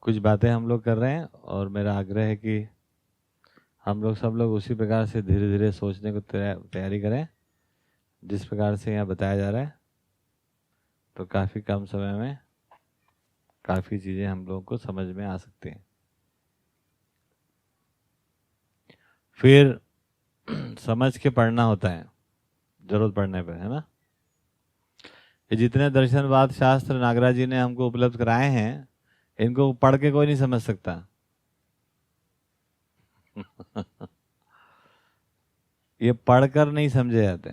कुछ बातें हम लोग कर रहे हैं और मेरा आग्रह है कि हम लोग सब लोग उसी प्रकार से धीरे धीरे सोचने को तैयारी करें जिस प्रकार से यहाँ बताया जा रहा है। तो काफ़ी कम समय में काफ़ी चीज़ें हम लोगों को समझ में आ सकती हैं। फिर समझ के पढ़ना होता है जरूरत पड़ने पर, है ना। ये जितने दर्शनवाद शास्त्र नागराज जी ने हमको उपलब्ध कराए हैं, इनको पढ़ के कोई नहीं समझ सकता। ये पढ़कर नहीं समझे जाते,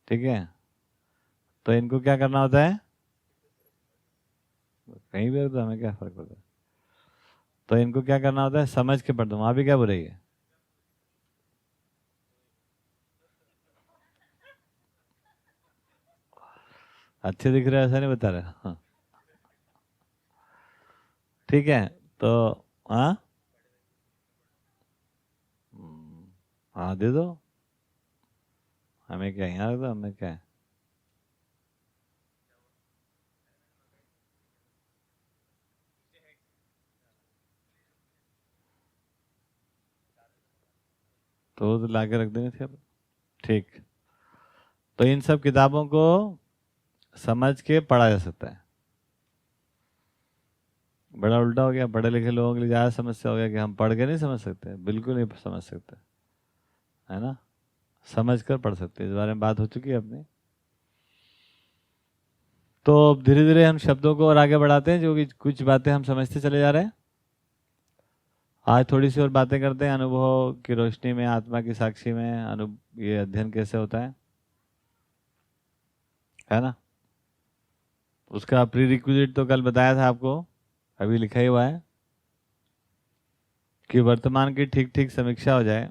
ठीक है। तो इनको क्या करना होता है, कहीं भी तो हमें क्या फर्क पड़ता है। तो इनको क्या करना होता है, समझ के पढ़ता हूँ। वहां भी क्या बोल रही है, अच्छे दिख रहे हैं ऐसा नहीं बता रहे। हाँ ठीक है। तो हाँ हाँ दे दो, हमें क्या यहाँ रख दो, हमें क्या है। तो ला के रख देंगे थे। ठीक। तो इन सब किताबों को समझ के पढ़ा जा सकता है। बड़ा उल्टा हो गया, पढ़े लिखे लोगों के लिए ज़्यादा समस्या हो गया कि हम पढ़ के नहीं समझ सकते, बिल्कुल नहीं समझ सकते, है ना। समझ कर पढ़ सकते, इस बारे में बात हो चुकी है अपनी। तो धीरे धीरे हम शब्दों को और आगे बढ़ाते हैं, जो कि कुछ बातें हम समझते चले जा रहे हैं। आज थोड़ी सी और बातें करते हैं अनुभव की रोशनी में, आत्मा की साक्षी में ये अध्ययन कैसे होता है ना। उसका प्री रिक्विजिट तो कल बताया था आपको, अभी लिखा ही हुआ है कि वर्तमान की ठीक ठीक समीक्षा हो जाए।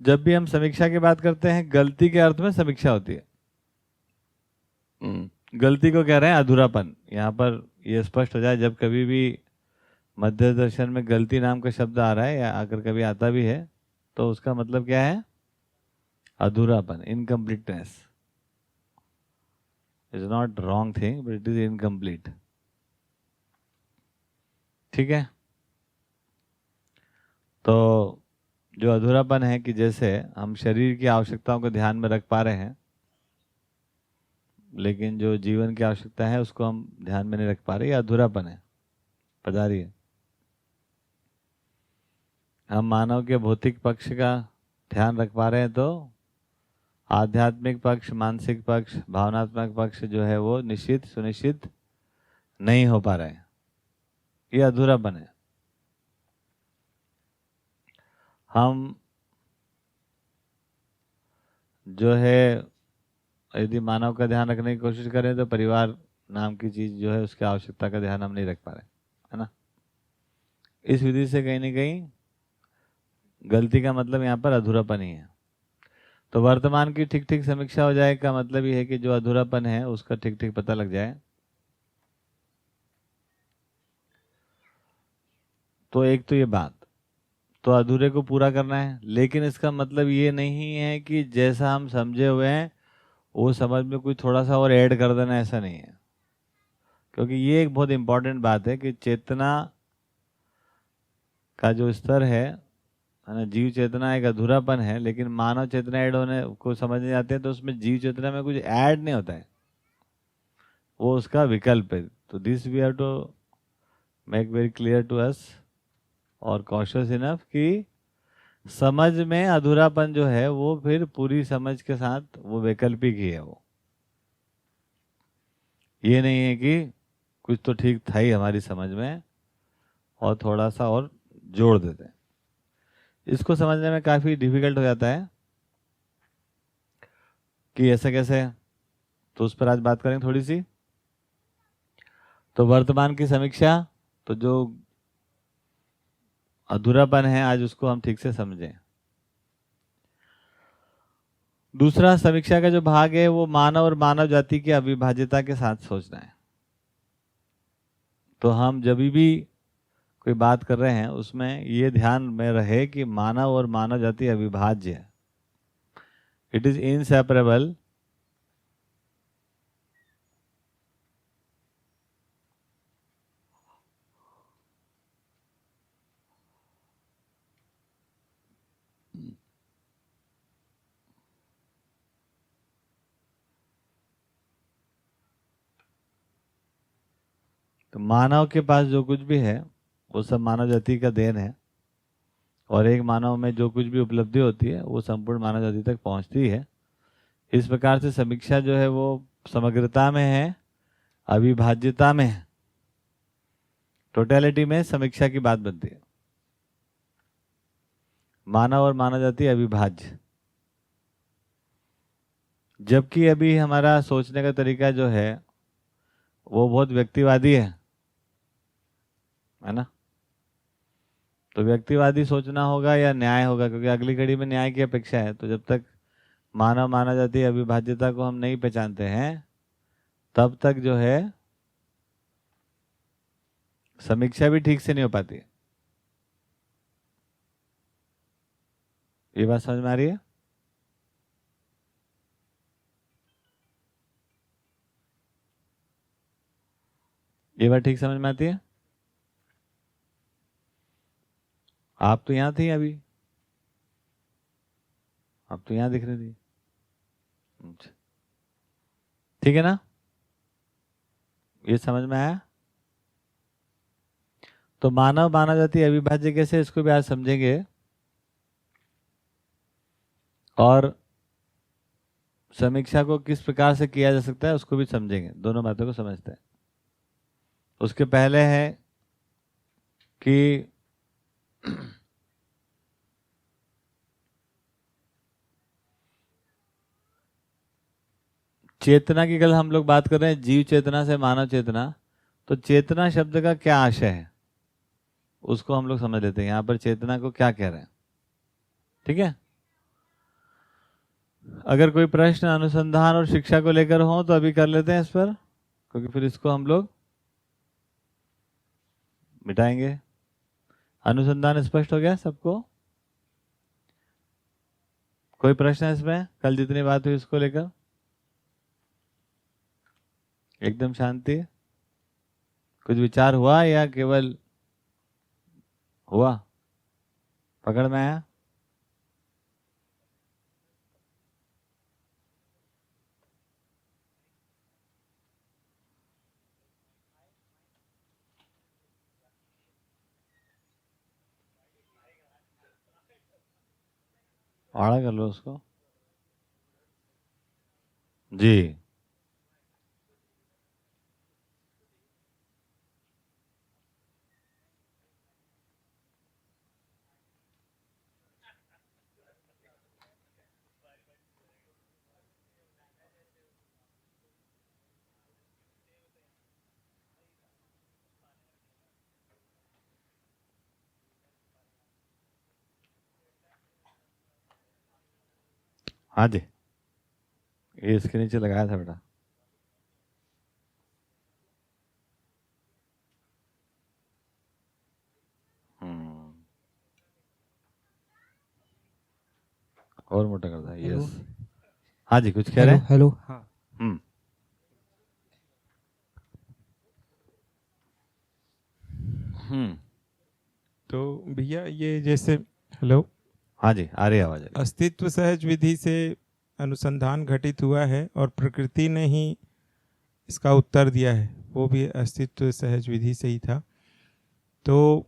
जब भी हम समीक्षा की बात करते हैं, गलती के अर्थ में समीक्षा होती है। गलती को कह रहे हैं अधूरापन। यहाँ पर यह स्पष्ट हो जाए, जब कभी भी मध्य दर्शन में गलती नाम का शब्द आ रहा है या अगर कभी आता भी है, तो उसका मतलब क्या है, अधूरापन, incompleteness. Is not wrong thing but it is incomplete, ठीक है। तो जो अधूरापन है कि जैसे हम शरीर की आवश्यकताओं को ध्यान में रख पा रहे हैं, लेकिन जो जीवन की आवश्यकता है उसको हम ध्यान में नहीं रख पा रहे, ये अधूरापन है, पधारी है। हम मानव के भौतिक पक्ष का ध्यान रख पा रहे हैं, तो आध्यात्मिक पक्ष, मानसिक पक्ष, भावनात्मक पक्ष जो है वो निश्चित सुनिश्चित नहीं हो पा रहे हैं। ये अधूरापन है। हम जो है यदि मानव का ध्यान रखने की कोशिश करें तो परिवार नाम की चीज जो है उसकी आवश्यकता का ध्यान हम नहीं रख पा रहे, है ना। इस विधि से कहीं ना कहीं गलती का मतलब यहाँ पर अधूरापन ही है। तो वर्तमान की ठीक ठीक समीक्षा हो जाए का मतलब ये है कि जो अधूरापन है उसका ठीक ठीक पता लग जाए। तो एक तो ये बात, तो अधूरे को पूरा करना है, लेकिन इसका मतलब ये नहीं है कि जैसा हम समझे हुए हैं वो समझ में कुछ थोड़ा सा और ऐड कर देना, ऐसा नहीं है। क्योंकि ये एक बहुत इंपॉर्टेंट बात है कि चेतना का जो स्तर है ना, जीव चेतना एक अधूरापन है, लेकिन मानव चेतना ऐड होने को समझने जाते हैं तो उसमें जीव चेतना में कुछ ऐड नहीं होता है, वो उसका विकल्प है। तो this we have to make very clear to us और कॉशियस इनफ कि समझ में अधूरापन जो है वो फिर पूरी समझ के साथ वो वैकल्पिक ही है। वो ये नहीं है कि कुछ तो ठीक था ही हमारी समझ में और थोड़ा सा और जोड़ देते हैं। इसको समझने में काफ़ी डिफिकल्ट हो जाता है कि ऐसे कैसे, तो उस पर आज बात करेंगे थोड़ी सी। तो वर्तमान की समीक्षा, तो जो अधूरापन है आज उसको हम ठीक से समझें। दूसरा समीक्षा का जो भाग है वो मानव और मानव जाति की अविभाज्यता के साथ सोचना है। तो हम जब भी कोई बात कर रहे हैं उसमें ये ध्यान में रहे कि मानव और मानव जाति अविभाज्य है, इट इज इनसेपरेबल मानव के पास जो कुछ भी है वो सब मानव जाति का देन है, और एक मानव में जो कुछ भी उपलब्धि होती है वो संपूर्ण मानव जाति तक पहुंचती है। इस प्रकार से समीक्षा जो है वो समग्रता में है, अविभाज्यता में है, टोटलिटी में समीक्षा की बात बनती है। मानव और मानव जाति अविभाज्य, जबकि अभी हमारा सोचने का तरीका जो है वो बहुत व्यक्तिवादी है ना। तो व्यक्तिवादी सोचना होगा या न्याय होगा, क्योंकि अगली कड़ी में न्याय की अपेक्षा है। तो जब तक मानव मानव जाति अविभाज्यता को हम नहीं पहचानते हैं तब तक जो है समीक्षा भी ठीक से नहीं हो पाती है। ये बात समझ में आ रही है? ये बात ठीक समझ में आती है? आप तो यहां थी अभी, आप तो यहां दिख रही थी। अच्छा, ठीक है ना? ये समझ में आया? तो मानव मानव जाति अविभाज्य कैसे, इसको भी आज समझेंगे, और समीक्षा को किस प्रकार से किया जा सकता है उसको भी समझेंगे। दोनों बातों को समझते हैं। उसके पहले है कि चेतना की कल हम लोग बात कर रहे हैं, जीव चेतना से मानव चेतना। तो चेतना शब्द का क्या आशय है उसको हम लोग समझ लेते हैं। यहां पर चेतना को क्या कह रहे हैं, ठीक है? अगर कोई प्रश्न अनुसंधान और शिक्षा को लेकर हो तो अभी कर लेते हैं इस पर, क्योंकि फिर इसको हम लोग मिटाएंगे। अनुसंधान स्पष्ट हो गया सबको? कोई प्रश्न है इसमें? कल जितनी बात हुई उसको लेकर एकदम शांति? कुछ विचार हुआ या केवल हुआ, पकड़ में आया? आड़ा कर लो उसको जी। हाँ जी, ये इसके नीचे लगाया था बेटा। और मोटा करता है। यस, हाँ जी, कुछ कह रहे हैं? हेलो। हाँ, हम्म हम्म तो भैया ये जैसे, हेलो, हाँ जी, आ रही है आवाज। अस्तित्व सहज विधि से अनुसंधान घटित हुआ है और प्रकृति ने ही इसका उत्तर दिया है, वो भी अस्तित्व सहज विधि से ही था। तो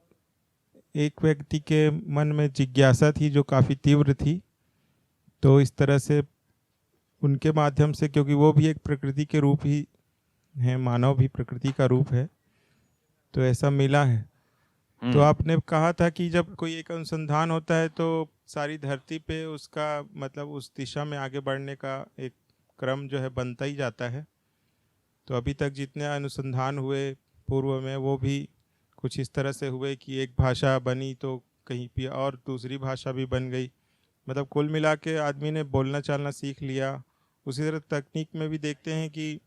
एक व्यक्ति के मन में जिज्ञासा थी जो काफ़ी तीव्र थी, तो इस तरह से उनके माध्यम से, क्योंकि वो भी एक प्रकृति के रूप ही है, मानव भी प्रकृति का रूप है, तो ऐसा मिला है। तो आपने कहा था कि जब कोई एक अनुसंधान होता है तो सारी धरती पे उसका मतलब उस दिशा में आगे बढ़ने का एक क्रम जो है बनता ही जाता है। तो अभी तक जितने अनुसंधान हुए पूर्व में वो भी कुछ इस तरह से हुए कि एक भाषा बनी तो कहीं पे और दूसरी भाषा भी बन गई, मतलब कुल मिला के आदमी ने बोलना चालना सीख लिया। उसी तरह तकनीक में भी देखते हैं कि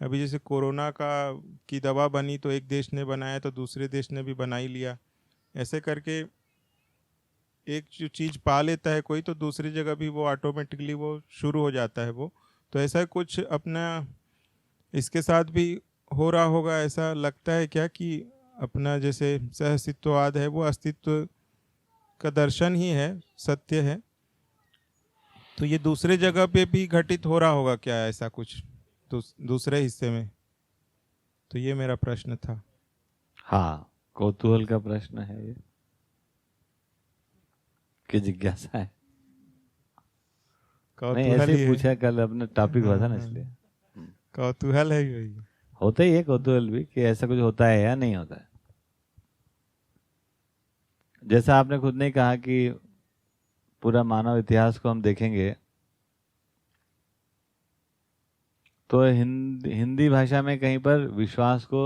अभी जैसे कोरोना की दवा बनी तो एक देश ने बनाया तो दूसरे देश ने भी बना ही लिया। ऐसे करके एक जो चीज़ पा लेता है कोई तो दूसरी जगह भी वो ऑटोमेटिकली वो शुरू हो जाता है वो। तो ऐसा कुछ अपना इसके साथ भी हो रहा होगा, ऐसा लगता है क्या कि अपना जैसे सहअस्तित्ववाद है वो अस्तित्व का दर्शन ही है, सत्य है, तो ये दूसरे जगह पे भी घटित हो रहा होगा क्या ऐसा कुछ दूसरे हिस्से में? तो ये मेरा प्रश्न था। हाँ, कौतूहल का प्रश्न है ये, कि जिज्ञासा है। नहीं, कौतूहल ऐसे ही ही है। पूछा, कल अपने टॉपिक हुआ था ना, हाँ, इसलिए। कौतूहल है वही। होता ही है कौतूहल भी, कि ऐसा कुछ होता है या नहीं होता है। जैसा आपने खुद ने कहा कि पूरा मानव इतिहास को हम देखेंगे तो हिंदी भाषा में कहीं पर विश्वास को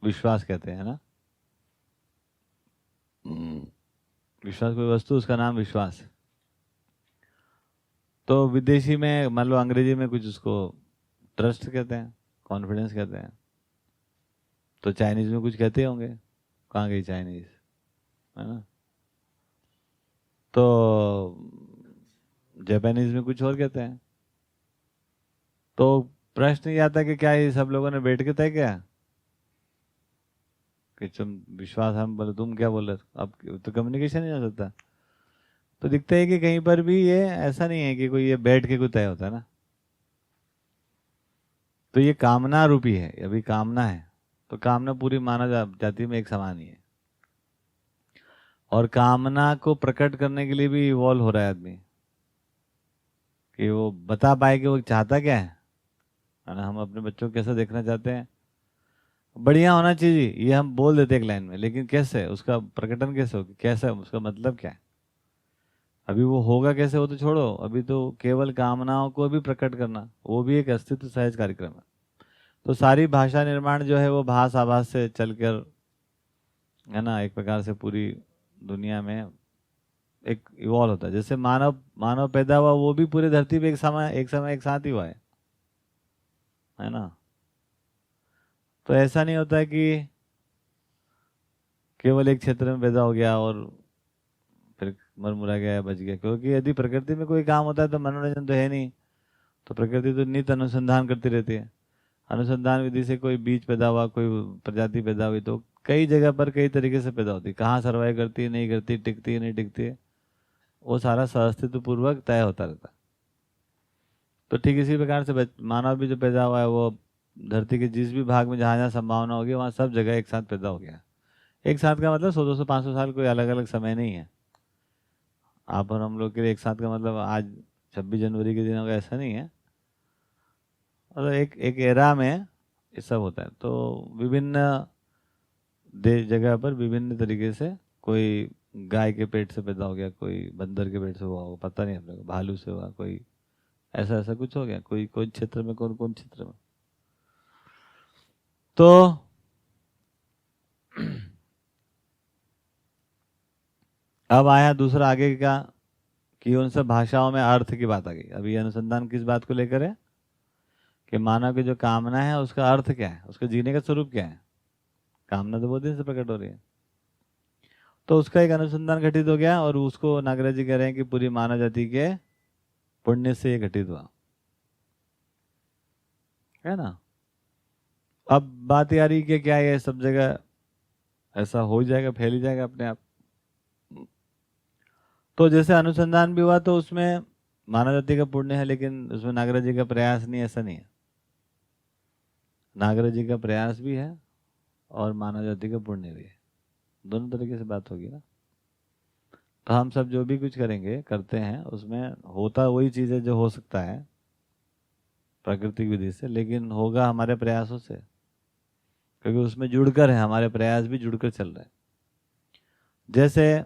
विश्वास कहते हैं ना। विश्वास कोई वस्तु, उसका नाम विश्वास है। तो विदेशी में मान लो अंग्रेजी में कुछ उसको ट्रस्ट कहते हैं, कॉन्फिडेंस कहते हैं। तो चाइनीज में कुछ कहते होंगे, कहाँ गई चाइनीज, है ना। तो जापानीज में कुछ और कहते हैं। तो प्रश्न ये आता है कि क्या ये सब लोगों ने बैठ के तय किया कि तुम विश्वास, हम बोले तुम क्या बोल रहे हो, अब तो कम्युनिकेशन नहीं हो सकता। तो दिखता है कि कहीं पर भी ये ऐसा नहीं है कि कोई ये बैठ के कोई तय होता है ना। तो ये कामना रूपी है, अभी कामना है। तो कामना पूरी मानव जाति में एक समान ही है। और कामना को प्रकट करने के लिए भी इवॉल्व हो रहा है आदमी, कि वो बता पाए कि वो चाहता क्या है ना। हम अपने बच्चों को कैसे देखना चाहते हैं, बढ़िया होना चाहिए, ये हम बोल देते एक लाइन में, लेकिन कैसे उसका प्रकटन कैसे हो, कैसे उसका मतलब क्या है, अभी वो होगा कैसे, वो तो छोड़ो। अभी तो केवल कामनाओं को भी प्रकट करना, वो भी एक अस्तित्व सहज कार्यक्रम है। तो सारी भाषा निर्माण जो है वो भास आभास से चलकर, है ना, एक प्रकार से पूरी दुनिया में एक इवॉल्व होता है। जैसे मानव मानव पैदा हुआ, वो भी पूरी धरती पे एक समय एक साथ ही हुआ है ना। तो ऐसा नहीं होता है कि केवल एक क्षेत्र में पैदा हो गया और फिर मरमुरा गया, बच गया। क्योंकि यदि प्रकृति में कोई काम होता है तो मनोरंजन तो है नहीं। तो प्रकृति तो नित्य अनुसंधान करती रहती है। अनुसंधान विधि से कोई बीज पैदा हुआ, कोई प्रजाति पैदा हुई, तो कई जगह पर कई तरीके से पैदा होती है। कहाँ सर्वाइव करती है, नहीं करती, टिकती है, नहीं टिकती है, वो सारा सहअस्तित्व पूर्वक तय होता रहता है। तो ठीक इसी प्रकार से मानव भी जो पैदा हुआ है, वो धरती के जिस भी भाग में जहाँ जहाँ संभावना होगी वहाँ सब जगह एक साथ पैदा हो गया। एक साथ का मतलब 100-200-500 साल, कोई अलग अलग समय नहीं है। आप और हम लोग के लिए एक साथ का मतलब आज 26 जनवरी के दिन होगा, ऐसा नहीं है। मतलब एक एरा में ये सब होता है। तो विभिन्न देश जगह पर विभिन्न तरीके से, कोई गाय के पेट से पैदा हो गया, कोई बंदर के पेट से हुआ होगा, पता नहीं अपने को, भालू से हुआ, कोई ऐसा ऐसा कुछ हो गया, कोई क्षेत्र में, कौन कौन क्षेत्र में। तो अब आया दूसरा आगे का, कि उन सब भाषाओं में अर्थ की बात आ गई। अभी अनुसंधान किस बात को लेकर है, कि मानव की जो कामना है उसका अर्थ क्या है, उसका जीने का स्वरूप क्या है। कामना तो बहुत दिन से प्रकट हो रही है। तो उसका एक अनुसंधान घटित हो गया, और उसको नागराज जी कह रहे हैं कि पूरी मानव जाति के पुण्य से ये घटित हुआ, है ना। अब बात ये आ रही कि क्या ये सब जगह ऐसा हो जाएगा, फैल ही जाएगा अपने आप। तो जैसे अनुसंधान भी हुआ तो उसमें मानव जाति का पुण्य है, लेकिन उसमें नागराज जी का प्रयास नहीं, ऐसा नहीं है। नागराज जी का प्रयास भी है और मानव जाति का पुण्य भी है, दोनों तरीके से बात होगी ना। तो हम सब जो भी कुछ करेंगे, करते हैं, उसमें होता वही चीज़ है जो हो सकता है प्राकृतिक विधि से, लेकिन होगा हमारे प्रयासों से, क्योंकि उसमें जुड़कर है, हमारे प्रयास भी जुड़कर चल रहे हैं। जैसे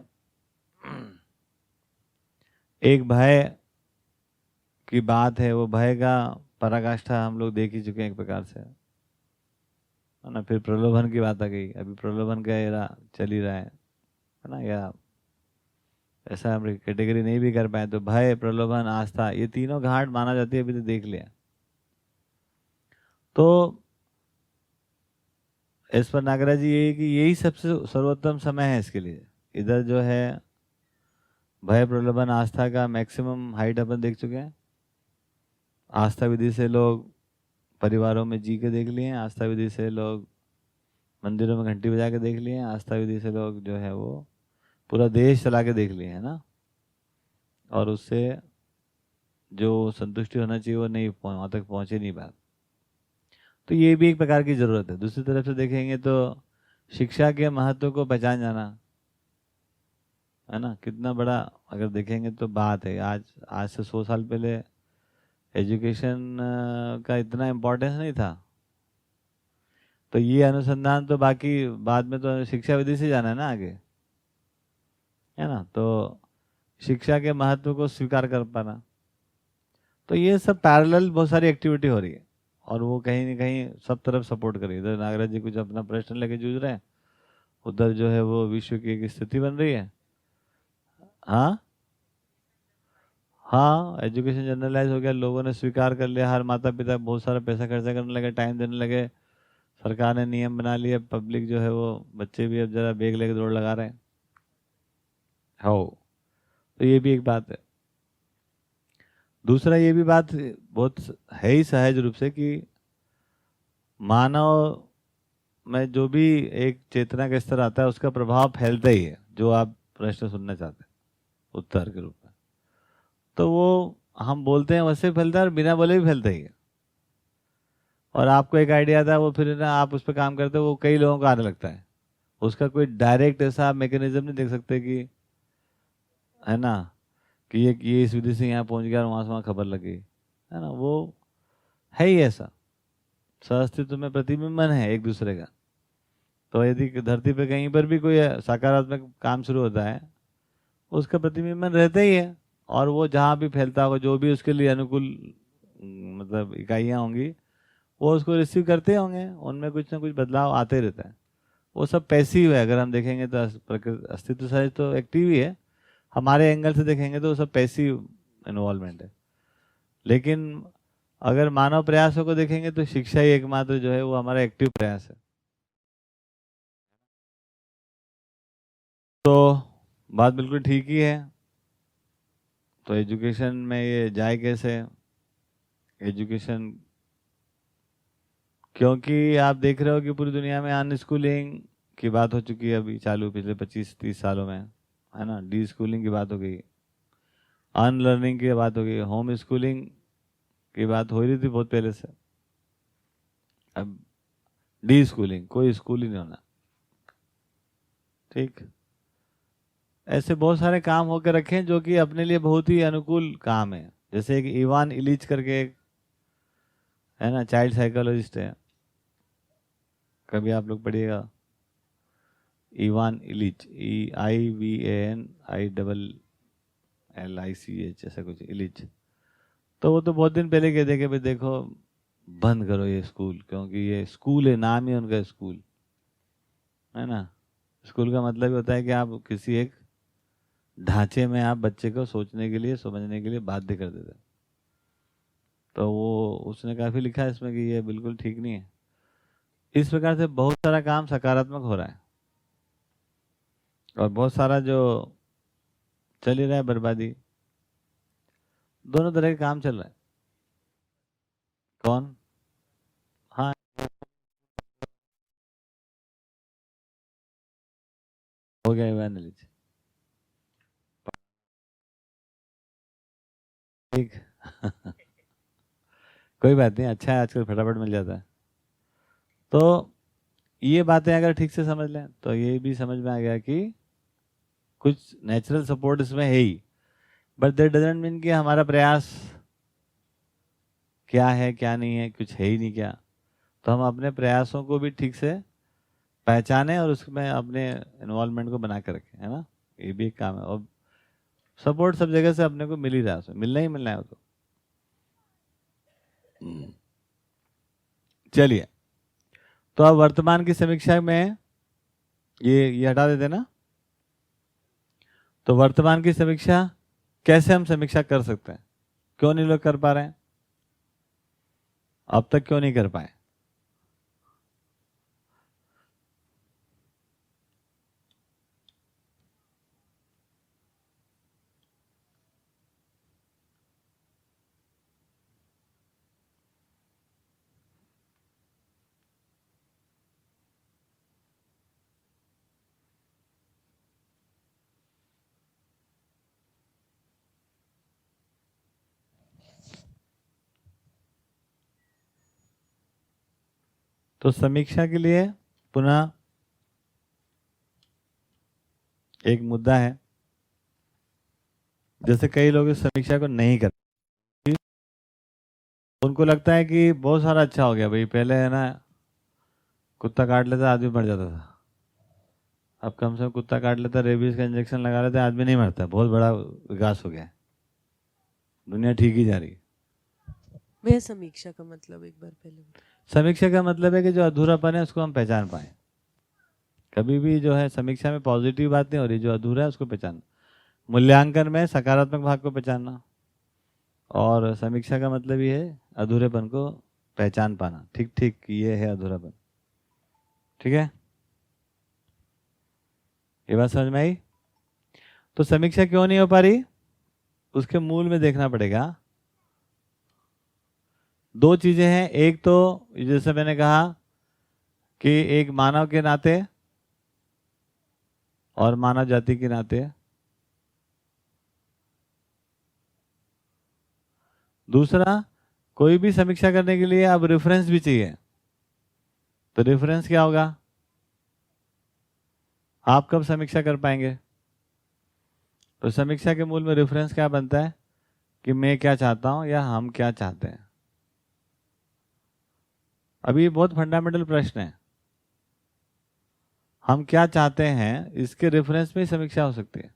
एक भय की बात है, वो भय का पराकाष्ठा हम लोग देख ही चुके हैं एक प्रकार से, है ना। फिर प्रलोभन की बात आ गई, अभी प्रलोभन का एरा चल ही रहा है ना। या ऐसा हम कैटेगरी नहीं भी कर पाए तो भय, प्रलोभन, आस्था, ये तीनों घाट माना जाती है, अभी तो देख लिया। तो इस पर नागराज जी यही कि यही सबसे सर्वोत्तम समय है इसके लिए। इधर जो है भय, प्रलोभन, आस्था का मैक्सिमम हाइट अपन देख चुके हैं। आस्था विधि से लोग परिवारों में जी के देख लिए हैं, आस्था विधि से लोग मंदिरों में घंटी बजा के देख लिए हैं, आस्था विधि से लोग जो है वो पूरा देश चला के देख लिए हैं ना। और उससे जो संतुष्टि होना चाहिए वो नहीं, वहाँ तक पहुँचे नहीं बात। तो ये भी एक प्रकार की ज़रूरत है। दूसरी तरफ से देखेंगे तो शिक्षा के महत्व को पहचान जाना, है ना, कितना बड़ा अगर देखेंगे तो बात है। आज आज से 100 साल पहले एजुकेशन का इतना इम्पोर्टेंस नहीं था। तो ये अनुसंधान तो बाकी बाद में तो शिक्षा विधि से जाना है ना आगे, है ना। तो शिक्षा के महत्व को स्वीकार कर पाना, तो ये सब पैरेलल बहुत सारी एक्टिविटी हो रही है और वो कहीं ना कहीं सब तरफ सपोर्ट कर रही है। इधर नागराज जी कुछ अपना प्रश्न लेके जूझ रहे हैं, उधर जो है वो विश्व की एक स्थिति बन रही है। हाँ हाँ, एजुकेशन जनरलाइज हो गया, लोगों ने स्वीकार कर लिया, हर माता पिता बहुत सारा पैसा खर्चा करने लगे, टाइम देने लगे, सरकार ने नियम बना लिए, पब्लिक जो है वो बच्चे भी अब जरा बैग लेके दौड़ लगा रहे हैं। हो, तो ये भी एक बात है। दूसरा ये भी बात बहुत है ही सहज रूप से कि मानव में जो भी एक चेतना का स्तर आता है उसका प्रभाव फैलता ही है, जो आप प्रश्न सुनना चाहते हैं उत्तर के रूप में। तो वो हम बोलते हैं वैसे फैलता है और बिना बोले भी फैलता ही है। और आपको एक आइडिया आता है, वो फिर ना आप उस पर काम करते हो, वो कई लोगों को आने लगता है। उसका कोई डायरेक्ट ऐसा मैकेनिज्म नहीं देख सकते कि, है ना, कि ये इस विधि से यहाँ पहुंच गया और वहां से वहां खबर लगी, है ना। वो है ही ऐसा, सहअस्तित्व में प्रतिबिंबन है एक दूसरे का। तो यदि धरती पे कहीं पर भी कोई सकारात्मक काम शुरू होता है, उसका प्रतिबिंबन रहता ही है। और वो जहाँ भी फैलता होगा, जो भी उसके लिए अनुकूल मतलब इकाइयाँ होंगी, वो उसको रिसीव करते होंगे, उनमें कुछ ना कुछ बदलाव आते रहता है। वो सब पैसिव है, अगर हम देखेंगे तो अस्तित्व सहज तो एक्टिव ही है। हमारे एंगल से देखेंगे तो वो सब पैसिव इन्वॉल्वमेंट है। लेकिन अगर मानव प्रयासों को देखेंगे तो शिक्षा ही एकमात्र जो है वो हमारा एक्टिव प्रयास है। तो बात बिल्कुल ठीक ही है। तो एजुकेशन में ये जाए कैसे, एजुकेशन, क्योंकि आप देख रहे हो कि पूरी दुनिया में अनस्कूलिंग की बात हो चुकी है, अभी चालू पिछले 25-30 सालों में, है ना। डी स्कूलिंग की बात हो गई, अनलर्निंग की बात हो गई, होम स्कूलिंग की बात हो रही थी बहुत पहले से। अब डी स्कूलिंग, कोई स्कूल ही नहीं होना, ठीक। ऐसे बहुत सारे काम होकर रखे हैं जो कि अपने लिए बहुत ही अनुकूल काम है। जैसे एक इवान इलिच करके एक, है ना, चाइल्ड साइकोलॉजिस्ट है, कभी आप लोग पढ़िएगा, इवान इलिच, IVANILLICH, ऐसा कुछ, इलिच। तो वो तो बहुत दिन पहले कहते कि भाई देखो बंद करो ये स्कूल, क्योंकि ये स्कूल है, नाम ही उनका स्कूल, है ना। स्कूल का मतलब ही होता है कि आप किसी एक ढांचे में आप बच्चे को सोचने के लिए, समझने के लिए बाध्य कर देते हैं। तो वो उसने काफी लिखा है इसमें कि ये बिल्कुल ठीक नहीं है। इस प्रकार से बहुत सारा काम सकारात्मक हो रहा है और बहुत सारा जो चल ही रहा है बर्बादी। दोनों तरह के काम चल रहा है। कौन? हाँ, हो गया इवान इलिच, ठीक। कोई बात नहीं, अच्छा है, आजकल फटाफट मिल जाता है। तो ये बातें अगर ठीक से समझ लें तो ये भी समझ में आ गया कि कुछ नेचुरल सपोर्ट इसमें है ही, बट दैट डजंट मीन कि हमारा प्रयास क्या है क्या नहीं है, कुछ है ही नहीं क्या। तो हम अपने प्रयासों को भी ठीक से पहचाने और उसमें अपने इन्वॉल्वमेंट को बना कर रखें, है ना। ये भी एक काम है। और सपोर्ट सब जगह से अपने को मिल ही रहा है, उसमें मिलना ही मिलना है वो तो। चलिए, तो अब वर्तमान की समीक्षा में ये हटा देते ना। तो वर्तमान की समीक्षा कैसे हम समीक्षा कर सकते हैं, क्यों नहीं लोग कर पा रहे हैं, अब तक क्यों नहीं कर पाए? तो समीक्षा के लिए पुनः एक मुद्दा है, जैसे कई लोग इस समीक्षा को नहीं करते, उनको लगता है कि बहुत सारा अच्छा हो गया भाई, पहले है ना कुत्ता काट लेता आदमी मर जाता था, अब कम से कम कुत्ता काट लेता, रेबीज का इंजेक्शन लगा लेते, आदमी नहीं मरता, बहुत बड़ा विकास हो गया, दुनिया ठीक ही जा रही है। वह समीक्षा का मतलब एक बार पहले समीक्षा का मतलब है कि जो अधूरापन है उसको हम पहचान पाए। कभी भी जो है समीक्षा में पॉजिटिव बात नहीं हो रही, जो अधूरा है उसको पहचानना, मूल्यांकन में सकारात्मक भाग को पहचानना, और समीक्षा का मतलब ये है अधूरेपन को पहचान पाना, ठीक ठीक ये है अधूरापन। ठीक है, ये बात समझ में आई? तो समीक्षा क्यों नहीं हो पा रही, उसके मूल में देखना पड़ेगा। दो चीजें हैं, एक तो जैसे मैंने कहा कि एक मानव के नाते और मानव जाति के नाते, दूसरा कोई भी समीक्षा करने के लिए अब रेफरेंस भी चाहिए। तो रेफरेंस क्या होगा, आप कब समीक्षा कर पाएंगे? तो समीक्षा के मूल में रेफरेंस क्या बनता है कि मैं क्या चाहता हूं या हम क्या चाहते हैं। अभी ये बहुत फंडामेंटल प्रश्न है, हम क्या चाहते हैं इसके रेफरेंस में ही समीक्षा हो सकती है,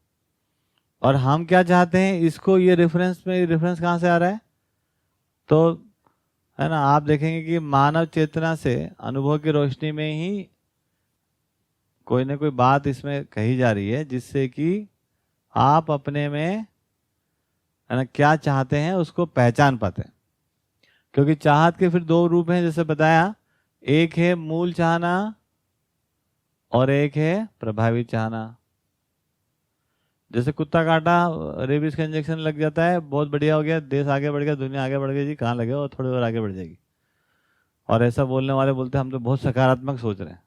और हम क्या चाहते हैं इसको ये रेफरेंस में, रेफरेंस कहाँ से आ रहा है, तो है ना आप देखेंगे कि मानव चेतना से अनुभव की रोशनी में ही कोई ना कोई बात इसमें कही जा रही है, जिससे कि आप अपने में है ना क्या चाहते हैं उसको पहचान पाते हैं। क्योंकि चाहत के फिर दो रूप हैं, जैसे बताया, एक है मूल चाहना और एक है प्रभावी चाहना। जैसे कुत्ता काटा, रेबीज का इंजेक्शन लग जाता है, बहुत बढ़िया हो गया, देश आगे बढ़ गया, दुनिया आगे बढ़ गई, जी कहाँ लगे, और थोड़ी और आगे बढ़ जाएगी। और ऐसा बोलने वाले बोलते हैं हम तो बहुत सकारात्मक सोच रहे हैं,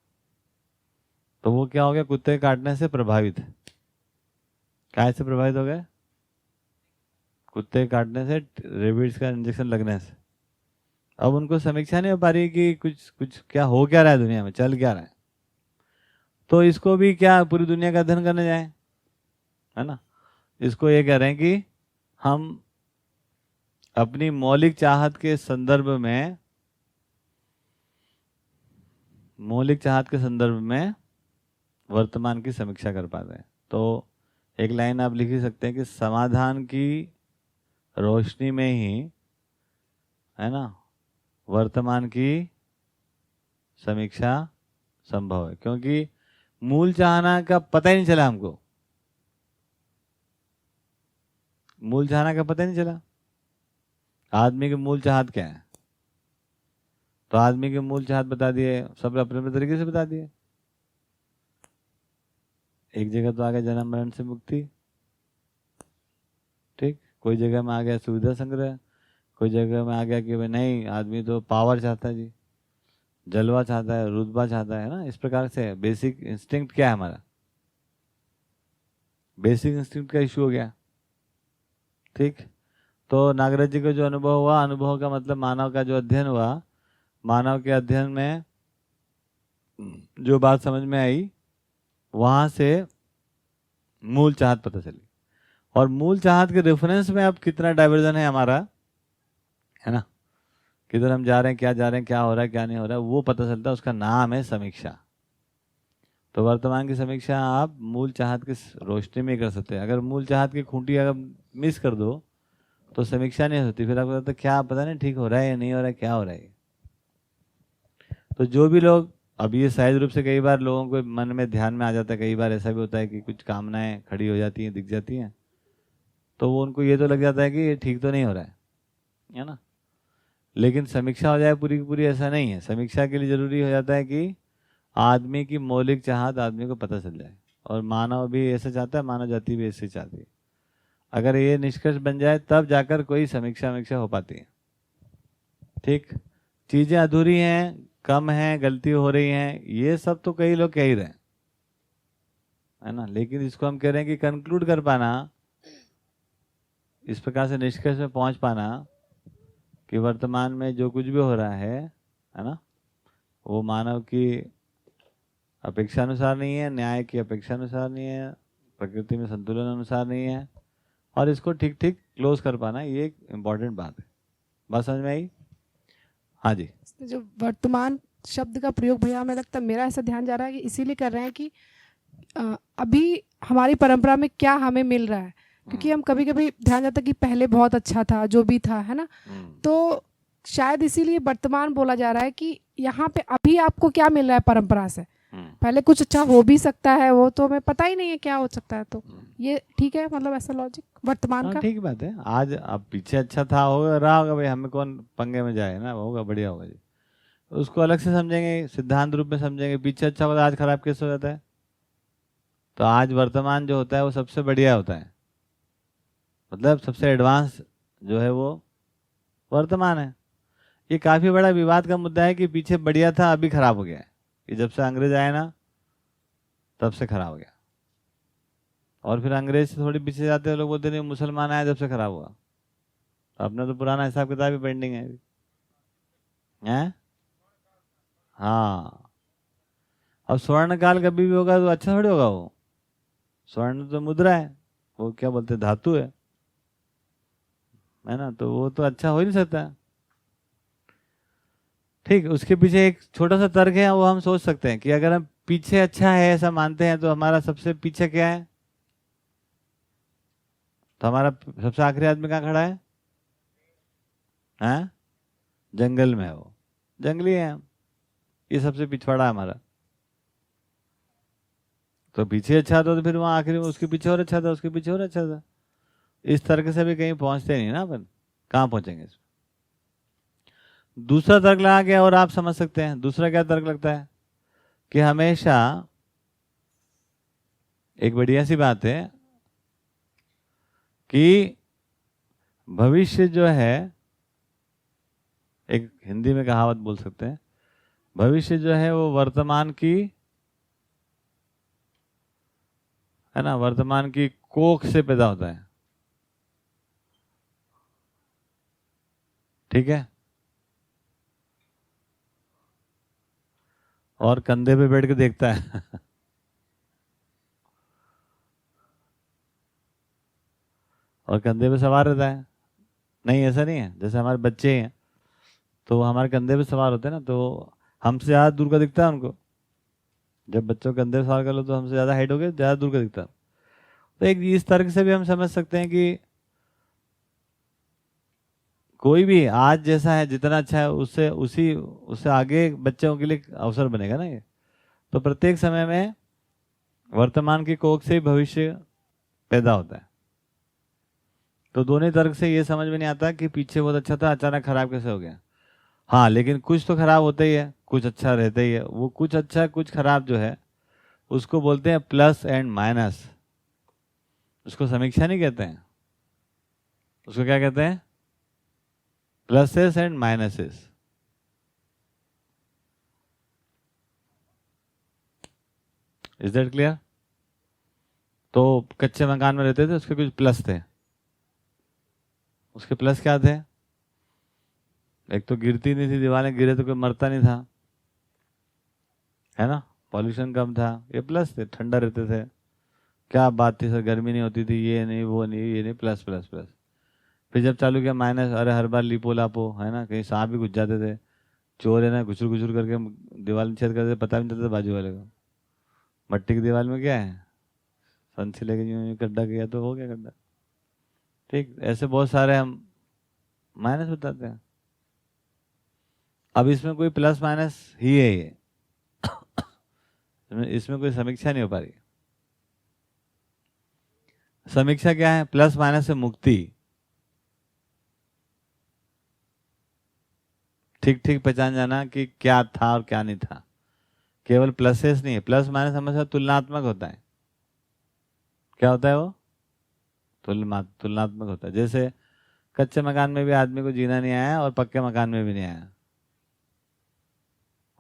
तो वो क्या हो गया, कुत्ते काटने से प्रभावित है। काय से प्रभावित हो गए, कुत्ते काटने से, रेबीज का इंजेक्शन लगने से। अब उनको समीक्षा नहीं हो पा रही कि कुछ कुछ क्या हो क्या रहा है दुनिया में, चल क्या रहा है, तो इसको भी क्या पूरी दुनिया का अध्ययन करने जाए, है ना। इसको ये कह रहे हैं कि हम अपनी मौलिक चाहत के संदर्भ में, मौलिक चाहत के संदर्भ में वर्तमान की समीक्षा कर पाते हैं। तो एक लाइन आप लिख ही सकते हैं कि समाधान की रोशनी में ही है ना वर्तमान की समीक्षा संभव है, क्योंकि मूल चाहना का पता ही नहीं चला हमको, मूल चाहना का पता ही नहीं चला। आदमी की मूल चाहत क्या है, तो आदमी की मूल चाहत बता दिए, सब अपने अपने तरीके से बता दिए। एक जगह तो आ गया जन्म मरण से मुक्ति, ठीक, कोई जगह में आ गया सुविधा संग्रह, कोई जगह में आ गया कि भाई नहीं आदमी तो पावर चाहता है जी, जलवा चाहता है, रुतबा चाहता है ना। इस प्रकार से बेसिक इंस्टिंक्ट क्या है हमारा, बेसिक इंस्टिंक्ट का इशू हो गया। ठीक, तो नागराज जी का जो अनुभव हुआ, अनुभव का मतलब मानव का जो अध्ययन हुआ, मानव के अध्ययन में जो बात समझ में आई, वहां से मूल चाहत पता चली, और मूल चाहत के रेफरेंस में अब कितना डाइवर्जन है हमारा, है ना, किधर हम जा रहे हैं, क्या जा रहे हैं, क्या हो रहा है, क्या नहीं हो रहा है, वो पता चलता है। उसका नाम है समीक्षा। तो वर्तमान की समीक्षा आप मूल चाहत की रोशनी में कर सकते हैं। अगर मूल चाहत की खूंटी अगर मिस कर दो तो समीक्षा नहीं होती, फिर आपको लगता है क्या पता नहीं ठीक हो रहा है या नहीं हो रहा है, क्या हो रहा है। तो जो भी लोग, अब ये सहज रूप से कई बार लोगों को मन में ध्यान में आ जाता है, कई बार ऐसा भी होता है कि कुछ कामनाएं खड़ी हो जाती हैं, दिख जाती हैं, तो वो उनको ये तो लग जाता है कि ये ठीक तो नहीं हो रहा है ना। लेकिन समीक्षा हो जाए पूरी की पूरी, ऐसा नहीं है। समीक्षा के लिए जरूरी हो जाता है कि आदमी की मौलिक चाहत आदमी को पता चल जाए, और मानव भी ऐसे चाहता है, मानव जाति भी ऐसे चाहती है। अगर ये निष्कर्ष बन जाए तब जाकर कोई समीक्षा हो पाती है। ठीक, चीजें अधूरी हैं, कम हैं, गलती हो रही हैं, ये सब तो कई लोग कह ही रहे हैं, है ना। लेकिन इसको हम कह रहे हैं कि कंक्लूड कर पाना, इस प्रकार से निष्कर्ष में पहुंच पाना कि वर्तमान में जो कुछ भी हो रहा है ना, वो मानव की अपेक्षा अनुसार नहीं है, न्याय की अपेक्षा अनुसार नहीं है, प्रकृति में संतुलन अनुसार नहीं है, और इसको ठीक ठीक क्लोज कर पाना, ये एक इम्पॉर्टेंट बात है। बात समझ में आई? हाँ जी। जो वर्तमान शब्द का प्रयोग भैया, हमें लगता है, मेरा ऐसा ध्यान जा रहा है कि इसीलिए कर रहे हैं कि अभी हमारी परंपरा में क्या हमें मिल रहा है, क्योंकि हम कभी कभी ध्यान जाता है कि पहले बहुत अच्छा था जो भी था, है ना, तो शायद इसीलिए वर्तमान बोला जा रहा है कि यहाँ पे अभी आपको क्या मिल रहा है परंपरा से। पहले कुछ अच्छा हो भी सकता है, वो तो हमें पता ही नहीं है क्या हो सकता है, तो ये ठीक है, मतलब ऐसा लॉजिक वर्तमान का। ठीक बात है। आज अब पीछे अच्छा था, होगा रहा होगा भाई, हमें कौन पंगे में जाए ना, होगा बढ़िया होगा जी, उसको अलग से समझेंगे, सिद्धांत रूप में समझेंगे। पीछे अच्छा होता आज खराब कैसे हो जाता है? तो आज वर्तमान जो होता है वो सबसे बढ़िया होता है, मतलब सबसे एडवांस जो है वो वर्तमान है। ये काफी बड़ा विवाद का मुद्दा है कि पीछे बढ़िया था अभी खराब हो गया है। ये जब से अंग्रेज आए ना तब से खराब हो गया, और फिर अंग्रेज से थोड़ी पीछे जाते हैं लोग, बोलते नहीं मुसलमान आए जब से खराब हुआ। अपना तो पुराना हिसाब किताब ही पेंडिंग है हैं? हाँ, अब स्वर्ण काल कभी भी होगा तो अच्छा थोड़ी होगा। वो स्वर्ण तो मुद्रा है, वो क्या बोलते हैं, धातु है ना, तो वो तो अच्छा हो ही नहीं सकता। ठीक, उसके पीछे एक छोटा सा तर्क है, वो हम सोच सकते हैं कि अगर हम पीछे अच्छा है ऐसा मानते हैं तो हमारा सबसे पीछे क्या है? तो हमारा सबसे आखिरी आदमी कहाँ खड़ा है? हैं? जंगल में है, वो जंगली है हम, ये सबसे पिछवाड़ा है हमारा। तो पीछे अच्छा था तो फिर वहां आखिरी में उसके पीछे और अच्छा था, उसके पीछे और अच्छा था। इस तर्क से भी कहीं पहुंचते नहीं ना अपन, कहाँ पहुंचेंगे इसमें? दूसरा तर्क लगा के और आप समझ सकते हैं। दूसरा क्या तर्क लगता है कि हमेशा एक बढ़िया सी बात है कि भविष्य जो है, एक हिंदी में कहावत बोल सकते हैं, भविष्य जो है वो वर्तमान की, है ना, वर्तमान की कोख से पैदा होता है। ठीक है, और कंधे पे बैठ के देखता है और कंधे पे सवार रहता है। नहीं, ऐसा नहीं है। जैसे हमारे बच्चे हैं तो हमारे कंधे पे सवार होते हैं ना, तो हमसे ज़्यादा दूर का दिखता है उनको। जब बच्चों को कंधे पे सवार कर लो तो हमसे ज़्यादा हाइट हो गए, ज़्यादा दूर का दिखता है। तो एक इस तर्क से भी हम समझ सकते हैं कि कोई भी आज जैसा है, जितना अच्छा है, उससे आगे बच्चों के लिए अवसर बनेगा ना ये। तो प्रत्येक समय में वर्तमान की कोख से ही भविष्य पैदा होता है। तो दोनों तर्क से ये समझ में नहीं आता कि पीछे बहुत अच्छा था अचानक खराब कैसे हो गया। हाँ, लेकिन कुछ तो खराब होता ही है, कुछ अच्छा रहता ही है। वो कुछ अच्छा कुछ खराब जो है उसको बोलते हैं प्लस एंड माइनस। उसको समीक्षा नहीं कहते हैं, उसको क्या कहते हैं? Pluses and minuses. Is that clear? तो कच्चे मकान में रहते थे, उसके कुछ प्लस थे। उसके प्लस क्या थे? एक तो गिरती नहीं थी दीवारें, गिरे तो कोई मरता नहीं था, है ना, पॉल्यूशन कम था, ये प्लस थे। ठंडा रहते थे, क्या बात थी सर, गर्मी नहीं होती थी, ये नहीं वो नहीं ये नहीं, प्लस प्लस प्लस। फिर जब चालू किया माइनस, अरे हर बार लिपो लापो, है ना, कहीं सांप भी घुस जाते थे, चोर है ना घुसर घुसर करके दीवार छेद करते, पता भी नहीं चलता बाजू वाले को। मट्टी की दीवार में क्या है, संसी लेके यूं गड्ढा किया तो हो गया गड्ढा। ठीक, ऐसे बहुत सारे हम माइनस बताते हैं। अब इसमें कोई प्लस माइनस ही है ये इसमें कोई समीक्षा नहीं हो पा रही। समीक्षा क्या है? प्लस माइनस से मुक्ति। ठीक ठीक पहचान जाना कि क्या था और क्या नहीं था। केवल प्लसेस नहीं है, प्लस माइनस हमेशा तुलनात्मक होता है। क्या होता है वो? तुलनात्मक होता है। जैसे कच्चे मकान में भी आदमी को जीना नहीं आया और पक्के मकान में भी नहीं आया,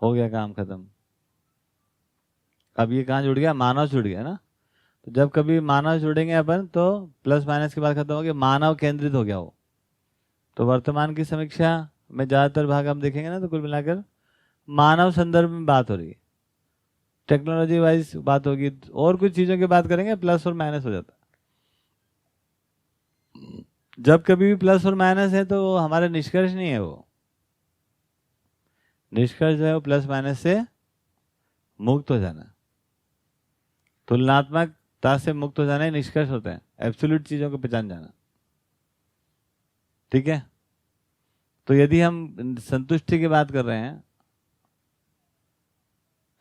हो गया काम खत्म। अब ये कहाँ जुड़ गया? मानव जुड़ गया ना। तो जब कभी मानव जुड़ेंगे अपन तो प्लस माइनस की बात खत्म हो गई, मानव केंद्रित हो गया वो। तो वर्तमान की समीक्षा में ज्यादातर भाग हम देखेंगे ना तो कुल मिलाकर मानव संदर्भ में बात हो रही है। टेक्नोलॉजी वाइज बात होगी, और कुछ चीज़ों की बात करेंगे, प्लस और माइनस हो जाता है। जब कभी भी प्लस और माइनस है तो वो हमारा निष्कर्ष नहीं है, वो निष्कर्ष जो है वो प्लस माइनस से मुक्त हो जाना, तुलनात्मकता से मुक्त हो जाना ही निष्कर्ष होता है, एब्सोल्यूट चीज़ों को पहचान जाना। ठीक है, तो यदि हम संतुष्टि की बात कर रहे हैं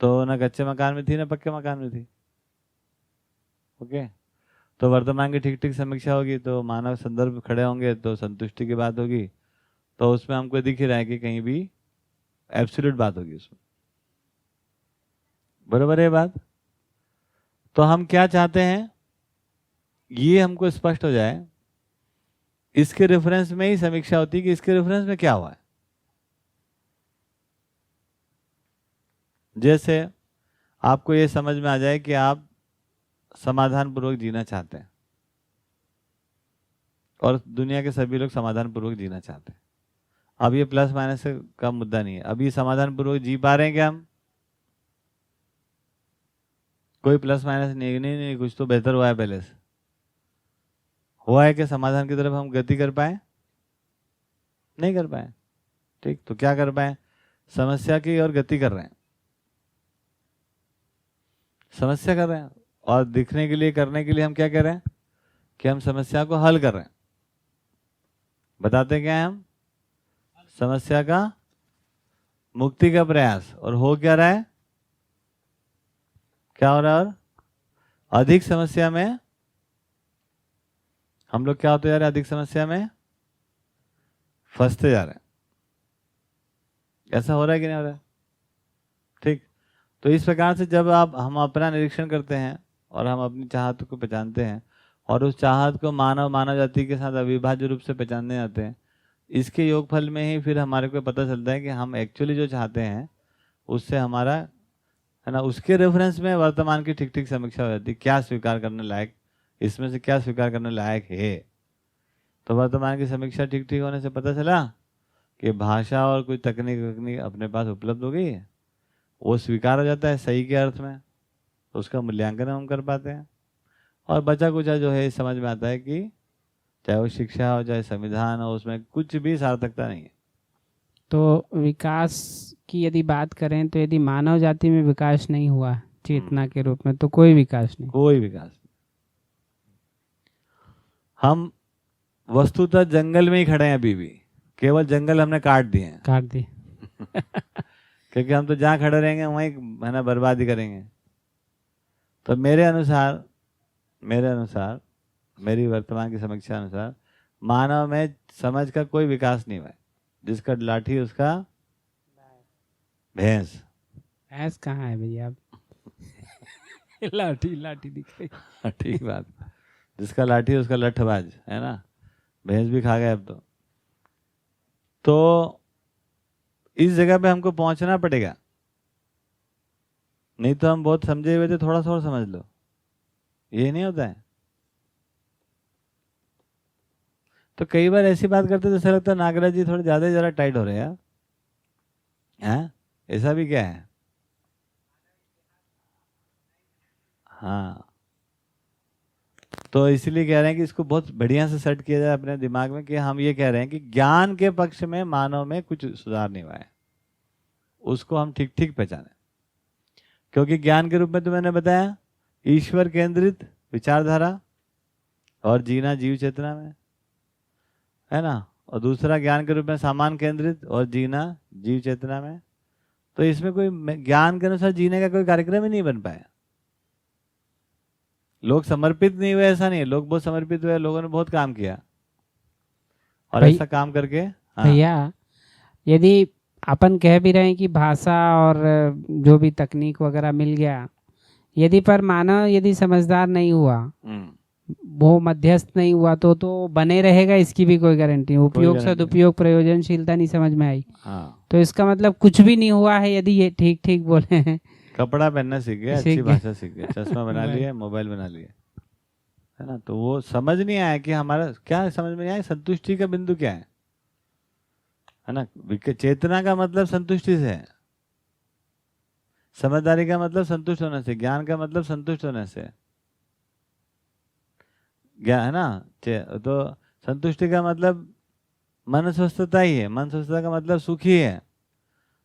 तो ना कच्चे मकान में थी ना पक्के मकान में थी। ओके, तो वर्तमान की ठीक ठीक समीक्षा होगी तो मानव संदर्भ खड़े होंगे तो संतुष्टि की बात होगी, तो उसमें हमको दिख ही रहा है कि कहीं भी एब्सोल्यूट बात होगी उसमें। बराबर है बात? तो हम क्या चाहते हैं ये हमको स्पष्ट हो जाए, इसके रेफरेंस में ही समीक्षा होती है कि इसके रेफरेंस में क्या हुआ है। जैसे आपको ये समझ में आ जाए कि आप समाधान पूर्वक जीना चाहते हैं और दुनिया के सभी लोग समाधान पूर्वक जीना चाहते हैं। अब ये प्लस माइनस का मुद्दा नहीं है, अभी समाधान पूर्वक जी पा रहे हैं क्या हम? कोई प्लस माइनस नहीं, कुछ तो बेहतर हुआ है पहले से। हुआ है कि समाधान की तरफ हम गति कर पाए? नहीं कर पाए। ठीक, तो क्या कर पाए? समस्या की और गति कर रहे हैं, समस्या कर रहे हैं, और दिखने के लिए करने के लिए हम क्या कर रहे हैं कि हम समस्या को हल कर रहे हैं। बताते क्या है हम? समस्या का मुक्ति का प्रयास। और हो क्या रहा है? क्या हो रहा है? और अधिक समस्या में हम लोग क्या होते जा रहे हैं? अधिक समस्या में फंसते जा रहे हैं। ऐसा हो रहा है कि नहीं हो रहा है? ठीक, तो इस प्रकार से जब हम अपना निरीक्षण करते हैं और हम अपनी चाहत को पहचानते हैं और उस चाहत को मानव जाति के साथ अविभाज्य रूप से पहचानने जाते हैं, इसके योगफल में ही फिर हमारे को पता चलता है कि हम एक्चुअली जो चाहते हैं उससे हमारा है ना, उसके रेफरेंस में वर्तमान की ठीक ठीक समीक्षा हो जाती है। क्या स्वीकार करने लायक, इसमें से क्या स्वीकार करने लायक है। तो वर्तमान की समीक्षा ठीक ठीक होने से पता चला कि भाषा और कोई तकनीक अपने पास उपलब्ध हो गई है, वो स्वीकार हो जाता है सही के अर्थ में, तो उसका मूल्यांकन हम कर पाते हैं। और बचा कुछ जो है समझ में आता है कि चाहे वो शिक्षा हो चाहे संविधान हो, उसमें कुछ भी सार्थकता नहीं है। तो विकास की यदि बात करें तो यदि मानव जाति में विकास नहीं हुआ चेतना के रूप में तो कोई विकास नहीं, कोई विकास नहीं। हम वस्तुतः जंगल में ही खड़े हैं अभी भी, केवल जंगल हमने काट दिए हैं, काट दी क्योंकि हम तो जहाँ खड़े रहेंगे वहीं है ना बर्बादी करेंगे। तो मेरे अनुसार मेरी वर्तमान की समीक्षा अनुसार मानव में समझ का कोई विकास नहीं हुआ है। जिसका लाठी उसका भैंस। भैंस कहाँ है भैया? लाठी दिख रही। ठीक बात, जिसका लाठी उसका लठबाज है ना, भैंस भी खा गए अब तो इस जगह पे हमको पहुंचना पड़ेगा, नहीं तो हम बहुत समझे हुए थे, थोड़ा सा और समझ लो, ये नहीं होता है। तो कई बार ऐसी बात करते तो ऐसा लगता है नागराज जी थोड़े ज्यादा जरा टाइट हो रहे हैं यार, ऐसा भी क्या है? हाँ, तो इसलिए कह रहे हैं कि इसको बहुत बढ़िया से सेट किया जाए अपने दिमाग में कि हम ये कह रहे हैं कि ज्ञान के पक्ष में मानव में कुछ सुधार नहीं हुआ है, उसको हम ठीक ठीक पहचाने। क्योंकि ज्ञान के रूप में तो मैंने बताया ईश्वर केंद्रित विचारधारा और जीना जीव चेतना में है ना, और दूसरा ज्ञान के रूप में सामान केंद्रित और जीना जीव चेतना में। तो इसमें कोई ज्ञान के अनुसार जीने का कोई कार्यक्रम ही नहीं बन पाया। लोग समर्पित नहीं हुए ऐसा नहीं है, लोग बहुत समर्पित हुए, लोगों ने बहुत काम किया और ऐसा काम करके भैया यदि अपन कह भी रहे हैं कि भाषा और जो भी तकनीक वगैरह मिल गया, यदि पर मानव यदि समझदार नहीं हुआ, वो मध्यस्थ नहीं हुआ तो बने रहेगा, इसकी भी कोई गारंटी नहीं। उपयोग सदुपयोग प्रयोजनशीलता नहीं समझ में आई तो इसका मतलब कुछ भी नहीं हुआ है। यदि ये ठीक ठीक बोले हैं, कपड़ा पहनना सीख गए, अच्छी भाषा सीख गए, चश्मा बना लिया, मोबाइल बना लिया, है ना, तो वो समझ नहीं आया कि हमारा क्या समझ में नहीं आया, संतुष्टि का बिंदु क्या है ना। चेतना का मतलब संतुष्टि से है, समझदारी का मतलब संतुष्ट होने से, ज्ञान का मतलब संतुष्ट होने से, ज्ञान है ना। तो संतुष्टि का मतलब मन स्वस्थता ही है। मन स्वस्थता का मतलब सुखी है।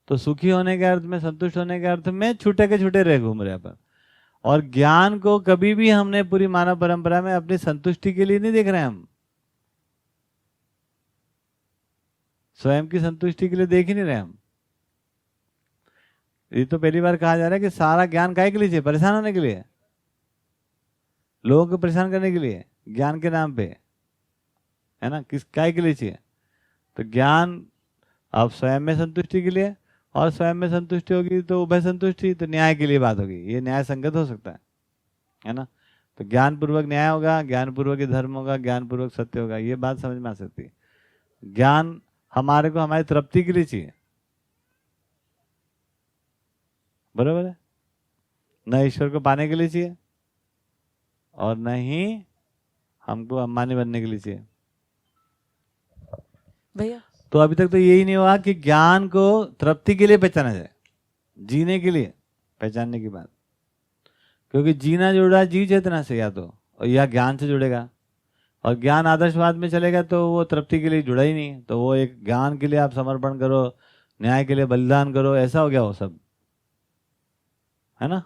तो सुखी होने के अर्थ में, संतुष्ट होने के अर्थ में छूटे के छूटे रह घूम रहे अपन। और ज्ञान को कभी भी हमने पूरी मानव परंपरा में अपनी संतुष्टि के लिए नहीं देख रहे हैं। हम स्वयं की संतुष्टि के लिए देख ही नहीं रहे हम। ये तो पहली बार कहा जा रहा है कि सारा ज्ञान काहे के लिए चाहिए? परेशान होने के लिए, लोगों को परेशान करने के लिए, ज्ञान के नाम पे, है ना। किस काहे के लिए चाहिए? तो ज्ञान अब स्वयं में संतुष्टि के लिए, और स्वयं में संतुष्टि होगी तो उभय संतुष्टि, तो न्याय के लिए बात होगी। ये न्याय संगत हो सकता है ना। तो ज्ञान पूर्वक न्याय होगा, ज्ञान पूर्वक ही धर्म होगा, ज्ञान पूर्वक सत्य होगा। ये बात समझ में आ सकती है। ज्ञान हमारे को हमारी तृप्ति के लिए चाहिए, बराबर है। न ईश्वर को पाने के लिए चाहिए और न ही हमको अंबानी बनने के लिए चाहिए। भैया तो अभी तक तो यही नहीं हुआ कि ज्ञान को तृप्ति के लिए पहचाना जाए, जीने के लिए पहचानने की बात। क्योंकि जीना जुड़ा है जीव चेतना से, या तो और या ज्ञान से जुड़ेगा। और ज्ञान आदर्शवाद में चलेगा तो वो तृप्ति के लिए जुड़ा ही नहीं। तो वो एक ज्ञान के लिए आप समर्पण करो, न्याय के लिए बलिदान करो, ऐसा हो गया वो सब, है ना।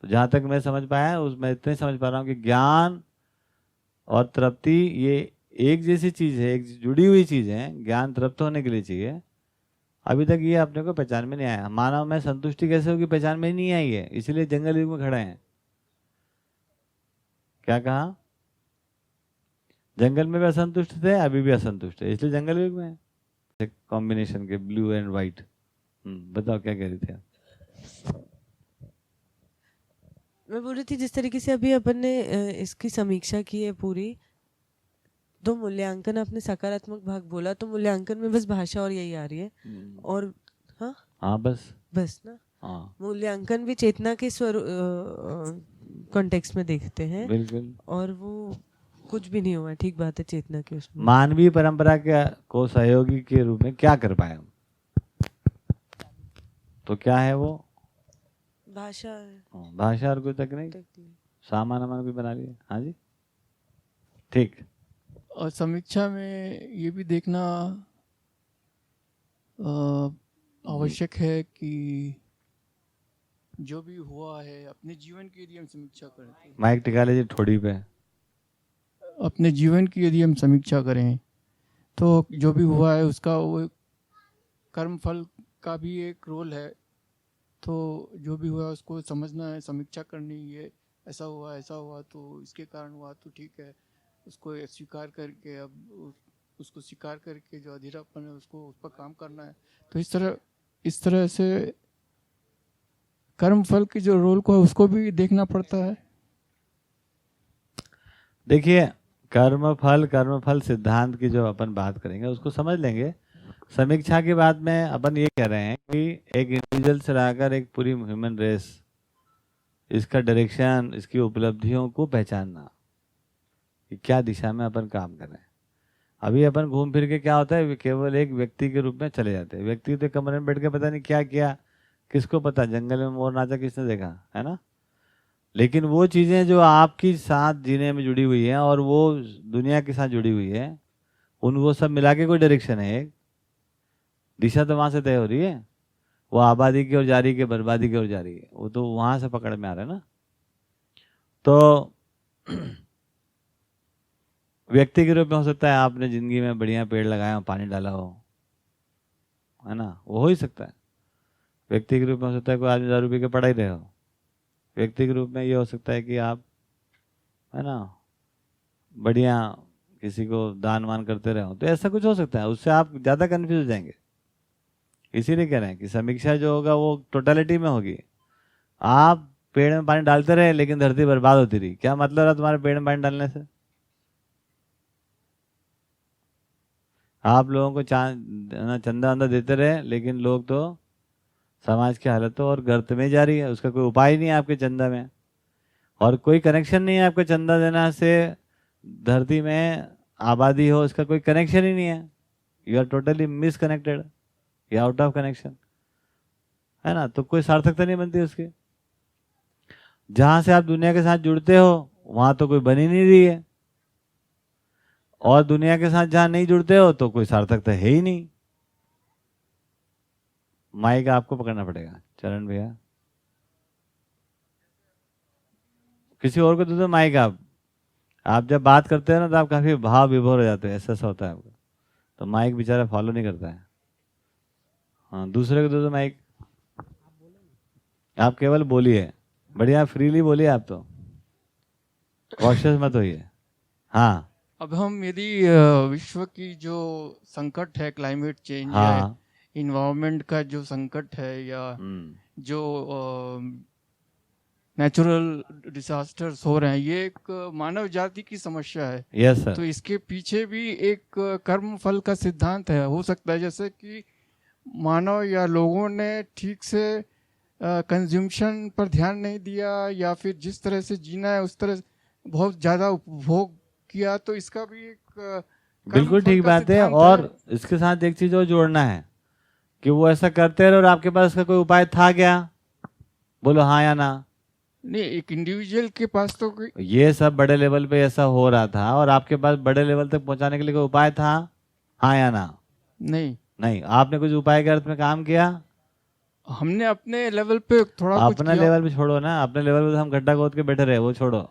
तो जहाँ तक मैं समझ पाया, उसमें इतने समझ पा रहा हूँ कि ज्ञान और तृप्ति ये एक जैसी चीज है, एक जुड़ी हुई चीज है। ज्ञान तृप्त होने के लिए चाहिए। अभी तक ये अपने को पहचान में नहीं आया। मानव में संतुष्टि कैसे होगी, पहचान में नहीं आई है। इसलिए जंगल युग में खड़े हैं। क्या कहा? जंगल में भी असंतुष्ट थे, अभी भी असंतुष्ट है, इसलिए जंगल युग में है। कॉम्बिनेशन के ब्लू एंड व्हाइट। बताओ क्या कह रही थी आप? मैं बोल रही थी जिस तरीके से अभी अपन ने इसकी समीक्षा की है पूरी, तो मूल्यांकन आपने सकारात्मक भाग बोला, तो मूल्यांकन में बस भाषा और यही आ रही है। और हाँ बस ना। हाँ मूल्यांकन भी चेतना के स्वरूप कॉन्टेक्स्ट में देखते हैं। बिल्कुल। और वो कुछ भी नहीं हुआ, ठीक बात है, चेतना के उसमें। मानवीय परंपरा के को सहयोगी के रूप में क्या कर पाए हम? तो क्या है वो? भाषा है। भाषा और कोई तकनीक, सामान अमान कोई बना लिया। हाँ जी, ठीक। और समीक्षा में ये भी देखना आवश्यक है कि जो भी हुआ है अपने जीवन की यदि हम समीक्षा करें, माइक टिका लीजिए ठोड़ी पे। अपने जीवन की यदि हम समीक्षा करें तो जो भी हुआ है उसका वो कर्म फल का भी एक रोल है। तो जो भी हुआ उसको समझना है, समीक्षा करनी है। ऐसा हुआ तो इसके कारण हुआ, तो ठीक है, उसको स्वीकार करके अब उसको स्वीकार करके जो अधीरापन है उसको उस पर काम करना है। तो इस तरह से कर्म फल की जो रोल को है उसको भी देखना पड़ता है। देखिए, कर्म फल सिद्धांत की जो अपन बात करेंगे उसको समझ लेंगे। समीक्षा की बात में अपन ये कह रहे हैं कि एक इंडिविजुअल से लाकर एक पूरी ह्यूमन रेस, इसका डायरेक्शन, इसकी उपलब्धियों को पहचानना कि क्या दिशा में अपन काम कर रहे हैं। अभी अपन घूम फिर के क्या होता है, केवल एक व्यक्ति के रूप में चले जाते हैं। व्यक्ति तो कमरे में बैठ के पता नहीं क्या किया, किसको पता, जंगल में मोर नाचा किसने देखा, है ना। लेकिन वो चीज़ें जो आपकी साथ जीने में जुड़ी हुई हैं और वो दुनिया के साथ जुड़ी हुई है, उनको सब मिला के कोई डायरेक्शन है, एक दिशा तो वहाँ से तय हो रही है। वो आबादी की ओर जा रही है कि बर्बादी की ओर जा रही है, वो तो वहाँ से पकड़ में आ रहा है ना। तो व्यक्ति के रूप में हो सकता है आपने जिंदगी में बढ़िया पेड़ लगाया हो, पानी डाला हो, है ना, वो हो ही सकता है। व्यक्ति के रूप में हो सकता है कोई आदमी दारू पी के पड़ा ही रहे हो। व्यक्ति के रूप में ये हो सकता है कि आप, है ना, बढ़िया किसी को दान वान करते रहे हो। तो ऐसा कुछ हो सकता है, उससे आप ज़्यादा कन्फ्यूज हो जाएंगे। इसीलिए कह रहे हैं कि समीक्षा जो होगा वो टोटलिटी में होगी। आप पेड़ में पानी डालते रहे लेकिन धरती बर्बाद होती रही, क्या मतलब रहा तुम्हारे पेड़ में पानी डालने से? आप लोगों को चंदा वंदा देते रहे लेकिन लोग तो समाज की हालत तो और गर्त में जा रही है। उसका कोई उपाय नहीं है आपके चंदा में, और कोई कनेक्शन नहीं है आपको चंदा देना से धरती में आबादी हो, इसका कोई कनेक्शन ही नहीं है। यू आर टोटली मिसकनेक्टेड या आउट ऑफ कनेक्शन, है ना, तो कोई सार्थकता नहीं बनती उसकी। जहां से आप दुनिया के साथ जुड़ते हो वहां तो कोई बन ही नहीं रही है, और दुनिया के साथ जहां नहीं जुड़ते हो तो कोई सार्थकता है ही नहीं। माइक आपको पकड़ना पड़ेगा, चरण भैया, किसी और को दे दो माइक। आप जब बात करते हैं ना तो आप काफी भाव विभोर हो जाते हैं, ऐसा होता है आपको, तो माइक बेचारा फॉलो नहीं करता है। हाँ, दूसरे को दे दो माइक। आप केवल बोलिए, बढ़िया फ्रीली बोलिए, आप तो कॉशियस मत होइए। हाँ अब हम यदि विश्व की जो संकट है, क्लाइमेट चेंज है, हाँ इन्वायरमेंट का जो संकट है, या जो नेचुरल डिजास्टर्स हो रहे हैं, ये एक मानव जाति की समस्या है। Yes sir. तो इसके पीछे भी एक कर्म फल का सिद्धांत है। हो सकता है जैसे कि मानव या लोगों ने ठीक से कंज्यूमशन पर ध्यान नहीं दिया, या फिर जिस तरह से जीना है उस तरह बहुत ज़्यादा उपभोग किया, तो इसका भी एक बिल्कुल ठीक बात है। और इसके साथ एक चीज और जोड़ना है कि वो ऐसा करते रहे और आपके पास इसका कोई उपाय था क्या? बोलो हाँ या ना। नहीं, एक इंडिविजुअल के पास तो ये सब बड़े लेवल पे ऐसा हो रहा था और आपके पास बड़े लेवल तक पहुंचाने के लिए कोई उपाय था? हाँ या ना? नहीं। नहीं। आपने कुछ उपाय के अर्थ में काम किया? हमने अपने लेवल पे थोड़ा कुछ अपना किया। लेवल पे छोड़ो ना, अपने लेवल पे तो हम गड्ढा खोद के बैठे रहे, वो छोड़ो।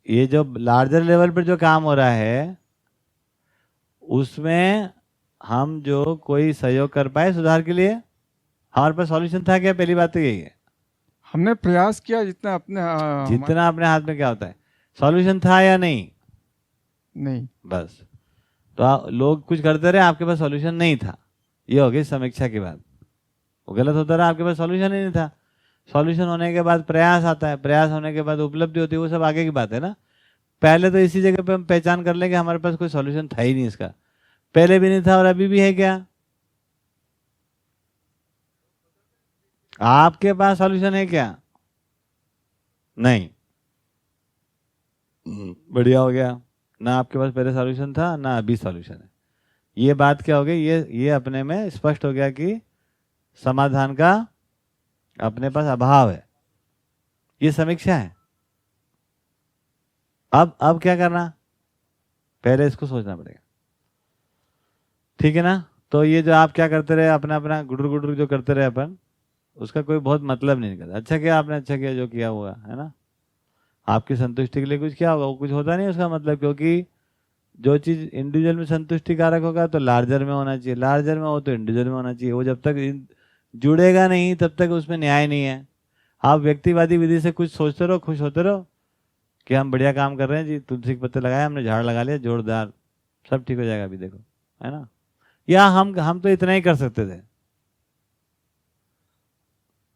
ये जो लार्जर लेवल पर जो काम हो रहा है उसमें हम जो कोई सहयोग कर पाए सुधार के लिए, हमारे पास सॉल्यूशन था क्या? पहली बात तो यही है, हमने प्रयास किया जितना अपने जितना अपने हाथ में क्या होता है। सॉल्यूशन था या नहीं? नहीं। बस। तो लोग कुछ करते रहे, आपके पास सॉल्यूशन नहीं था, ये हो गई समीक्षा की बात। वो गलत होता रहा, आपके पास सॉल्यूशन ही नहीं था। सॉल्यूशन होने के बाद प्रयास आता है, प्रयास होने के बाद उपलब्धि होती है, वो सब आगे की बात है ना। पहले तो इसी जगह पे हम पहचान कर लें कि हमारे पास कोई सॉल्यूशन था ही नहीं इसका, पहले भी नहीं था और अभी भी है क्या? आपके पास सॉल्यूशन है क्या? नहीं। बढ़िया हो गया ना, आपके पास पहले सॉल्यूशन था ना अभी सॉल्यूशन है। ये बात क्या हो गई? ये अपने में स्पष्ट हो गया कि समाधान का अपने पास अभाव है। ये समीक्षा है। अब क्या करना? पहले इसको सोचना पड़ेगा, ठीक है ना। तो ये जो आप क्या करते रहे, अपना अपना गुडुर गुडुर जो करते रहे अपन, उसका कोई बहुत मतलब नहीं निकलता। अच्छा किया आपने, अच्छा किया जो किया हुआ है ना, आपकी संतुष्टि के लिए कुछ किया होगा, वो कुछ होता नहीं उसका मतलब। क्योंकि जो चीज इंडिविजुअल में संतुष्टि कारक होगा तो लार्जर में होना चाहिए, लार्जर में हो तो इंडिविजुअल में होना चाहिए। वो जब तक जुड़ेगा नहीं तब तक उसमें न्याय नहीं है। आप व्यक्तिवादी विधि से कुछ सोचते रहो, खुश होते रहो कि हम बढ़िया काम कर रहे हैं जी, तुलसी के पत्ते लगाए हमने, झाड़ लगा लिया जोरदार, सब ठीक हो जाएगा अभी देखो, है ना। या हम तो इतना ही कर सकते थे।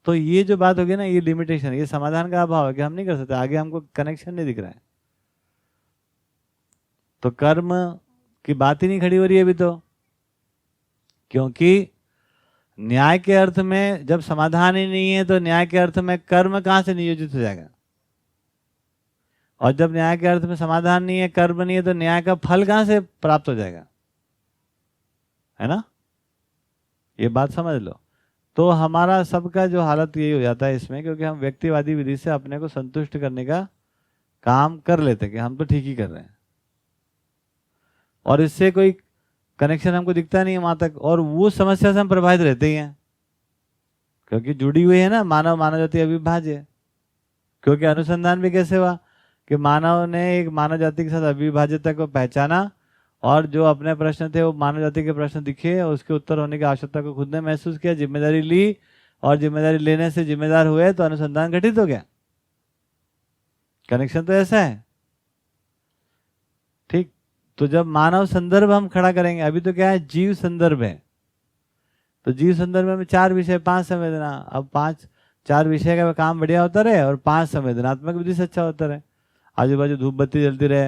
तो ये जो बात होगी ना, ये लिमिटेशन, ये समाधान का अभाव है कि हम नहीं कर सकते, आगे हमको कनेक्शन नहीं दिख रहा है। तो कर्म की बात ही नहीं खड़ी हो रही है अभी तो, क्योंकि न्याय के अर्थ में जब समाधान ही नहीं है तो न्याय के अर्थ में कर्म कहां से नियोजित हो जाएगा? और जब न्याय के अर्थ में समाधान नहीं है, कर्म नहीं है, तो न्याय का फल कहां से प्राप्त हो जाएगा? है ना, ये बात समझ लो। तो हमारा सबका जो हालत यही हो जाता है इसमें, क्योंकि हम व्यक्तिवादी विधि से अपने को संतुष्ट करने का काम कर लेते कि हम तो ठीक ही कर रहे हैं, और इससे कोई कनेक्शन हमको दिखता नहीं है वहां तक, और वो समस्या से हम प्रभावित रहते ही हैं, क्योंकि जुड़ी हुई है ना। मानव जाति अविभाज्य है। क्योंकि अनुसंधान भी कैसे हुआ कि मानव ने एक मानव जाति के साथ अविभाज्यता को पहचाना, और जो अपने प्रश्न थे वो मानव जाति के प्रश्न दिखे, और उसके उत्तर होने की आवश्यकता को खुद ने महसूस किया, जिम्मेदारी ली, और जिम्मेदारी लेने से जिम्मेदार हुए तो अनुसंधान घटित हो गया। कनेक्शन तो ऐसा है, ठीक। तो जब मानव संदर्भ हम खड़ा करेंगे, अभी तो क्या है, जीव संदर्भ है, तो जीव संदर्भ में 4 विषय 5 संवेदना। अब 4 विषय का काम बढ़िया होता रहे और 5 संवेदनात्मक विधि से अच्छा होता रहे। आजू बाजू धूप बत्ती जलती रहे,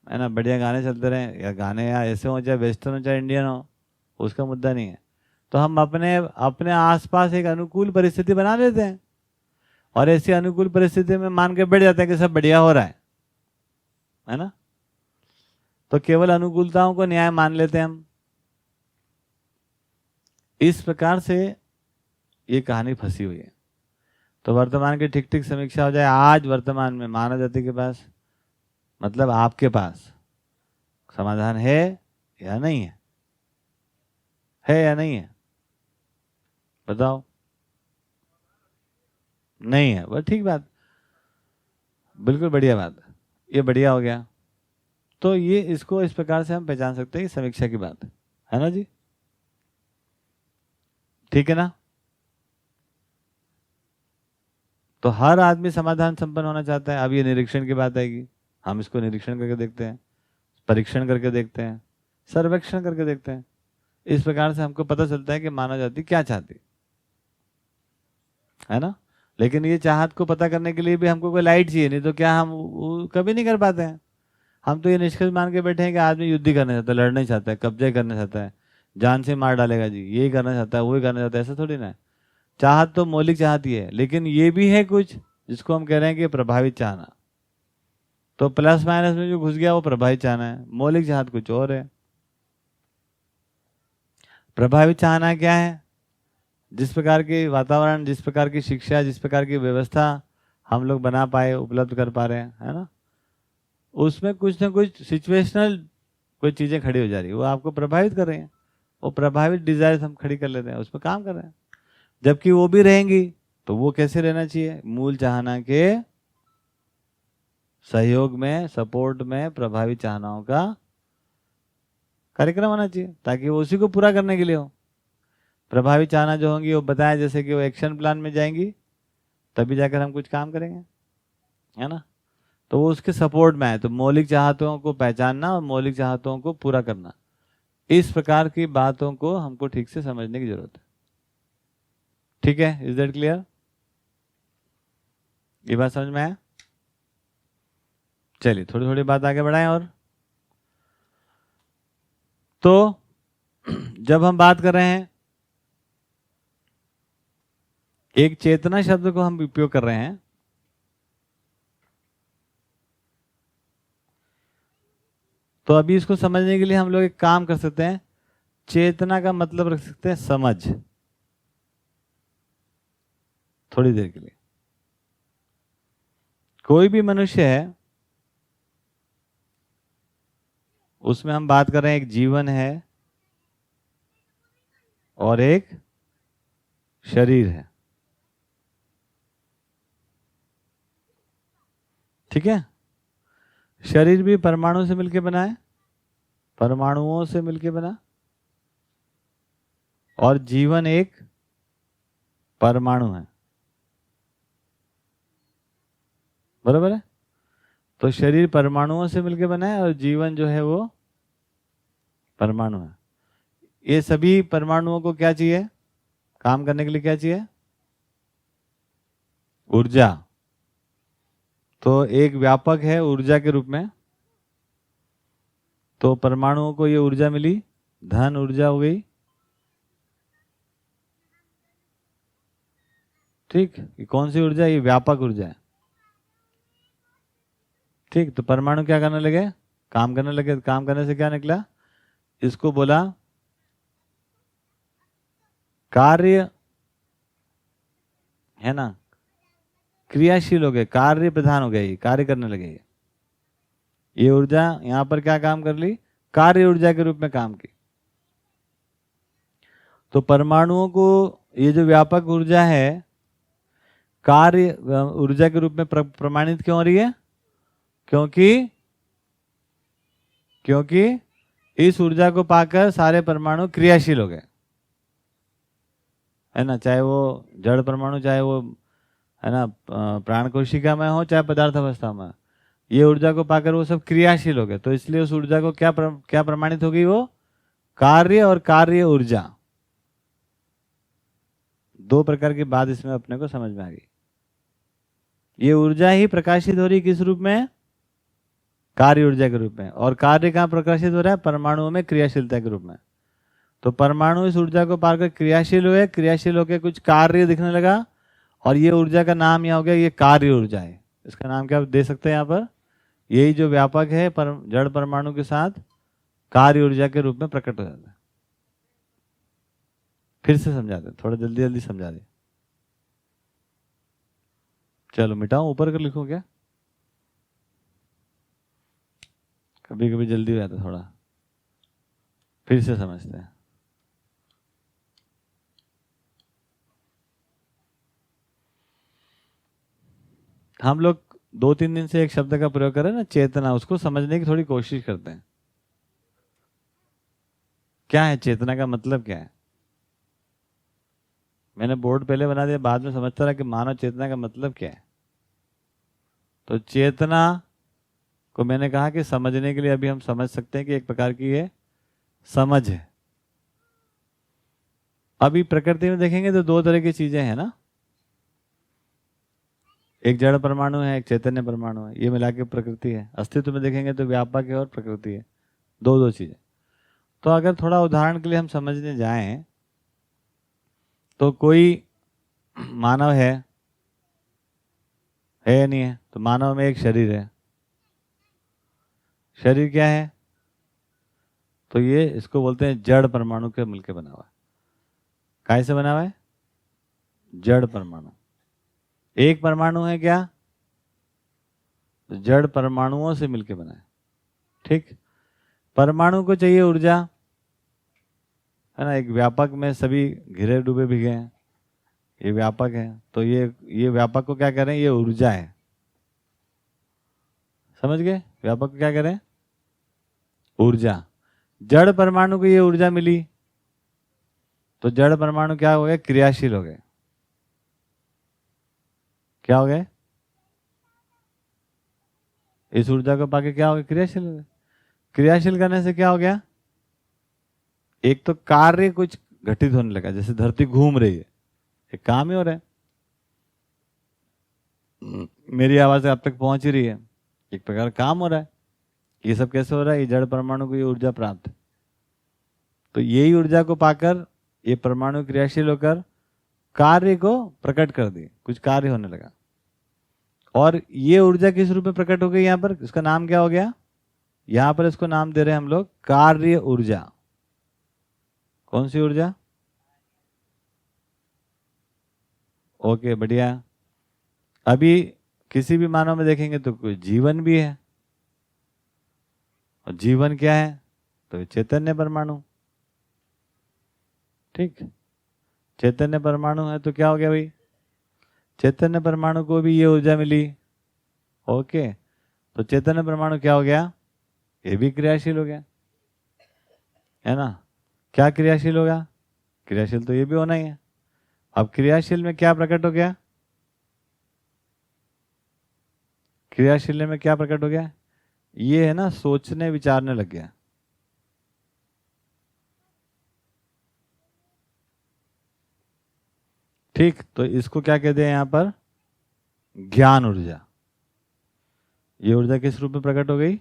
है ना, बढ़िया गाने चलते रहे, या गाने या ऐसे हो चाहे वेस्टर्न हो चाहे इंडियन हो, उसका मुद्दा नहीं है। तो हम अपने आसपास एक अनुकूल परिस्थिति बना लेते हैं, और ऐसी अनुकूल परिस्थिति में मान के बैठ जाते हैं कि सब बढ़िया हो रहा है ना। तो केवल अनुकूलताओं को न्याय मान लेते हैं हम। इस प्रकार से ये कहानी फंसी हुई है। तो वर्तमान की ठीक ठीक समीक्षा हो जाए। आज वर्तमान में मानव जाति के पास, मतलब आपके पास समाधान है या नहीं है? है या नहीं है? बताओ। नहीं है, बस ठीक बात, बिल्कुल बढ़िया बात, ये बढ़िया हो गया। तो ये इसको इस प्रकार से हम पहचान सकते हैं कि समीक्षा की बात है ना जी, ठीक है ना। तो हर आदमी समाधान संपन्न होना चाहता है। अब ये निरीक्षण की बात आएगी, हम इसको निरीक्षण करके देखते हैं, परीक्षण करके देखते हैं, सर्वेक्षण करके देखते हैं। इस प्रकार से हमको पता चलता है कि मानव जाति क्या चाहती है ना। लेकिन ये चाहत को पता करने के लिए भी हमको कोई लाइट चाहिए, नहीं तो क्या हम वो कभी नहीं कर पाते हैं। हम तो ये निष्कर्ष मान के बैठे हैं कि आदमी युद्ध ही करना चाहता है, लड़ना चाहता है, कब्जे करना चाहता है, जान से मार डालेगा जी, यही करना चाहता है, वही करना चाहता है। ऐसा थोड़ी ना है। चाहत तो मौलिक चाहत ही है, लेकिन ये भी है कुछ जिसको हम कह रहे हैं कि प्रभावित चाहना। तो प्लस माइनस में जो घुस गया वो प्रभावित चाहना है, मौलिक चाहत कुछ और है। प्रभावित चाहना क्या है? जिस प्रकार के वातावरण, जिस प्रकार की शिक्षा, जिस प्रकार की व्यवस्था हम लोग बना पाए, उपलब्ध कर पा रहे हैं, है ना, उसमें कुछ ना कुछ सिचुएशनल कोई चीजें खड़ी हो जा रही है, वो आपको प्रभावित कर रही हैं। वो प्रभावित डिजायर हम खड़ी कर लेते हैं, उसमें काम कर रहे हैं। जबकि वो भी रहेंगी तो वो कैसे रहना चाहिए? मूल चाहना के सहयोग में, सपोर्ट में प्रभावित चाहनाओं का कार्यक्रम होना चाहिए, ताकि वो उसी को पूरा करने के लिए हो। प्रभावित चाहना जो होंगी वो बताया जैसे कि वो एक्शन प्लान में जाएंगी, तभी जाकर हम कुछ काम करेंगे, है ना। तो वो उसके सपोर्ट में आए। तो मौलिक चाहतों को पहचानना और मौलिक चाहतों को पूरा करना, इस प्रकार की बातों को हमको ठीक से समझने की जरूरत है। ठीक है, इज दैट क्लियर? ये बात समझ में आया? चलिए थोड़ी थोड़ी बात आगे बढ़ाएं। और तो जब हम बात कर रहे हैं, एक चेतना शब्द को हम उपयोग कर रहे हैं, तो अभी इसको समझने के लिए हम लोग एक काम कर सकते हैं। चेतना का मतलब रख सकते हैं समझ, थोड़ी देर के लिए। कोई भी मनुष्य है, उसमें हम बात कर रहे हैं एक जीवन है और एक शरीर है, ठीक है। शरीर भी परमाणु से मिलकर बना है, परमाणुओं से मिलकर बना, और जीवन एक परमाणु है, बराबर है। तो शरीर परमाणुओं से मिलकर बना है और जीवन जो है वो परमाणु है। ये सभी परमाणुओं को क्या चाहिए काम करने के लिए? क्या चाहिए? ऊर्जा। तो एक व्यापक है ऊर्जा के रूप में, तो परमाणुओं को ये ऊर्जा मिली, धन ऊर्जा हो गई, ठीक। ये कौन सी ऊर्जा? ये व्यापक ऊर्जा है, ठीक। तो परमाणु क्या करने लगे? काम करने लगे। काम करने से क्या निकला? इसको बोला कार्य, है ना, क्रियाशील हो गए, कार्य प्रधान हो गए, ये कार्य करने लगे। ये ऊर्जा यहां पर क्या काम कर ली? कार्य ऊर्जा के रूप में काम की। तो परमाणुओं को ये जो व्यापक ऊर्जा है कार्य ऊर्जा के रूप में प्रमाणित क्यों हो रही है? क्योंकि इस ऊर्जा को पाकर सारे परमाणु क्रियाशील हो गए, है ना। चाहे वो जड़ परमाणु, चाहे वो, है ना, प्राण कोशिका में हो, चाहे पदार्थ अवस्था में, ये ऊर्जा को पाकर वो सब क्रियाशील हो गए। तो इसलिए उस ऊर्जा को क्या प्रमाणित होगी? वो कार्य और कार्य ऊर्जा, दो प्रकार की बात इसमें अपने को समझ में आ गई। ये ऊर्जा ही प्रकाशित हो रही किस रूप में? कार्य ऊर्जा के रूप में। और कार्य कहाँ प्रकाशित हो रहा है? परमाणुओं में क्रियाशीलता के रूप में। तो परमाणु इस ऊर्जा को पाकर क्रियाशील हुए, क्रियाशील होकर कुछ कार्य दिखने लगा, और ये ऊर्जा का नाम यहाँ हो गया, ये कार्य ऊर्जा है। इसका नाम क्या दे सकते हैं यहाँ पर? यही जो व्यापक है जड़ परमाणु के साथ कार्य ऊर्जा के रूप में प्रकट हो जाता है। फिर से समझा दे, थोड़ा जल्दी जल्दी समझा दे। चलो मिटाऊं, ऊपर कर लिखूं क्या? कभी कभी जल्दी हो जाता है थोड़ा, फिर से समझते हैं। हम लोग 2-3 दिन से एक शब्द का प्रयोग करें ना, चेतना, उसको समझने की थोड़ी कोशिश करते हैं। क्या है चेतना का मतलब क्या है? मैंने बोर्ड पहले बना दिया, बाद में समझता रहा कि मानव चेतना का मतलब क्या है। तो चेतना को मैंने कहा कि समझने के लिए अभी हम समझ सकते हैं कि एक प्रकार की ये समझ है। अभी प्रकृति में देखेंगे तो 2 तरह की चीजें हैं ना, एक जड़ परमाणु है, एक चैतन्य परमाणु है, ये मिला के प्रकृति है। अस्तित्व में देखेंगे तो व्यापक है और प्रकृति है, 2 चीजें। तो अगर थोड़ा उदाहरण के लिए हम समझने जाएं तो कोई मानव है या नहीं है? तो मानव में एक शरीर है। शरीर क्या है? तो ये इसको बोलते हैं जड़ परमाणु के मिलकर बना हुआ है। काय से बना हुआ है? जड़ परमाणु। एक परमाणु है क्या? तो जड़ परमाणुओं से मिलकर बना है। ठीक, परमाणु को चाहिए ऊर्जा, है ना। एक व्यापक में सभी घिरे डूबे भिगे हैं, ये व्यापक है। तो ये व्यापक को क्या करें? ये ऊर्जा है, समझ गए? व्यापक को क्या करें? ऊर्जा। जड़ परमाणु को ये ऊर्जा मिली तो जड़ परमाणु क्या हो गए? क्रियाशील हो गए। क्या हो गए? इस ऊर्जा को पाके क्या हो गया? क्रियाशील हो गए। क्रियाशील करने से क्या हो गया? एक तो कार्य कुछ घटित होने लगा, जैसे धरती घूम रही है, एक काम ही हो रहा है। मेरी आवाज आप तक पहुंच ही रही है, एक प्रकार काम हो रहा है। ये सब कैसे हो रहा है? ये जड़ परमाणु को ये ऊर्जा प्राप्त है। तो यही ऊर्जा को पाकर ये परमाणु क्रियाशील होकर कार्य को प्रकट कर दिए, कुछ कार्य होने लगा। और ये ऊर्जा किस रूप में प्रकट हो गई? यहाँ पर इसका नाम क्या हो गया? यहाँ पर इसको नाम दे रहे हैं हम लोग कार्य ऊर्जा। कौन सी ऊर्जा? ओके, बढ़िया। अभी किसी भी मानव में देखेंगे तो कोई जीवन भी है, और जीवन क्या है? तो चैतन्य परमाणु। ठीक, चैतन्य परमाणु है तो क्या हो गया भाई? चैतन्य परमाणु को भी ये ऊर्जा मिली। ओके, तो चैतन्य परमाणु क्या हो गया? ये भी क्रियाशील हो गया, है ना। क्या क्रियाशील होगा? क्रियाशील तो ये भी होना ही है। अब क्रियाशील में क्या प्रकट हो गया? क्रियाशील में क्या प्रकट हो गया? ये है ना, सोचने विचारने लग गया। ठीक, तो इसको क्या कहते हैं यहाँ पर? ज्ञान ऊर्जा। ये ऊर्जा किस रूप में प्रकट हो गई?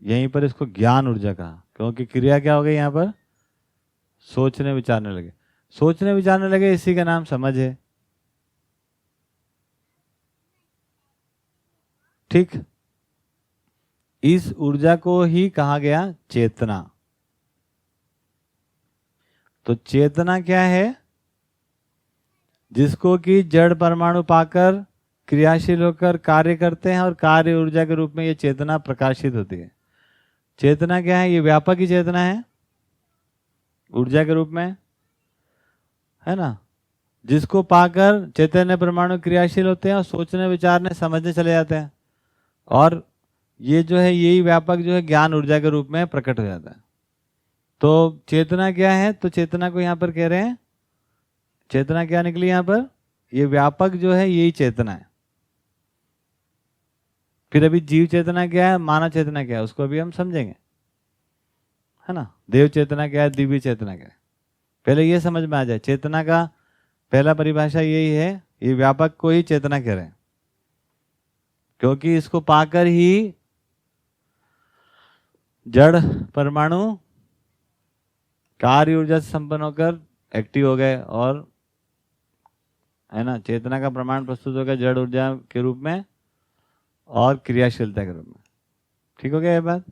यहीं पर इसको ज्ञान ऊर्जा कहा, क्योंकि क्रिया क्या हो गई यहाँ पर? सोचने विचारने लगे। सोचने विचारने लगे, इसी का नाम समझ है। ठीक, इस ऊर्जा को ही कहा गया चेतना। तो चेतना क्या है? जिसको कि जड़ परमाणु पाकर क्रियाशील होकर कार्य करते हैं, और कार्य ऊर्जा के रूप में ये चेतना प्रकाशित होती है। चेतना क्या है? ये व्यापक ही चेतना है, ऊर्जा के रूप में, है ना। जिसको पाकर चैतन्य परमाणु क्रियाशील होते हैं और सोचने विचारने समझने चले जाते हैं, और ये जो है यही व्यापक जो है ज्ञान ऊर्जा के रूप में प्रकट हो जाता है। तो चेतना क्या है? तो चेतना को यहाँ पर कह रहे हैं, चेतना क्या निकली यहाँ पर? ये व्यापक जो है यही चेतना है। फिर अभी जीव चेतना क्या है, मानव चेतना क्या है, उसको अभी हम समझेंगे, है ना। देव चेतना क्या है, दिव्य चेतना क्या है, पहले ये समझ में आ जाए। चेतना का पहला परिभाषा यही है, ये व्यापक को ही चेतना कह रहे हैं, क्योंकि इसको पाकर ही जड़ परमाणु कार्य ऊर्जा से संपन्न होकर एक्टिव हो गए, और है ना, चेतना का प्रमाण प्रस्तुत हो गया जड़ ऊर्जा के रूप में और क्रियाशीलता के रूप में। ठीक हो गया ये बात?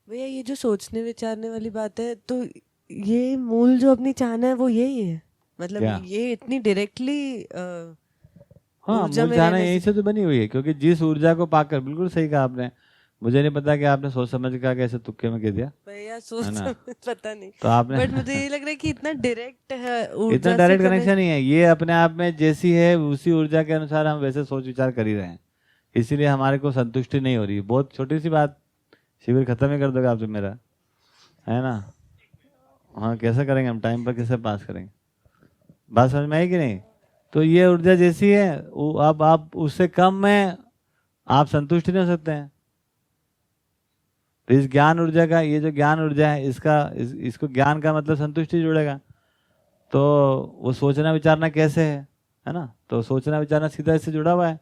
भैया ये जो सोचने विचारने वाली बात है, तो ये मूल जो अपनी चाहना है वो यही है, मतलब क्या? ये इतनी डायरेक्टली हाँ, ऊर्जा मूल में चाहना रहने यहीं से। से तो बनी हुई है, क्योंकि जिस ऊर्जा को पाकर, बिल्कुल सही कहा आपने, मुझे नहीं पता कि आपने सोच समझ के कैसे तुक्के में कह दिया, भैया सोच है ना? समझ पता नहीं, तो आपने बट मुझे ये लग रहा है कि इतना डायरेक्ट है इतना ऊर्जा से डायरेक्ट कनेक्ट। कनेक्शन नहीं है, ये अपने आप में जैसी है उसी ऊर्जा के अनुसार हम वैसे सोच विचार कर ही रहे हैं, इसीलिए हमारे को संतुष्टि नहीं हो रही। बहुत छोटी सी बात, शिविर खत्म ही कर दोगे आप तो मेरा, है ना? हाँ, कैसे करेंगे हम, टाइम पर कैसे पास करेंगे? बात समझ में आई कि नहीं? तो ये ऊर्जा जैसी है, अब आप उससे कम में आप संतुष्ट नहीं हो सकते हैं। तो इस ज्ञान ऊर्जा का, ये जो ज्ञान ऊर्जा है, इसको ज्ञान का मतलब संतुष्टि जुड़ेगा। तो वो सोचना विचारना कैसे है ना? तो सोचना विचारना सीधा इससे जुड़ा हुआ है।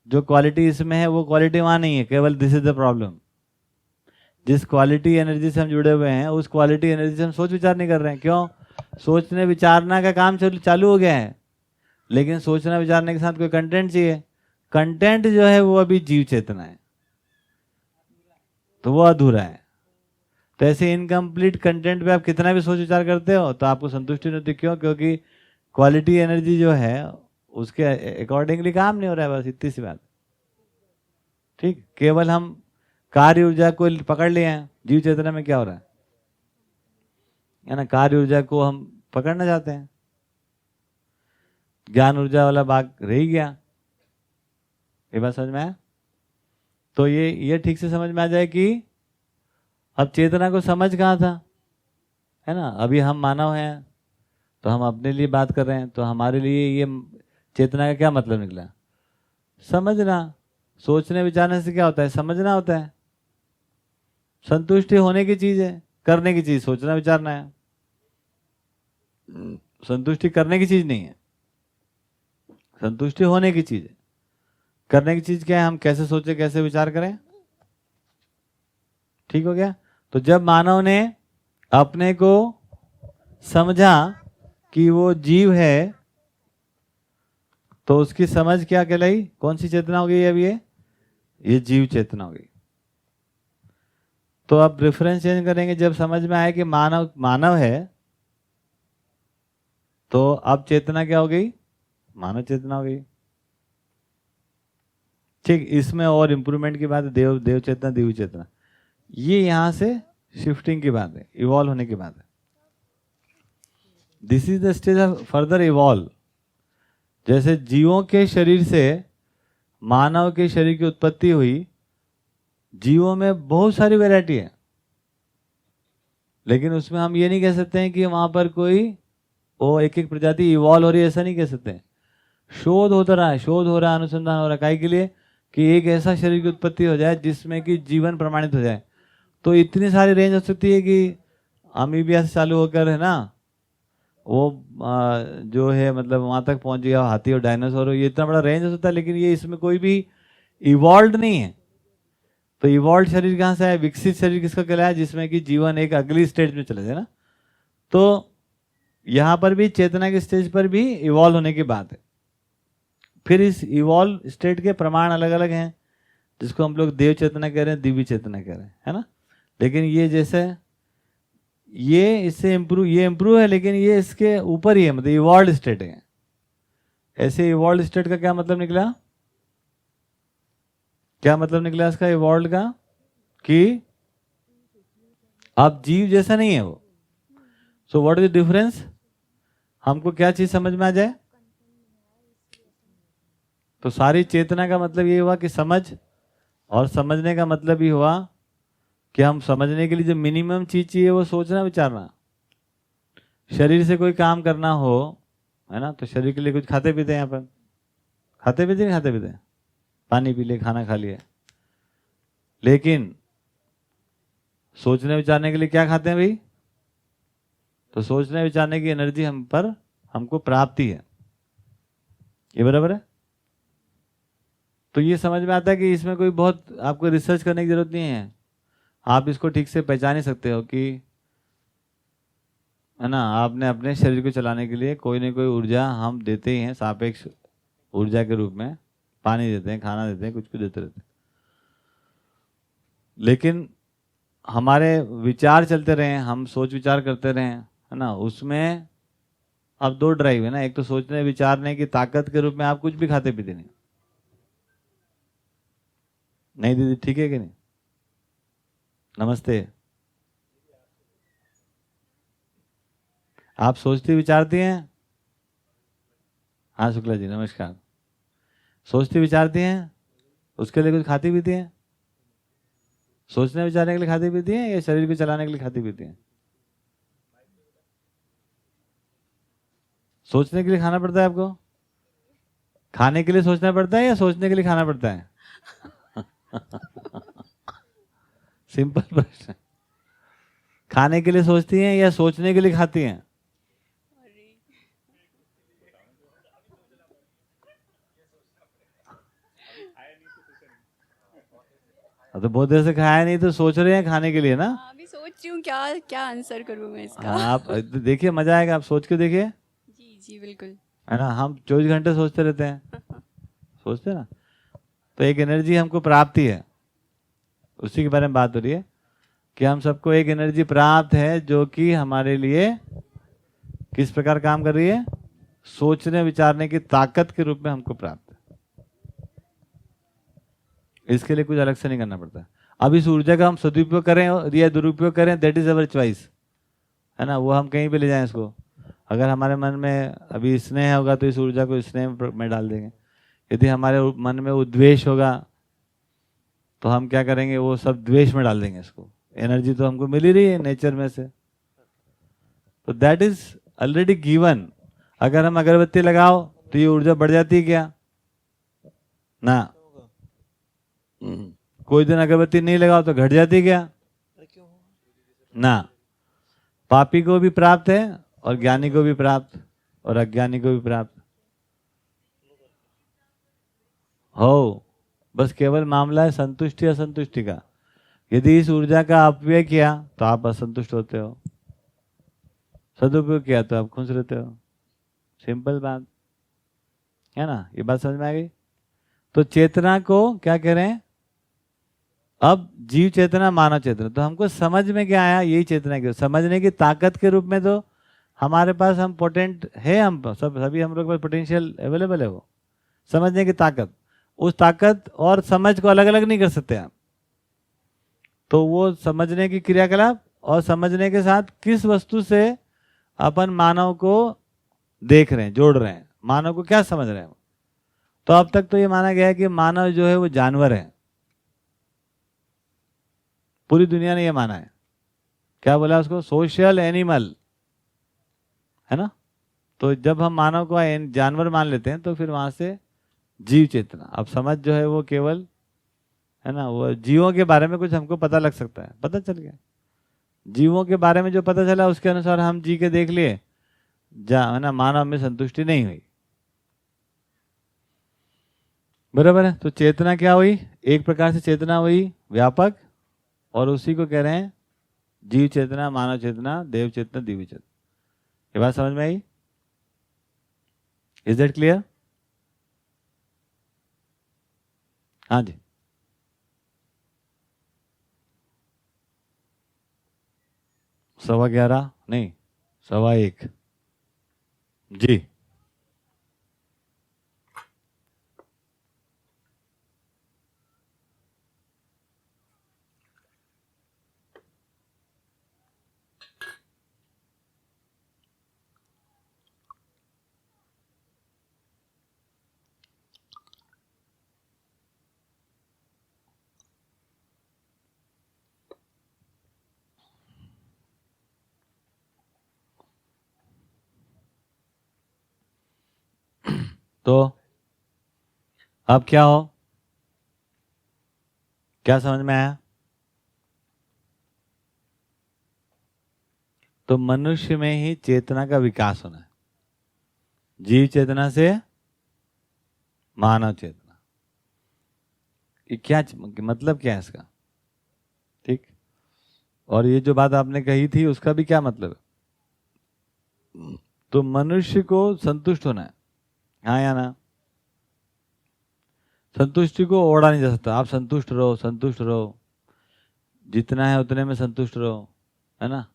जो क्वालिटी इसमें है वो क्वालिटी वहाँ नहीं है, केवल दिस इज द प्रॉब्लम। जिस क्वालिटी एनर्जी से हम जुड़े हुए हैं उस क्वालिटी एनर्जी से हम सोच विचार नहीं कर रहे हैं। क्यों? सोचने विचारना का काम चालू हो गया है, लेकिन सोचना विचारने के साथ कोई कंटेंट चाहिए। कंटेंट जो है वो अभी जीव चेतना है, तो वो अधूरा है। तो ऐसे इनकम्प्लीट कंटेंट पे आप कितना भी सोच विचार करते हो तो आपको संतुष्टि नहीं होती। क्यों? क्योंकि क्वालिटी एनर्जी जो है उसके अकॉर्डिंगली काम नहीं हो रहा है, बस इतनी सी बात। ठीक, केवल हम कार्य ऊर्जा को पकड़ लिए हैं। जीव चेतना में क्या हो रहा है ना? कार्य ऊर्जा को हम पकड़ना चाहते हैं, ज्ञान ऊर्जा वाला भाग रह ही गया। ये बात समझ में आया? तो ये ठीक से समझ में आ जाए कि अब चेतना को समझ कहाँ था, है ना? अभी हम मानव हैं तो हम अपने लिए बात कर रहे हैं, तो हमारे लिए ये चेतना का क्या मतलब निकला? समझना। सोचने विचारने से क्या होता है? समझना होता है। संतुष्टि होने की चीज है, करने की चीज सोचना विचारना है। संतुष्टि करने की चीज नहीं है, संतुष्टि होने की चीज है। करने की चीज क्या है? हम कैसे सोचे, कैसे विचार करें। ठीक हो गया? तो जब मानव ने अपने को समझा कि वो जीव है, तो उसकी समझ क्या कहलाई? कौन सी चेतना हो गई अभी? ये जीव चेतना हो गई। तो अब रेफरेंस चेंज करेंगे। जब समझ में आए कि मानव है, तो अब चेतना क्या हो गई? मानव चेतना हो गई। ठीक, इसमें और इंप्रूवमेंट की बात है। देव चेतना, दिव्य चेतना, ये यहां से शिफ्टिंग की बात है, इवॉल्व होने की बात है। This is the stage of further evolve. जैसे जीवों के शरीर से मानव के शरीर की उत्पत्ति हुई, जीवों में बहुत सारी वैरायटी है, लेकिन उसमें हम ये नहीं कह सकते हैं कि वहां पर कोई वो एक एक प्रजाति इवॉल्व हो रही है, ऐसा नहीं कह सकते। शोध होता रहा है, शोध हो रहा है, अनुसंधान हो रहा है, काहे के लिए? कि एक ऐसा शरीर की उत्पत्ति हो जाए जिसमें कि जीवन प्रमाणित हो जाए। तो इतनी सारी रेंज हो सकती है कि अमीबिया से चालू होकर, है ना, वो जो है मतलब वहां तक पहुंच गया हाथी और डायनासोर, ये इतना बड़ा रेंज हो सकता है। लेकिन ये इसमें कोई भी इवॉल्व नहीं है। तो इवॉल्व शरीर कहाँ से है? विकसित शरीर किसका कहलाया? जिसमें कि जीवन एक अगली स्टेज में चले जाए ना। तो यहां पर भी चेतना के स्टेज पर भी इवॉल्व होने की बात है। फिर इस इवॉल्व स्टेट के प्रमाण अलग अलग हैं, जिसको हम लोग देव चेतना कह रहे हैं, दिव्य चेतना कह रहे हैं, है ना। लेकिन ये जैसे ये इससे इम्प्रूव है, लेकिन ये इसके ऊपर ही है, मतलब इवॉल्व स्टेट है। ऐसे इवॉल्व स्टेट का क्या मतलब निकला? क्या मतलब निकला इसका इवॉल्व का? कि अब जीव जैसा नहीं है वो। So what is the difference? हमको क्या चीज समझ में आ जाए? तो सारी चेतना का मतलब ये हुआ कि समझ, और समझने का मतलब ये हुआ कि हम समझने के लिए जो मिनिमम चीज चाहिए वो सोचना विचारना। शरीर से कोई काम करना हो, है ना, तो शरीर के लिए कुछ खाते पीते हैं। अपन खाते पीते नहीं खाते पीते, पानी पी लिए, खाना खा लिया। लेकिन सोचने विचारने के लिए क्या खाते हैं भाई? तो सोचने विचारने की एनर्जी हमको प्राप्ति है। ये बराबर है? तो ये समझ में आता है कि इसमें कोई बहुत आपको रिसर्च करने की जरूरत नहीं है। आप इसको ठीक से पहचान ही सकते हो कि, है ना, आपने अपने शरीर को चलाने के लिए कोई ना कोई ऊर्जा हम देते ही हैं, सापेक्ष ऊर्जा के रूप में। पानी देते हैं, खाना देते हैं, कुछ कुछ देते रहते हैं। लेकिन हमारे विचार चलते रहे, हम सोच विचार करते रहे, है ना, उसमें अब दो ड्राइव है ना, एक तो सोचने विचारने की ताकत के रूप में आप कुछ भी खाते पीते नहीं। नहीं दीदी, ठीक है कि नहीं? नमस्ते। आप सोचती विचारती हैं? हाँ शुक्ला जी नमस्कार। सोचती विचारती हैं, उसके लिए कुछ खाती पीती हैं? सोचने विचारने के लिए खाती पीती हैं या शरीर को चलाने के लिए खाती पीती हैं? सोचने के लिए खाना पड़ता है आपको? खाने के लिए सोचना पड़ता है या सोचने के लिए खाना पड़ता है? सिंपल प्रश्न। खाने के लिए सोचती हैं या सोचने के लिए खाती हैं? तो बहुत देर से खाया नहीं तो सोच रहे हैं खाने के लिए ना? अभी सोच रही हूँ क्या क्या आंसर करूँ मैं इसका। आप देखिए, मजा आएगा, आप सोच के देखिए। जी जी बिल्कुल। है ना, हम 24 घंटे सोचते रहते हैं, सोचते ना, तो एक एनर्जी हमको प्राप्ति है, उसी के बारे में बात हो रही है कि हम सबको एक एनर्जी प्राप्त है जो कि हमारे लिए किस प्रकार काम कर रही है? सोचने विचारने की ताकत के रूप में हमको प्राप्त है। इसके लिए कुछ अलग से नहीं करना पड़ता। अब इस ऊर्जा का हम सदुपयोग करें या दुरुपयोग करें, दैट इज अवर चॉइस, है ना, वो हम कहीं पे ले जाएं इसको। अगर हमारे मन में अभी स्नेह होगा तो इस ऊर्जा को स्नेह में डाल देंगे। यदि हमारे मन में उद्वेष होगा तो हम क्या करेंगे? वो सब द्वेष में डाल देंगे इसको। एनर्जी तो हमको मिल ही रही है नेचर में से, तो दैट इज ऑलरेडी गिवन। अगर हम अगरबत्ती लगाओ तो ये ऊर्जा बढ़ जाती है क्या? ना। कोई दिन अगरबत्ती नहीं लगाओ तो घट जाती है क्या? ना। पापी को भी प्राप्त है और ज्ञानी को भी प्राप्त और अज्ञानी को भी प्राप्त हो। बस केवल मामला है संतुष्टि असंतुष्टि का। यदि इस ऊर्जा का अपव्यय किया तो आप असंतुष्ट होते हो, सदुपयोग किया तो आप खुश रहते हो। सिंपल बात है ना, ये बात समझ में आ गई? तो चेतना को क्या कह रहे हैं? अब जीव चेतना मानव चेतना, तो हमको समझ में क्या आया? यही चेतना की समझने की ताकत के रूप में तो हमारे पास हम पोटेंट है, हम सभी हम लोग के पास पोटेंशियल अवेलेबल है। वो समझने की ताकत, उस ताकत और समझ को अलग अलग नहीं कर सकते आप। तो वो समझने की क्रियाकलाप और समझने के साथ किस वस्तु से अपन मानव को देख रहे हैं, जोड़ रहे हैं, मानव को क्या समझ रहे हैं। तो अब तक तो ये माना गया है कि मानव जो है वो जानवर है। पूरी दुनिया ने ये माना है। क्या बोला उसको? सोशल एनिमल, है ना। तो जब हम मानव को जानवर मान लेते हैं तो फिर वहां से जीव चेतना, अब समझ जो है वो केवल, है ना, वो जीवों के बारे में कुछ हमको पता लग सकता है, पता चल गया। जीवों के बारे में जो पता चला उसके अनुसार हम जी के देख लिए, है ना, मानव में संतुष्टि नहीं हुई। बराबर है। तो चेतना क्या हुई? एक प्रकार से चेतना हुई व्यापक, और उसी को कह रहे हैं जीव चेतना, मानव चेतना, देव चेतना, दिव्य चेतना। ये बात समझ में आई? Is that clear? हाँ जी। सवा 11 नहीं, सवा 1 जी। तो अब क्या हो? क्या समझ में आया? तो मनुष्य में ही चेतना का विकास होना है, जीव चेतना से मानव चेतना। ये क्या मतलब क्या है इसका? ठीक। और ये जो बात आपने कही थी उसका भी क्या मतलब है? तो मनुष्य को संतुष्ट होना है, हाँ या ना? संतुष्टि को ओढ़ा नहीं जा सकता। आप संतुष्ट रहो, संतुष्ट रहो। जितना है उतने में संतुष्ट रहो, है ना।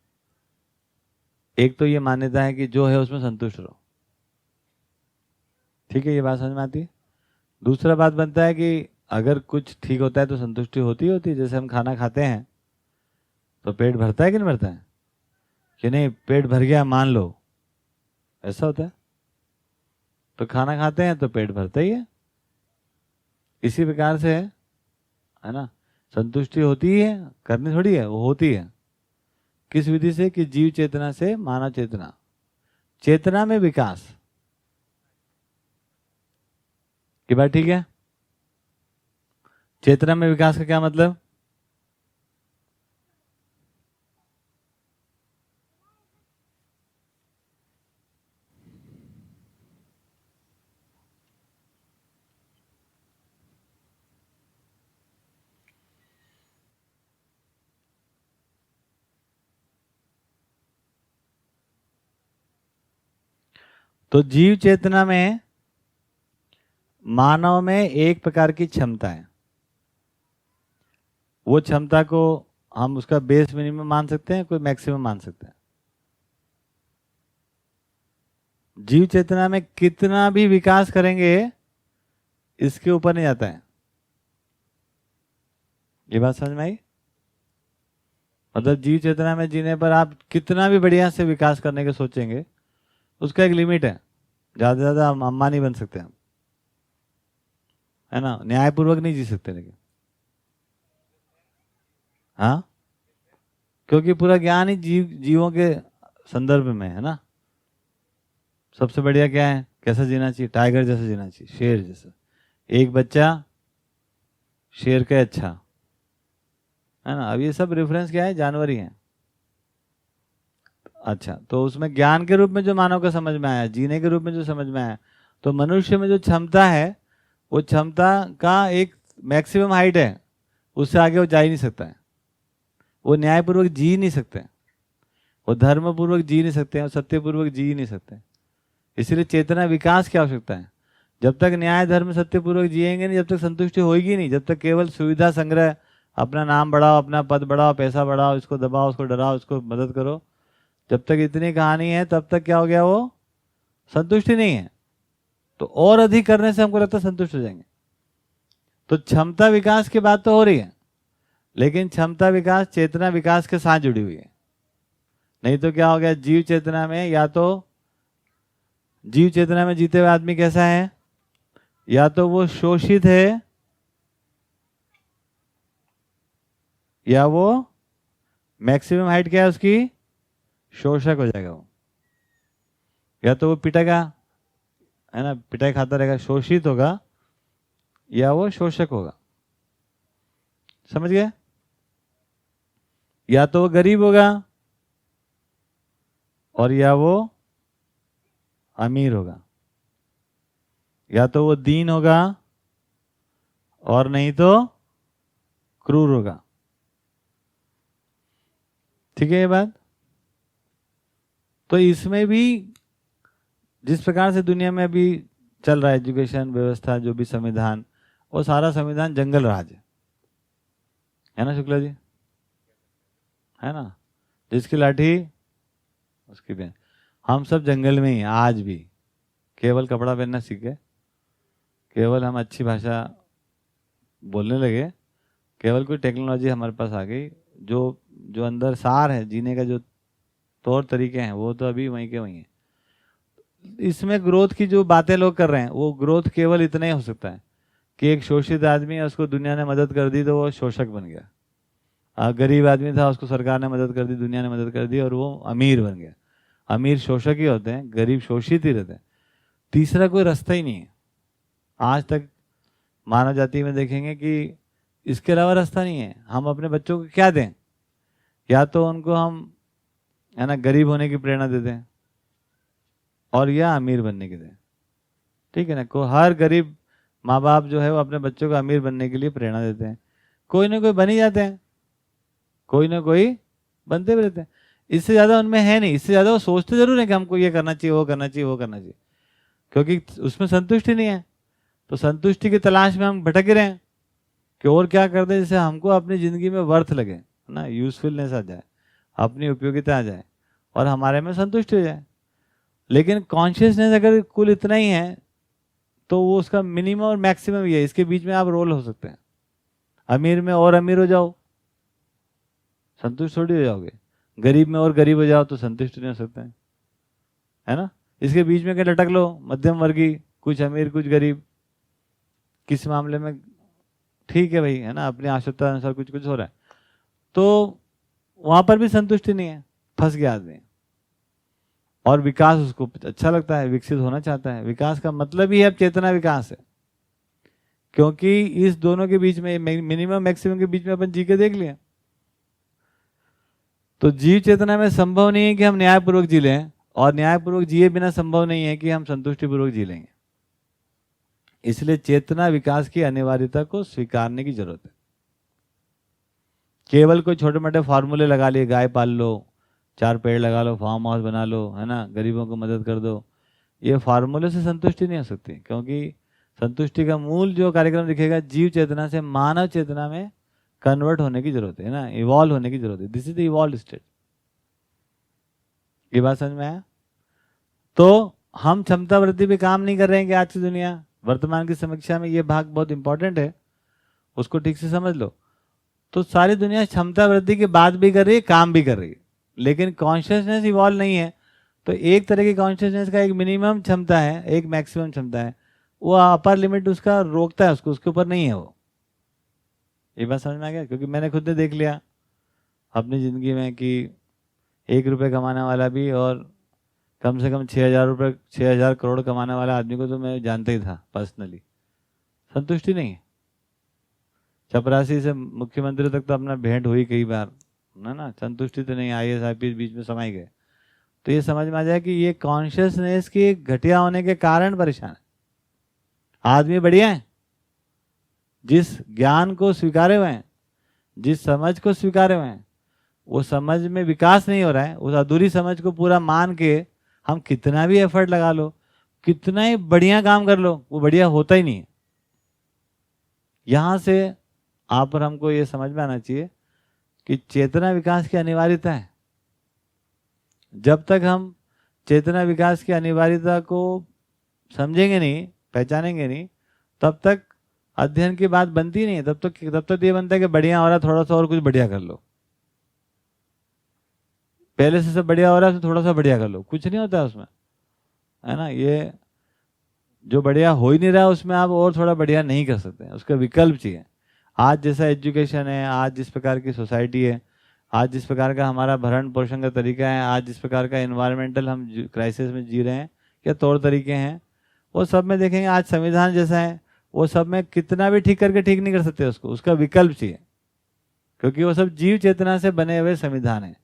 एक तो ये मान्यता है कि जो है उसमें संतुष्ट रहो, ठीक है, ये बात समझ में आती है। दूसरा बात बनता है कि अगर कुछ ठीक होता है तो संतुष्टि होती है। जैसे हम खाना खाते हैं तो पेट भरता है कि नहीं भरता है, कि नहीं पेट भर गया मान लो, ऐसा होता है। तो खाना खाते हैं तो पेट भरता ही है। इसी प्रकार से है ना, संतुष्टि होती ही है, करनी थोड़ी है, वो होती है। किस विधि से? कि जीव चेतना से मानव चेतना, चेतना में विकास की बात, ठीक है। चेतना में विकास का क्या मतलब? तो जीव चेतना में मानव में एक प्रकार की क्षमता है। वो क्षमता को हम उसका बेस मिनिमम मान सकते हैं, कोई मैक्सिमम मान सकते हैं। जीव चेतना में कितना भी विकास करेंगे इसके ऊपर नहीं जाता है। ये बात समझ में आई? मतलब जीव चेतना में जीने पर आप कितना भी बढ़िया से विकास करने के सोचेंगे, उसका एक लिमिट है। ज्यादा से ज्यादा हम अम्मा नहीं बन सकते हम, है ना, न्यायपूर्वक नहीं जी सकते। लेकिन हाँ, क्योंकि पूरा ज्ञान ही जीवों के संदर्भ में है ना। सबसे बढ़िया क्या है? कैसा जीना चाहिए? टाइगर जैसा जीना चाहिए, शेर जैसा। एक बच्चा शेर का अच्छा, है ना। अब ये सब रेफरेंस क्या है? जानवर ही है। अच्छा, तो उसमें ज्ञान के रूप में जो मानव को समझ में आया, जीने के रूप में जो समझ में आया, तो मनुष्य में जो क्षमता है वो क्षमता का एक मैक्सिमम हाइट है, उससे आगे वो जा ही नहीं सकता है। वो न्यायपूर्वक जी नहीं सकते, वो धर्मपूर्वक जी नहीं सकते, वो सत्यपूर्वक जी नहीं सकते। इसलिए चेतना विकास की आवश्यकता है। जब तक न्याय धर्म सत्यपूर्वक जिएंगे नहीं, जब तक संतुष्टि होगी नहीं, जब तक केवल सुविधा संग्रह, अपना नाम बढ़ाओ, अपना पद बढ़ाओ, पैसा बढ़ाओ, इसको दबाओ, उसको डराओ, उसको मदद करो, जब तक इतनी कहानी है तब तक क्या हो गया? वो संतुष्टि नहीं है। तो और अधिक करने से हमको लगता है संतुष्ट हो जाएंगे। तो क्षमता विकास की बात तो हो रही है, लेकिन क्षमता विकास चेतना विकास के साथ जुड़ी हुई है। नहीं तो क्या हो गया? जीव चेतना में, या तो जीव चेतना में जीते हुए आदमी कैसा है? या तो वो शोषित है, या वो मैक्सिमम हाइट क्या है उसकी? शोषक हो जाएगा वो। या तो वो पिटेगा, है ना, पिटाई खाता रहेगा, शोषित होगा, या वो शोषक होगा। समझ गए? या तो वो गरीब होगा, और या वो अमीर होगा। या तो वो दीन होगा, और नहीं तो क्रूर होगा। ठीक है ये बात? तो इसमें भी जिस प्रकार से दुनिया में अभी चल रहा है एजुकेशन व्यवस्था, जो भी संविधान, वो सारा संविधान जंगल राज है ना शुक्ला जी, है ना। जिसकी लाठी उसकी बहन। हम सब जंगल में ही आज भी, केवल कपड़ा पहनना सीखे, केवल हम अच्छी भाषा बोलने लगे, केवल कोई टेक्नोलॉजी हमारे पास आ गई, जो अंदर सार है जीने का, जो तौर तरीके हैं, वो तो अभी वहीं के वहीं है। इसमें ग्रोथ की जो बातें लोग कर रहे हैं, वो ग्रोथ केवल इतना ही हो सकता है कि एक शोषित आदमी है, उसको दुनिया ने मदद कर दी तो वो शोषक बन गया। गरीब आदमी था, उसको सरकार ने मदद कर दी, दुनिया ने मदद कर दी, और वो अमीर बन गया। अमीर शोषक ही होते हैं, गरीब शोषित ही रहते हैं। तीसरा कोई रास्ता ही नहीं है आज तक मानव जाति में। देखेंगे कि इसके अलावा रास्ता नहीं है। हम अपने बच्चों को क्या दें? या तो उनको हम, है ना, गरीब होने की प्रेरणा देते हैं, और या अमीर बनने की दें। ठीक है ना। हर गरीब माँ बाप जो है वो अपने बच्चों को अमीर बनने के लिए प्रेरणा देते हैं। कोई ना कोई बन ही जाते हैं, कोई ना कोई बनते भी रहते हैं। इससे ज्यादा उनमें है नहीं। इससे ज्यादा वो सोचते जरूर है कि हमको ये करना चाहिए, वो करना चाहिए, वो करना चाहिए, क्योंकि उसमें संतुष्टि नहीं है। तो संतुष्टि की तलाश में हम भटक रहे हैं कि और क्या कर दे जिससे हमको अपनी जिंदगी में वर्थ लगे, ना, यूजफुलनेस आ जाए, अपनी उपयोगिता आ जाए और हमारे में संतुष्टि हो जाए। लेकिन कॉन्शियसनेस अगर कुल इतना ही है तो वो उसका मिनिमम और मैक्सिमम ही है, इसके बीच में आप रोल हो सकते हैं। अमीर में और अमीर हो जाओ, संतुष्ट थोड़ी हो जाओगे। गरीब में और गरीब हो जाओ तो संतुष्ट नहीं हो सकते हैं, है ना। इसके बीच में क्या लटक लो, मध्यम वर्गीय, कुछ अमीर कुछ गरीब, किस मामले में ठीक है भाई, है ना, अपनी आवश्यकता अनुसार कुछ कुछ हो रहा है, तो वहां पर भी संतुष्टि नहीं है, फंस गया आदमी। और विकास उसको अच्छा लगता है, विकसित होना चाहता है। विकास का मतलब ही अब चेतना विकास है, क्योंकि इस दोनों के बीच में, मिनिमम मैक्सिमम के बीच में अपन जी के देख लिया। तो जीव चेतना में संभव नहीं है कि हम न्यायपूर्वक जी लें, और न्यायपूर्वक जिए बिना संभव नहीं है कि हम संतुष्टिपूर्वक जी लेंगे। इसलिए चेतना विकास की अनिवार्यता को स्वीकारने की जरूरत है। केवल कोई छोटे मोटे फॉर्मूले लगा लिए, गाय पाल लो, 4 पेड़ लगा लो, फार्म हाउस बना लो, है ना, गरीबों को मदद कर दो, ये फार्मूले से संतुष्टि नहीं हो सकती। क्योंकि संतुष्टि का मूल जो कार्यक्रम दिखेगा, जीव चेतना से मानव चेतना में कन्वर्ट होने की जरूरत है ना, इवॉल्व होने की जरूरत है। This is the evolve state. ये बात समझ में आया? तो हम क्षमता वृद्धि पे काम नहीं कर रहे हैं कि आज की दुनिया, वर्तमान की समीक्षा में ये भाग बहुत इंपॉर्टेंट है, उसको ठीक से समझ लो। तो सारी दुनिया क्षमता वृद्धि की बात भी कर रही है, काम भी कर रही है, लेकिन कॉन्शियसनेस इवॉल्व नहीं है। तो एक तरह की कॉन्शियसनेस का एक मिनिमम क्षमता है, एक मैक्सिमम क्षमता है, वो अपर लिमिट उसका रोकता है उसको, उसके ऊपर नहीं है वो। ये बात समझ में आ गया? क्योंकि मैंने खुद ने देख लिया अपनी जिंदगी में कि 1 रुपये कमाने वाला भी और कम से कम 6,000 रुपये, 6,000 करोड़ कमाने वाला आदमी को तो मैं जानता ही था पर्सनली, संतुष्टि नहीं है। चपरासी से मुख्यमंत्री तक तो अपना भेंट हुई कई बार, ना, संतुष्टि तो नहीं, IAS IPS बीच में समाई गए। तो ये समझ में आ जाए कि ये कॉन्शियसनेस के घटिया होने के कारण परेशान है। आदमी बढ़िया है, जिस ज्ञान को स्वीकारे हुए हैं, जिस समझ को स्वीकारे हुए हैं, वो समझ में विकास नहीं हो रहा है। उस अधूरी समझ को पूरा मान के हम कितना भी एफर्ट लगा लो, कितना ही बढ़िया काम कर लो, वो बढ़िया होता ही नहीं है। यहां से आप और हमको ये समझ में आना चाहिए कि चेतना विकास की अनिवार्यता है। जब तक हम चेतना विकास की अनिवार्यता को समझेंगे नहीं, पहचानेंगे नहीं, तब तक अध्ययन की बात बनती नहीं है। तब तक ये बनता है कि बढ़िया हो रहा है, थोड़ा सा और कुछ बढ़िया कर लो, पहले से सब बढ़िया हो रहा है तो थोड़ा सा बढ़िया कर लो, कुछ नहीं होता उसमें, है ना। ये जो बढ़िया हो ही नहीं रहा है उसमें आप और थोड़ा बढ़िया नहीं कर सकते, उसका विकल्प चाहिए। आज जैसा एजुकेशन है, आज जिस प्रकार की सोसाइटी है, आज जिस प्रकार का हमारा भरण पोषण का तरीका है, आज जिस प्रकार का एनवायरमेंटल हम क्राइसिस में जी रहे हैं, क्या तौर तरीके हैं, वो सब में देखेंगे आज संविधान जैसा है, वो सब में कितना भी ठीक करके ठीक नहीं कर सकते उसको, उसका विकल्प चाहिए। क्योंकि वो सब जीव चेतना से बने हुए संविधान है,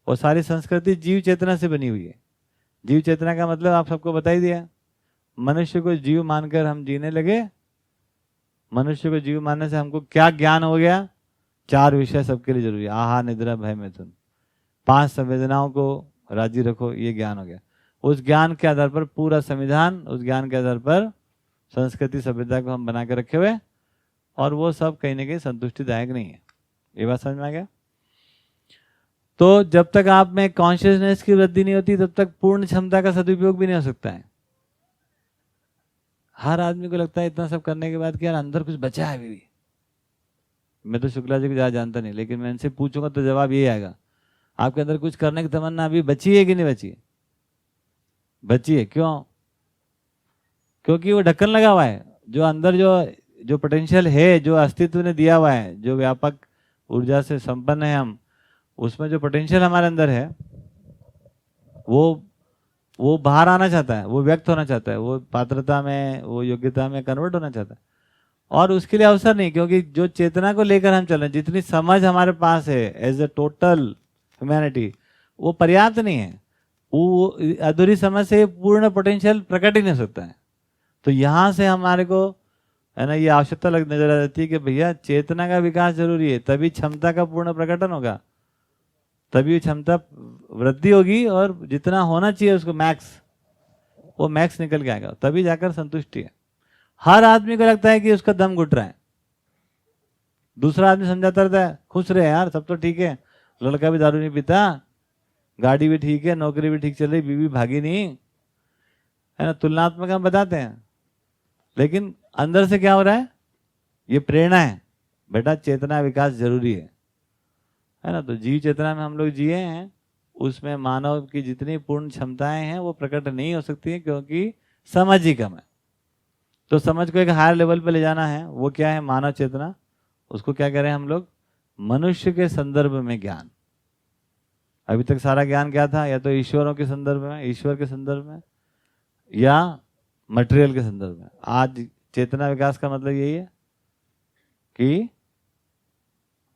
वो सारी संस्कृति जीव चेतना से बनी हुई है। जीव चेतना का मतलब आप सबको बता ही दिया, मनुष्य को जीव मानकर हम जीने लगे। मनुष्य को जीव मानने से हमको क्या ज्ञान हो गया? 4 विषय सबके लिए जरूरी है, आहार निद्रा भय मैथुन, 5 संवेदनाओं को राजी रखो, ये ज्ञान हो गया। उस ज्ञान के आधार पर पूरा संविधान, उस ज्ञान के आधार पर संस्कृति सभ्यता को हम बना के रखे हुए, और वो सब कहीं ना कहीं संतुष्टिदायक नहीं है। ये बात समझ में आ गया? तो जब तक आप में कॉन्शियसनेस की वृद्धि नहीं होती, तब तक पूर्ण क्षमता का सदुपयोग भी नहीं हो सकता है। हर आदमी को लगता है इतना सब करने के बाद कि यार अंदर कुछ बचा है अभी भी। मैं तो शुक्ला जी को ज़्यादा जानता नहीं, लेकिन मैं इनसे पूछूंगा तो जवाब यही आएगा, आपके अंदर कुछ करने की तमन्ना अभी बची है कि नहीं बची है? बची है। क्यों? क्योंकि वो ढक्कन लगा हुआ है। जो अंदर जो पोटेंशियल है, जो अस्तित्व ने दिया हुआ है, जो व्यापक ऊर्जा से संपन्न है हम, उसमें जो पोटेंशियल हमारे अंदर है, वो बाहर आना चाहता है, वो व्यक्त होना चाहता है, वो पात्रता में, वो योग्यता में कन्वर्ट होना चाहता है, और उसके लिए अवसर नहीं। क्योंकि जो चेतना को लेकर हम चल रहे हैं, जितनी समझ हमारे पास है एज ए टोटल ह्यूमैनिटी, वो पर्याप्त नहीं है। वो अधूरी समझ से पूर्ण पोटेंशियल प्रकट ही नहीं हो सकता है। तो यहाँ से हमारे को, है ना, ये आवश्यकता नजर आ जाती है कि भैया चेतना का विकास जरूरी है, तभी क्षमता का पूर्ण प्रकटन होगा, तभी क्षमता वृद्धि होगी, और जितना होना चाहिए उसको मैक्स, वो मैक्स निकल के आएगा, तभी जाकर संतुष्टि है। हर आदमी को लगता है कि उसका दम घुट रहा है, दूसरा आदमी समझाता रहता है खुश रहे यार, सब तो ठीक है, लड़का भी दारू नहीं पीता, गाड़ी भी ठीक है, नौकरी भी ठीक चल रही, बीवी भागी नहीं, है ना, तुलनात्मक हम बताते हैं। लेकिन अंदर से क्या हो रहा है? ये प्रेरणा है बेटा, चेतना विकास जरूरी है ना। तो जीव चेतना में हम लोग जिए हैं, उसमें मानव की जितनी पूर्ण क्षमताएं हैं वो प्रकट नहीं हो सकती हैं, क्योंकि समझ ही कम है। तो समझ को एक हायर लेवल पे ले जाना है, वो क्या है? मानव चेतना। उसको क्या कह रहे हैं हम लोग? मनुष्य के संदर्भ में ज्ञान। अभी तक सारा ज्ञान क्या था? या तो ईश्वरों के संदर्भ में, ईश्वर के संदर्भ में, या मटेरियल के संदर्भ में। आज चेतना विकास का मतलब यही है कि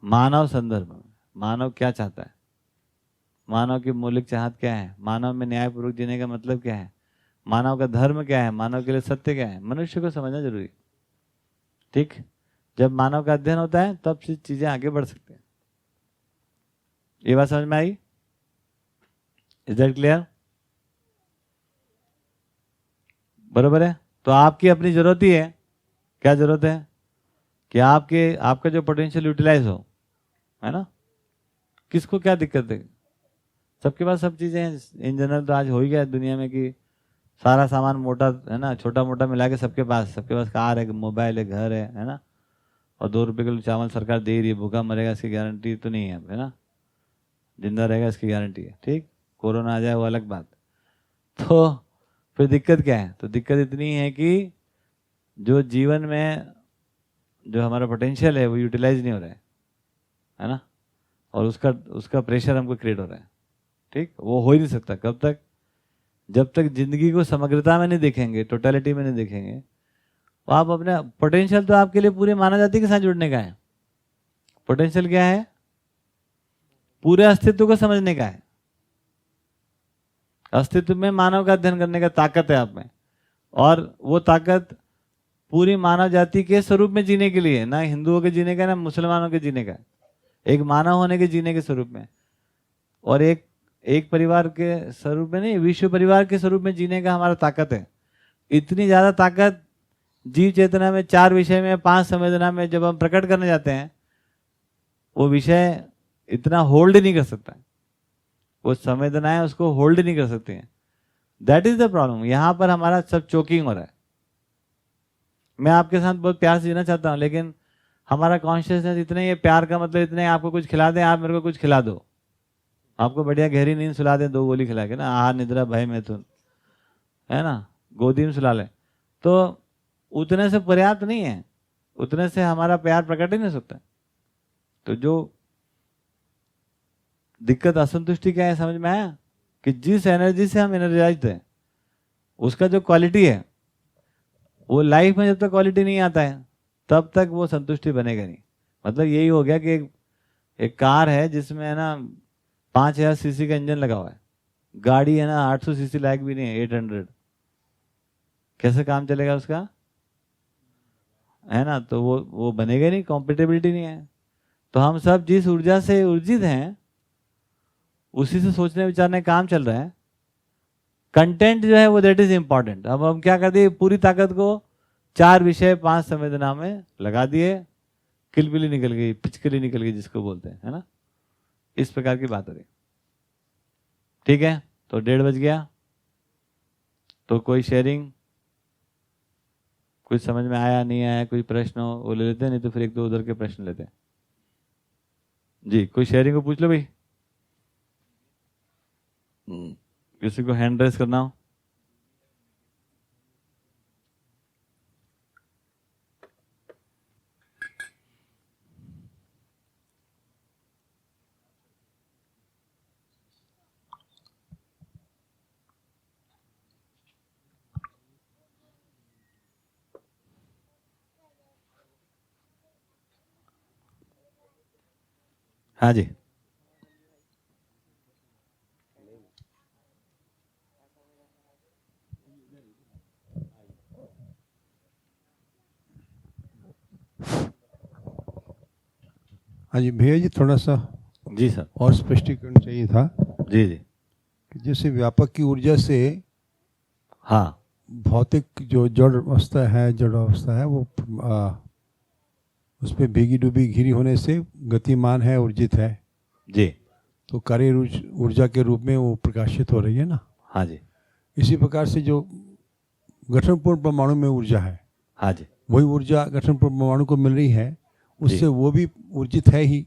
मानव संदर्भ में, मानव क्या चाहता है, मानव की मौलिक चाहत क्या है, मानव में न्यायपूर्वक जीने का मतलब क्या है, मानव का धर्म क्या है, मानव के लिए सत्य क्या है, मनुष्य को समझना जरूरी। ठीक, जब मानव का अध्ययन होता है तब से चीजें आगे बढ़ सकते हैं। ये बात समझ में आई? Is that clear? बरोबर है। तो आपकी अपनी जरूरत ही है। क्या जरूरत है? कि आपका जो पोटेंशियल यूटिलाइज हो, है ना। किसको क्या दिक्कत है? सबके पास सब चीजें हैं। इन जनरल तो आज हो ही गया दुनिया में कि सारा सामान मोटा, है ना, छोटा मोटा मिला के सबके पास कार है, मोबाइल है, घर है ना। और 2 रुपए किलो चावल सरकार दे रही है। भूखा मरेगा इसकी गारंटी तो नहीं है ना, जिंदा रहेगा इसकी गारंटी है। ठीक, कोरोना आ जाए वो अलग बात। तो फिर दिक्कत क्या है? तो दिक्कत इतनी है कि जो जीवन में जो हमारा पोटेंशियल है वो यूटिलाइज नहीं हो रहा है ना, और उसका प्रेशर हमको क्रिएट हो रहा है। ठीक, वो हो ही नहीं सकता। कब तक? जब तक जिंदगी को समग्रता में नहीं देखेंगे, टोटलिटी में नहीं देखेंगे। तो आप अपने पोटेंशियल तो आपके लिए पूरे मानव जाति के साथ जुड़ने का है। पोटेंशियल क्या है? पूरे अस्तित्व को समझने का है। अस्तित्व में मानव का अध्ययन करने का ताकत है आप में, और वो ताकत पूरी मानव जाति के स्वरूप में जीने के लिए, ना हिंदुओं के जीने का, ना मुसलमानों के जीने का, एक मानव होने के जीने के स्वरूप में, और एक परिवार के स्वरूप में नहीं, विश्व परिवार के स्वरूप में जीने का हमारा ताकत है। इतनी ज्यादा ताकत जीव चेतना में, 4 विषय में, 5 संवेदना में जब हम प्रकट करने जाते हैं, वो विषय इतना होल्ड नहीं कर सकता। वो संवेदनाएं उसको होल्ड नहीं कर सकती हैं। That is the problem. यहां पर हमारा सब चोकिंग हो रहा है। मैं आपके साथ बहुत प्यार से जीना चाहता हूं, लेकिन हमारा कॉन्शियसनेस इतने, ये प्यार का मतलब इतने, आपको कुछ खिला दें, आप मेरे को कुछ खिला दो, आपको बढ़िया गहरी नींद सुला दें 2 गोली खिला के ना, आहार निद्रा भय मैथुन, है ना, गोदी में सुला लें, तो उतने से पर्याप्त नहीं है। उतने से हमारा प्यार प्रकट ही नहीं सकता। तो जो दिक्कत, असंतुष्टि क्या है समझ में आया? कि जिस एनर्जी से हम एनर्जाइज्ड हैं, उसका जो क्वालिटी है, वो लाइफ में जब तक क्वालिटी नहीं आता है तब तक वो संतुष्टि बनेगा नहीं। मतलब यही हो गया कि एक कार है जिसमें है ना 5000 सीसी का इंजन लगा हुआ है, गाड़ी है ना 800 सीसी लायक भी नहीं है, 800, कैसे काम चलेगा उसका, है ना। तो वो बनेगा नहीं, कॉम्पेटेबिलिटी नहीं है। तो हम सब जिस ऊर्जा से ऊर्जित हैं उसी से सोचने विचारने काम चल रहा है। कंटेंट जो है वो दैट इज इंपॉर्टेंट। अब हम क्या कर दिए, पूरी ताकत को 4 विषय 5 संवेदना में लगा दिए, किलबिली निकल गई, पिचकली निकल गई जिसको बोलते हैं, है ना। इस प्रकार की बात हो रही। ठीक है, तो 1:30 बज गया। तो कोई शेयरिंग, कुछ समझ में आया नहीं आया, कोई प्रश्न हो वो ले लेते हैं, नहीं तो फिर 1-2 उधर के प्रश्न लेते हैं। जी, कोई शेयरिंग को पूछ लो भाई। किसी को हैंड रेस करना हो? हाँ जी, हाँ जी भैया जी, थोड़ा सा जी सर, और स्पष्टीकरण चाहिए था। जी जी, कि जैसे व्यापक की ऊर्जा से हाँ, भौतिक जो जड़ अवस्था है वो उसमें भीगी डूबी घिरी होने से गतिमान है, ऊर्जित है, जी। तो कार्य ऊर्जा के रूप में वो प्रकाशित हो रही है ना। हाँ जी। इसी प्रकार से जो गठनपूर्ण परमाणु में ऊर्जा है, हाँ जी। वही ऊर्जा गठनपूर्ण परमाणु को मिल रही है, उससे वो भी ऊर्जित है ही।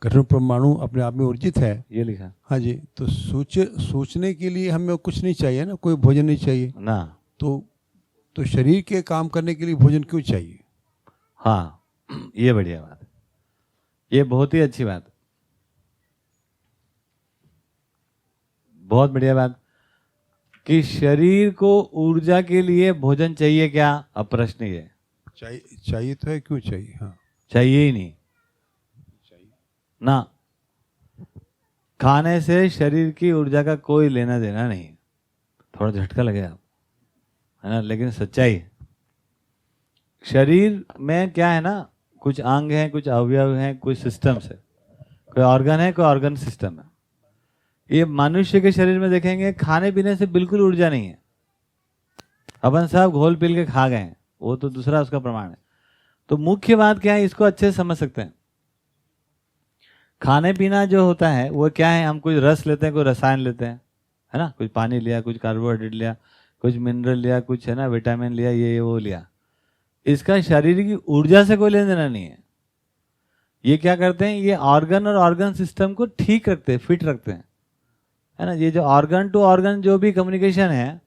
गठन परमाणु अपने आप में ऊर्जित है, ये लिखा। हाँ जी। तो सोचने के लिए हमें कुछ नहीं चाहिए ना, कोई भोजन नहीं चाहिए ना। तो शरीर के काम करने के लिए भोजन क्यों चाहिए? हाँ, ये बढ़िया बात है, ये बहुत ही अच्छी बात, बहुत बढ़िया बात कि शरीर को ऊर्जा के लिए भोजन चाहिए क्या? अब प्रश्न ये है। चाहिए तो है, क्यों चाहिए? हाँ, चाहिए ही नहीं ना। खाने से शरीर की ऊर्जा का कोई लेना देना नहीं। थोड़ा झटका लगेगा, है ना, लेकिन सच्चाई है। शरीर में क्या है ना, कुछ अंग हैं, कुछ अवयव हैं, कुछ सिस्टम्स है, कोई ऑर्गन है, कोई ऑर्गन सिस्टम है। ये मनुष्य के शरीर में देखेंगे खाने पीने से बिल्कुल ऊर्जा नहीं है। अपन सब घोल पील के खा गए हैं, वो तो दूसरा उसका प्रमाण है। तो मुख्य बात क्या है, इसको अच्छे से समझ सकते हैं। खाने पीना जो होता है वो क्या है, हम कुछ रस लेते हैं, कोई रसायन लेते हैं, है ना, कुछ पानी लिया, कुछ कार्बोहाइड्रेट लिया, कुछ मिनरल लिया, कुछ है ना विटामिन लिया, ये वो लिया। इसका शरीर की ऊर्जा से कोई लेना देना नहीं है। ये क्या करते हैं, ये ऑर्गन और ऑर्गन सिस्टम को ठीक रखते हैं, फिट रखते हैं, है ना। ये जो ऑर्गन टू ऑर्गन जो भी कम्युनिकेशन है,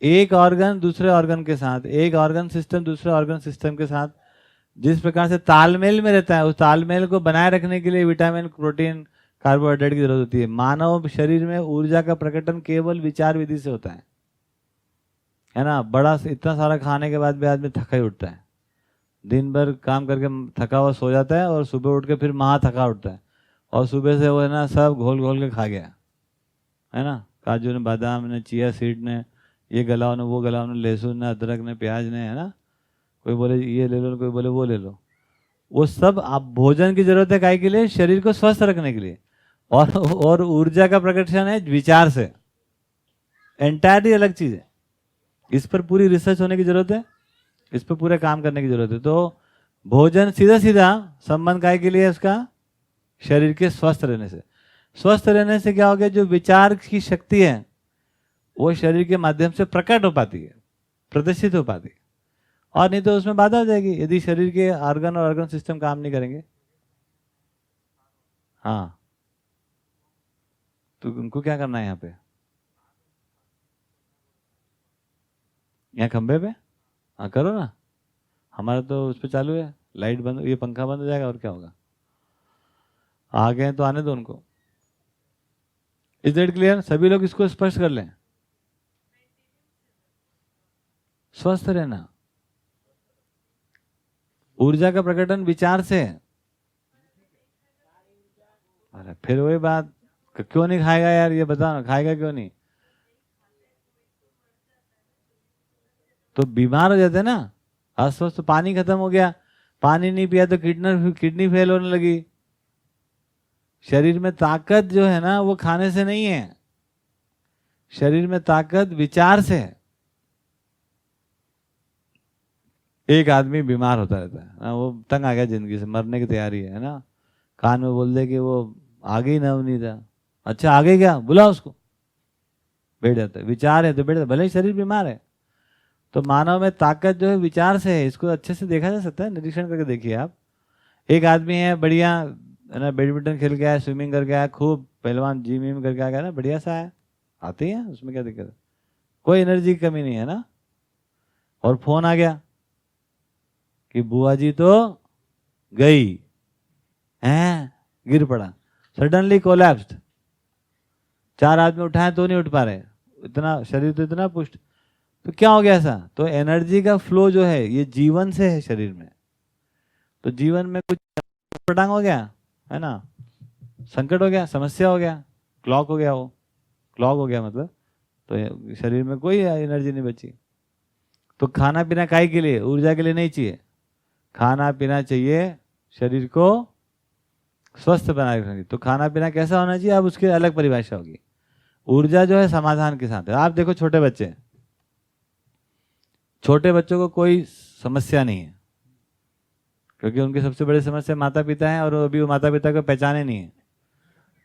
एक ऑर्गन दूसरे ऑर्गन के साथ, एक ऑर्गन सिस्टम दूसरे ऑर्गन सिस्टम के साथ जिस प्रकार से तालमेल में रहता है, उस तालमेल को बनाए रखने के लिए विटामिन, प्रोटीन, कार्बोहाइड्रेट की जरूरत होती है। मानव शरीर में ऊर्जा का प्रकटन केवल विचार विधि से होता है ना। बड़ा इतना सारा खाने के बाद भी आदमी थका ही उठता है, दिन भर काम करके थका हुआ सो जाता है और सुबह उठ के फिर महा थका उठता है, और सुबह से वो है ना सब घोल घोल के खा गया, है ना। काजू ने, बादाम ने, चिया सीड ने, ये गलाव ने, वो गलाव ने, लहसुन ने, अदरक ने, प्याज ने, है ना। कोई बोले ये ले लो, कोई बोले वो ले लो। वो सब आप भोजन की जरूरत है काय के लिए, शरीर को स्वस्थ रखने के लिए। और ऊर्जा का प्रकटन है विचार से, एंटायरली अलग चीज है। इस पर पूरी रिसर्च होने की जरूरत है, इस पर पूरे काम करने की जरूरत है। तो भोजन सीधा सीधा संबंध काय के लिए उसका, शरीर के स्वस्थ रहने से। स्वस्थ रहने से क्या हो गया, जो विचार की शक्ति है वो शरीर के माध्यम से प्रकट हो पाती है, प्रदर्शित हो पाती है, और नहीं तो उसमें बाधा हो जाएगी यदि शरीर के ऑर्गन और ऑर्गन सिस्टम काम नहीं करेंगे। हाँ, तो उनको क्या करना है यहाँ पे, यहाँ खंबे पे, हाँ करो ना। हमारा तो उस पर चालू है, लाइट बंद, ये पंखा बंद हो जाएगा और क्या होगा। आ गए तो आने दो उनको। Is that clear? सभी लोग इसको स्पष्ट कर लें। स्वस्थ रहना, ऊर्जा का प्रकटन विचार से। अरे फिर वही बात, क्यों नहीं खाएगा यार, ये बताओ ना, खाएगा क्यों नहीं? तो बीमार हो जाते ना, अस्वस्थ। पानी खत्म हो गया, पानी नहीं पिया तो किडनी फेल होने लगी। शरीर में ताकत जो है ना वो खाने से नहीं है, शरीर में ताकत विचार से है। एक आदमी बीमार होता रहता है ना, वो तंग आ गया जिंदगी से, मरने की तैयारी है ना, कान में बोल दे कि वो आगे ही नवनीता, अच्छा आगे क्या, बुला उसको, बैठ जाता है। विचार है तो बैठ जाता, भले ही शरीर बीमार है। तो मानव में ताकत जो है विचार से है, इसको अच्छे से देखा जा सकता है, निरीक्षण करके देखिए आप। एक आदमी है बढ़िया, है ना, बैडमिंटन खेल के आया, स्विमिंग करके आया, खूब पहलवान, जिम विम करके आ गया ना, बढ़िया सा है, आते हैं, उसमें क्या दिक्कत है, कोई एनर्जी की कमी नहीं है ना। और फोन आ गया कि बुआ जी तो गई हैं, गिर पड़ा, सडनली कोलैप्स्ड। 4 आदमी उठाए तो नहीं उठ पा रहे, इतना शरीर तो इतना पुष्ट। तो क्या हो गया ऐसा? तो एनर्जी का फ्लो जो है ये जीवन से है शरीर में। तो जीवन में कुछ पटांग हो गया, है ना, संकट हो गया, समस्या हो गया, क्लॉक हो गया, वो क्लॉक हो गया मतलब, तो शरीर में कोई एनर्जी नहीं बची। तो खाना पीना काहे के लिए, ऊर्जा के लिए नहीं चाहिए। खाना पीना चाहिए शरीर को स्वस्थ बनाए रखने। तो खाना पीना कैसा होना चाहिए, अब उसकी अलग परिभाषा होगी। ऊर्जा जो है समाधान के साथ है। आप देखो छोटे बच्चे, छोटे बच्चों को कोई समस्या नहीं है, क्योंकि उनकी सबसे बड़ी समस्या माता पिता है और अभी वो माता पिता को पहचाने नहीं है,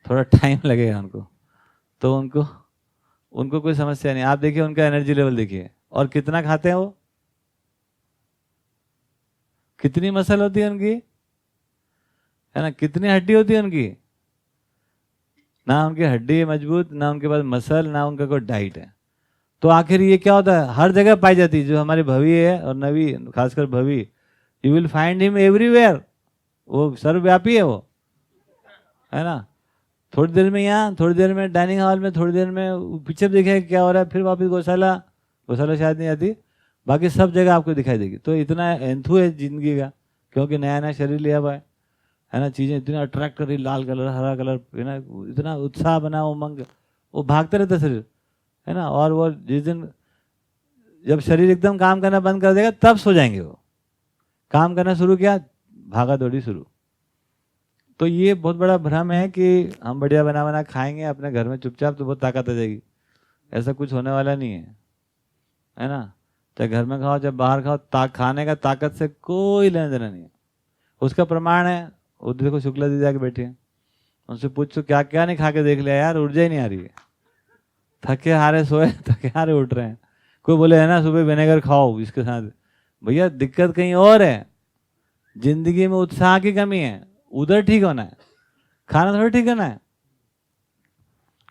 थोड़ा टाइम लगेगा उनको, तो उनको कोई समस्या नहीं। आप देखिए उनका एनर्जी लेवल देखिए, और कितना खाते हैं वो, कितनी मसल होती है उनकी, है ना, कितनी हड्डी होती है उनकी, ना उनकी हड्डी मजबूत, ना उनके पास मसल, ना उनका कोई डाइट है। तो आखिर ये क्या होता है, हर जगह पाई जाती है। जो हमारी भवी है और नवी, खासकर भवी, you will find him everywhere, वो सर्वव्यापी है वो, है ना। थोड़ी देर में यहाँ, थोड़ी देर में डाइनिंग हॉल में, थोड़ी देर में पिक्चर दिखेगा क्या हो रहा है, फिर वापस गौशाला शायद नहीं आती, बाकी सब जगह आपको दिखाई देगी। तो इतना एंथू है जिंदगी का, क्योंकि नया नया शरीर लिया हुआ है ना, चीज़ें इतनी अट्रैक्ट कर रही, लाल कलर, हरा कलर, है ना, इतना उत्साह बना, उमंग, वो भागते रहता शरीर, है ना। और वो जिस दिन जब शरीर एकदम काम करना बंद कर देगा तब सो जाएंगे, वो काम करना शुरू किया, भागा दौड़ी शुरू। तो ये बहुत बड़ा भ्रम है कि हम बढ़िया बना बना खाएंगे अपने घर में चुपचाप तो बहुत ताकत आ जाएगी, ऐसा कुछ होने वाला नहीं है ना। चाहे घर में खाओ चाहे बाहर खाओ, खाने का ताकत से कोई लेना देना नहीं है। उसका प्रमाण है, उधर देखो शुक्ला दीदी आके बैठी है, उनसे पूछो क्या क्या नहीं खा के देख लिया यार, ऊर्जा ही नहीं आ रही है, थके हारे सोए, थके हारे उठ रहे हैं। कोई बोले है ना सुबह विनेगर खाओ इसके साथ, भैया दिक्कत कहीं और है, जिंदगी में उत्साह की कमी है, उधर ठीक होना है, खाना थोड़ा ठीक होना है।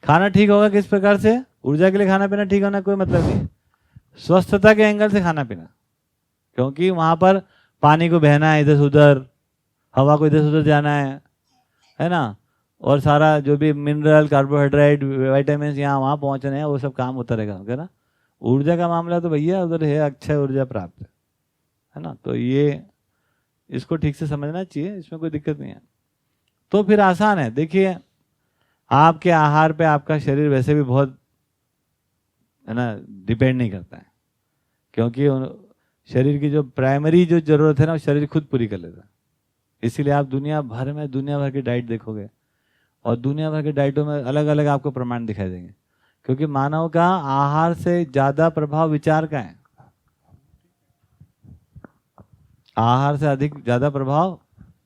खाना ठीक होगा किस प्रकार से, ऊर्जा के लिए खाना पीना ठीक होना कोई मतलब नहीं, स्वस्थता के एंगल से खाना पीना, क्योंकि वहां पर पानी को बहना है इधर से उधर, हवा को इधर से उधर जाना है ना, और सारा जो भी मिनरल, कार्बोहाइड्रेट, विटामिन यहाँ वहाँ पहुँचने हैं, वो सब काम होता रहेगा ना। ऊर्जा का मामला तो भैया उधर है, अक्षय ऊर्जा प्राप्त है ना। तो ये इसको ठीक से समझना चाहिए, इसमें कोई दिक्कत नहीं है। तो फिर आसान है, देखिए आपके आहार पे आपका शरीर वैसे भी बहुत, है ना, डिपेंड नहीं करता है, क्योंकि शरीर की जो प्राइमरी जो जरूरत है ना, वो शरीर खुद पूरी कर लेता है। इसीलिए आप दुनिया भर की डाइट देखोगे, और दुनिया भर की डाइटों में अलग अलग आपको प्रमाण दिखाई देंगे, क्योंकि मानव का आहार से ज्यादा प्रभाव विचार का है, आहार से अधिक ज्यादा प्रभाव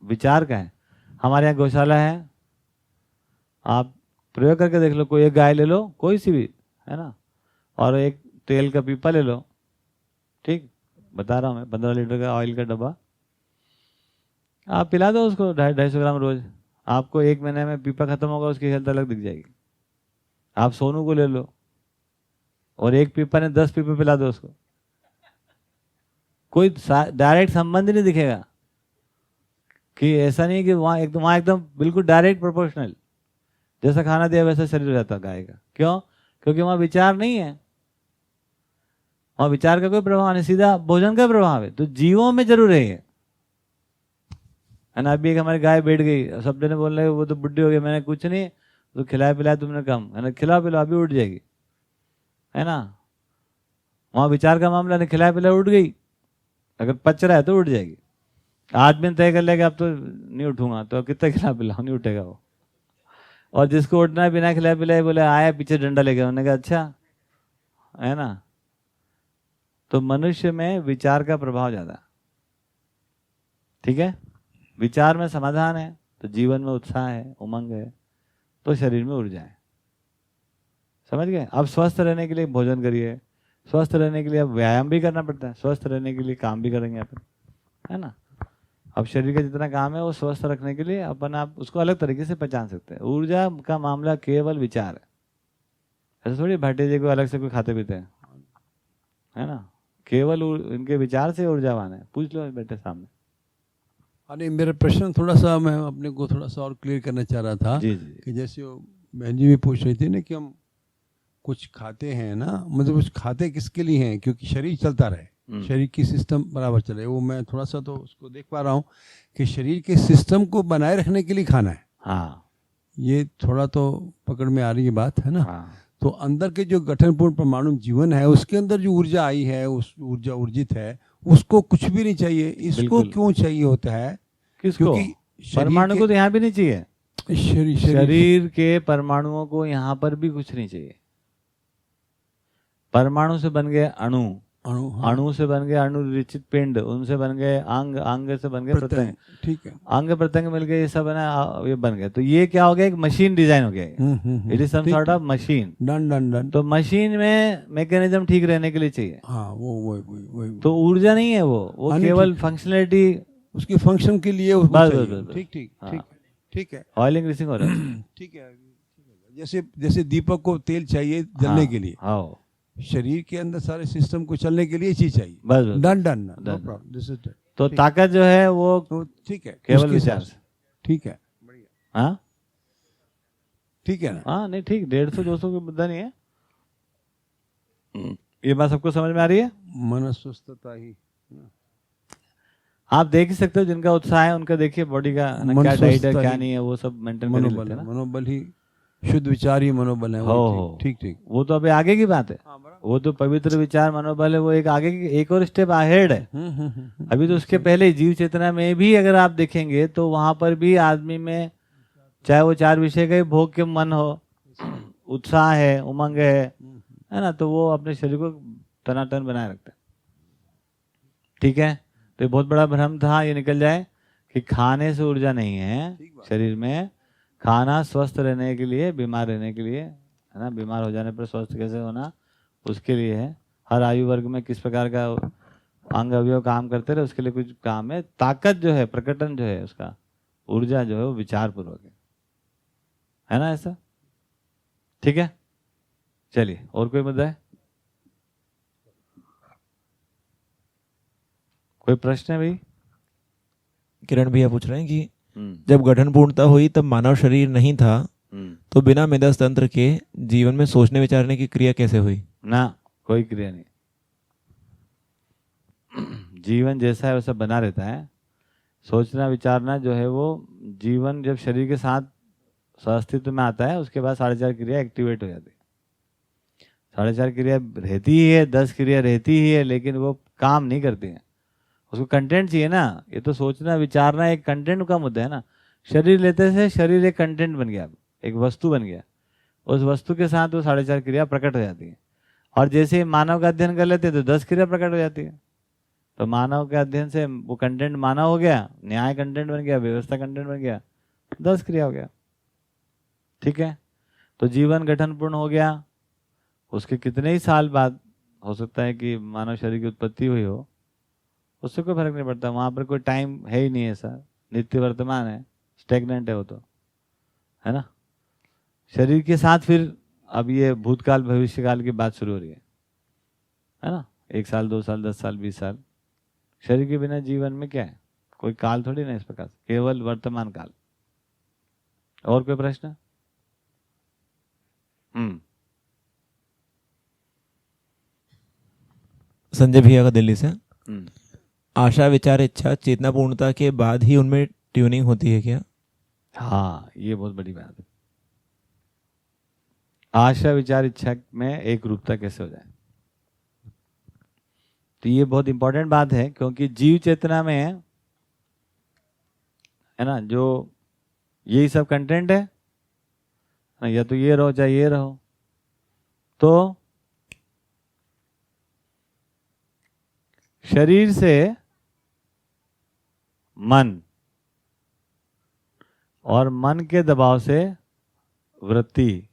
विचार का है। हमारे यहाँ गौशाला है, आप प्रयोग करके देख लो, कोई एक गाय ले लो, कोई सी भी, है ना, और एक तेल का पीपा ले लो, ठीक बता रहा हूँ मैं, 15 लीटर का ऑयल का डब्बा, आप पिला दो उसको 250 ग्राम रोज, आपको 1 महीने में पीपा खत्म होगा, उसकी हेल्थ अलग दिख जाएगी। आप सोनू को ले लो और एक पीपा ने 10 पीपे पिला दो उसको, कोई डायरेक्ट संबंध नहीं दिखेगा, कि ऐसा नहीं कि वहाँ एकदम बिल्कुल डायरेक्ट प्रोपोर्शनल, जैसा खाना दिया वैसा शरीर रहता गाय का। क्यों? क्योंकि वहाँ विचार नहीं है, वहाँ विचार का कोई प्रभाव नहीं, सीधा भोजन का प्रभाव है। तो जीवों में जरूर है ना। अभी एक हमारी गाय बैठ गई, सब जने बोल रहे वो तो बुढ़ी हो गई, मैंने कुछ नहीं, तो खिलाया पिलाया तुमने कम, है ना, खिला पिला अभी उठ जाएगी, है ना। वहाँ विचार का मामला नहीं, खिलाया पिलाया उठ गई, अगर पच रहा है तो उठ जाएगी। आदमी तय कर लेगा अब तो नहीं उठूंगा, तो कितना खिला पिलाओ, नहीं उठेगा वो। और जिसको उठना है बिना खिलाए पिलाए, बोले आया पीछे डंडा लेके, उन्होंने कहा अच्छा, है ना। तो मनुष्य में विचार का प्रभाव ज्यादा, ठीक है। विचार में समाधान है तो जीवन में उत्साह है, उमंग है, तो शरीर में ऊर्जा है। समझ गए? अब स्वस्थ रहने के लिए भोजन करिए, स्वस्थ रहने के लिए अब व्यायाम भी करना पड़ता है, स्वस्थ रहने के लिए काम भी करेंगे अपन, है ना। अब शरीर का जितना काम है वो स्वस्थ रखने के लिए अपन आप उसको अलग तरीके से पहचान सकते हैं। ऊर्जा का मामला केवल विचार है, ऐसा थोड़ी भाटी जी को अलग से कोई खाते पीते हैं, है ना। केवल इनके विचार से ऊर्जावान है, पूछ लो बैठे सामने। अरे मेरा प्रश्न थोड़ा सा मैं अपने को थोड़ा सा और क्लियर करना चाह रहा था, जी, जी। कि जैसे वो बहन जी भी पूछ रही थी ना कि हम कुछ खाते हैं ना, मतलब कुछ खाते किसके लिए हैं, क्योंकि शरीर चलता रहे, शरीर की सिस्टम बराबर चले। वो मैं थोड़ा सा तो उसको देख पा रहा हूँ कि शरीर के सिस्टम को बनाए रखने के लिए खाना है। हाँ, ये थोड़ा तो पकड़ में आ रही है बात, है ना। हाँ। तो अंदर के जो गठनपूर्ण परमाणु जीवन है, उसके अंदर जो ऊर्जा आई है, उस ऊर्जा ऊर्जित है, उसको कुछ भी नहीं चाहिए। इसको क्यों चाहिए होता है? किसको? क्योंकि परमाणु को तो यहाँ भी नहीं चाहिए, शरीर के परमाणुओं को यहाँ पर भी कुछ नहीं चाहिए। परमाणु से बन गए अणु, अणु, हाँ, अणु से बन गए अणु रिचित पिंड, उनसे बन गए अंग, अंग से बन गए प्रत्यंग, ठीक है। अंग प्रत्यंग मिल गए, ये सब है ना, ये बन गए। तो ये क्या हो गया, एक मशीन डिजाइन हो गया, it is some sort of machine. Done done done. तो मशीन में मैकेनिज्म ठीक रहने के लिए चाहिए, हाँ वो तो ऊर्जा नहीं है वो हाँ, नहीं, केवल ठीक। फंक्शनलिटी, उसके फंक्शन के लिए उसको बस, चाहिए। बस, बस, बस। ठीक ठीक हाँ। ठीक ठीक है। ऑयलिंग ग्रीसिंग हो रहा है। ठीक है। जैसे जैसे दीपक को तेल चाहिए जलने के लिए, हाँ, शरीर के अंदर सारे सिस्टम को चलने के लिए चीज चाहिए। बस, बस। Done done no Done. Problem, this is तो ताकत जो है वो ठीक है, केवल उसके विचार हिसाब से। ठीक है, हाँ ठीक है ना। हाँ, नहीं ठीक, 150-200 का मुद्दा नहीं है। ये बात सबको समझ में आ रही है? मन स्वस्थता ही, आप देख ही सकते हो, जिनका उत्साह है उनका देखिए बॉडी का ना, मन क्या डाइट है स्वस्थता क्या ही नहीं है, वो सब मेंटेन कर लेते मनोबल हैं है, ना। मनोबल ही शुद्ध विचार ही मनोबल है। हो वो ठीक ठीक। वो तो अभी आगे की बात है, वो तो पवित्र विचार मनोबल है, वो एक आगे की, एक और स्टेप अहेड है। अभी तो उसके पहले जीव चेतना में भी अगर आप देखेंगे तो वहां पर भी आदमी में, चाहे वो 4 विषय का ही भोग के मन हो, उत्साह है, उमंग है ना, तो वो अपने शरीर को टनाटन बनाए रखता है। ठीक है, तो ये बहुत बड़ा भ्रम था, ये निकल जाए कि खाने से ऊर्जा नहीं है शरीर में। खाना स्वस्थ रहने के लिए, बीमार रहने के लिए, है ना, बीमार हो जाने पर स्वस्थ कैसे होना उसके लिए है। हर आयु वर्ग में किस प्रकार का अंग अवयव काम करते रहे उसके लिए कुछ काम है। ताकत जो है, प्रकटन जो है उसका, ऊर्जा जो है वो विचार पूर्वक है ना, ऐसा। ठीक है, चलिए और कोई मुद्दा है, कोई प्रश्न है भाई? किरण भैया पूछ रहे हैं कि जब गठन पूर्णता हुई तब मानव शरीर नहीं था, तो बिना मेदस तंत्र के जीवन में सोचने विचारने की क्रिया कैसे हुई? ना, कोई क्रिया नहीं, जीवन जैसा है वैसा बना रहता है। सोचना विचारना जो है वो जीवन जब शरीर के साथ अस्तित्व में आता है उसके बाद 4.5 क्रिया एक्टिवेट हो जाती है। 4.5 क्रिया रहती ही है, 10 क्रिया रहती ही है, लेकिन वो काम नहीं करती है, उसको कंटेंट चाहिए ना। ये तो सोचना विचारना एक कंटेंट का मुद्दा है ना। शरीर लेते से शरीर एक कंटेंट बन गया, एक वस्तु बन गया, उस वस्तु के साथ वो 4.5 क्रिया प्रकट हो जाती है। और जैसे ही मानव का अध्ययन कर लेते हैं तो 10 क्रिया प्रकट हो जाती है। तो मानव के अध्ययन से वो कंटेंट मानव हो गया, न्याय कंटेंट बन गया, व्यवस्था कंटेंट बन गया, 10 क्रिया हो गया। ठीक है, तो जीवन गठन पूर्ण हो गया, उसके कितने ही साल बाद हो सकता है कि मानव शरीर की उत्पत्ति हुई हो, उससे कोई फर्क नहीं पड़ता। वहां पर कोई टाइम है ही नहीं, ऐसा नित्य वर्तमान है, स्टेगनेंट है वो तो, है ना। शरीर के साथ फिर अब ये भूतकाल भविष्यकाल की बात शुरू हो रही है ना। 1 साल 2 साल 10 साल 20 साल, शरीर के बिना जीवन में क्या है, कोई काल थोड़ी ना इस प्रकार से, केवल वर्तमान काल। और कोई प्रश्न? संजय भैया का दिल्ली से। आशा विचार इच्छा चेतना पूर्णता के बाद ही उनमें ट्यूनिंग होती है क्या? हाँ, ये बहुत बड़ी बात है। आशा विचार इच्छा में एक रूपता कैसे हो जाए, तो ये बहुत इंपॉर्टेंट बात है, क्योंकि जीव चेतना में है ना जो यही सब कंटेंट है ना, या तो ये रहो चाहे ये रहो। तो शरीर से मन और मन के दबाव से वृत्ति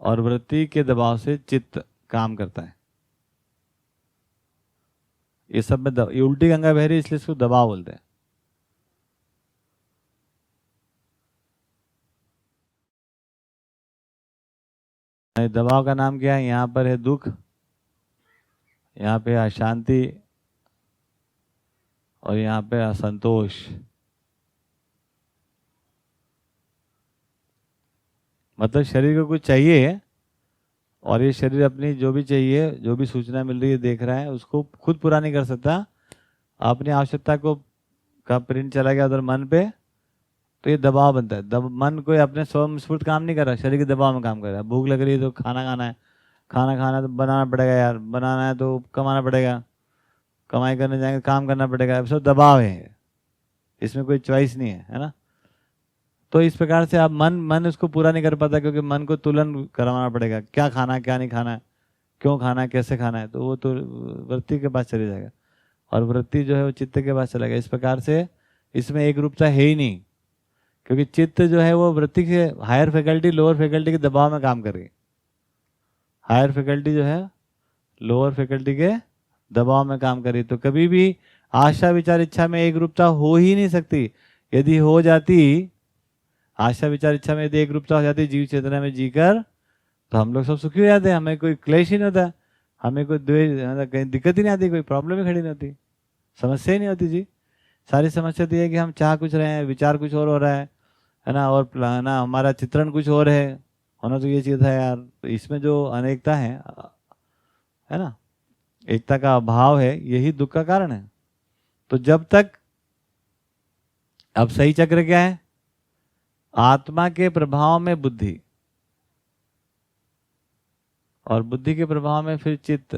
और वृत्ति के दबाव से चित्त काम करता है। ये सब में ये उल्टी गंगा बह रही है, इसलिए इसको दबाव बोलते हैं। दबाव का नाम क्या है? यहाँ पर है दुख, यहाँ पे अशांति और यहाँ पे असंतोष। मतलब शरीर को कुछ चाहिए और ये शरीर अपनी जो भी चाहिए, जो भी सूचना मिल रही है देख रहा है, उसको खुद पूरा नहीं कर सकता। अपनी आवश्यकता को का प्रिंट चला गया उधर मन पे, तो ये दबाव बनता है। मन कोई अपने स्वयं स्फूर्त काम नहीं कर रहा, शरीर के दबाव में काम कर रहा है। भूख लग रही है तो खाना खाना है, खाना खाना तो बनाना पड़ेगा यार, बनाना है तो कमाना पड़ेगा, कमाई करने जाएंगे काम करना पड़ेगा, सब दबाव है, इसमें कोई चॉइस नहीं है ना। तो इस प्रकार से आप मन उसको पूरा नहीं कर पाता, क्योंकि मन को तुलन करवाना पड़ेगा, क्या खाना है क्या नहीं खाना है, क्यों खाना है, कैसे खाना है, तो वो तो वृत्ति के पास चले जाएगा, और वृत्ति जो है वो चित्त के पास चला गया। इस प्रकार से इसमें एक रूपता है ही नहीं, क्योंकि चित्त जो है वो वृत्ति के हायर फैकल्टी लोअर फैकल्टी के दबाव में काम कर रही है। हायर फैकल्टी जो है लोअर फैकल्टी के दबाव में काम कर रही है। तो कभी भी आशा विचार इच्छा में एक रूपता हो ही नहीं सकती। यदि हो जाती, आशा विचार इच्छा में यदि एक रूपता हो जाती जीव चेतना में जीकर, तो हम लोग सब सुखी हो जाते हैं, हमें कोई क्लेश ही नहीं होता, हमें कोई द्वेष, कहीं दिक्कत ही नहीं आती, कोई प्रॉब्लम ही खड़ी नहीं होती, समस्या ही नहीं होती जी। सारी समस्या तो ये है कि हम चाह कुछ रहे हैं, विचार कुछ और हो रहा है ना, और ना हमारा चित्रण कुछ और है, होना तो ये चीज है यार। तो इसमें जो अनेकता है ना, एकता का अभाव है, यही दुख का कारण है। तो जब तक, अब सही चक्र क्या है, आत्मा के प्रभाव में बुद्धि, और बुद्धि के प्रभाव में फिर चित्त,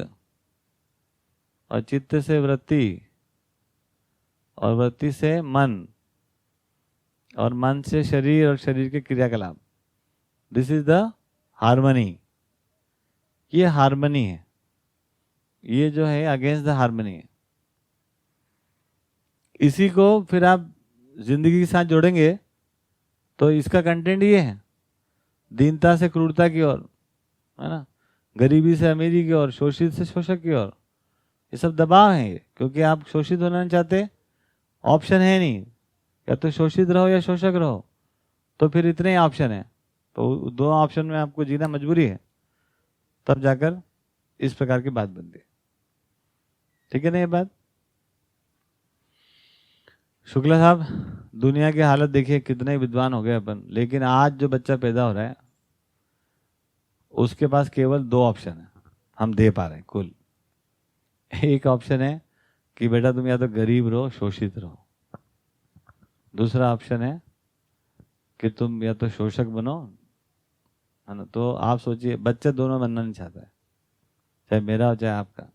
और चित्त से वृत्ति, और वृत्ति से मन, और मन से शरीर, और शरीर के क्रियाकलाप। This is the harmony. ये हार्मनी है, ये जो है अगेंस्ट द हार्मनी है। इसी को फिर आप जिंदगी के साथ जोड़ेंगे तो इसका कंटेंट ये है, दीनता से क्रूरता की ओर, है ना, गरीबी से अमीरी की ओर, शोषित से शोषक की ओर। ये सब दबाव है ये, क्योंकि आप शोषित होना नहीं चाहते, ऑप्शन है नहीं, या तो शोषित रहो या शोषक रहो, तो फिर इतने ही ऑप्शन है, तो दो ऑप्शन में आपको जीना मजबूरी है, तब जाकर इस प्रकार की बात बनती है। ठीक है ना ये बात। शुक्ला साहब, दुनिया की हालत देखिए, कितने विद्वान हो गए अपन, लेकिन आज जो बच्चा पैदा हो रहा है उसके पास केवल दो ऑप्शन है हम दे पा रहे हैं कुल। एक ऑप्शन है कि बेटा तुम या तो गरीब रहो, शोषित रहो। दूसरा ऑप्शन है कि तुम या तो शोषक बनो, है ना। तो आप सोचिए, बच्चा दोनों बनना नहीं चाहता है, चाहे मेरा हो चाहे आपका।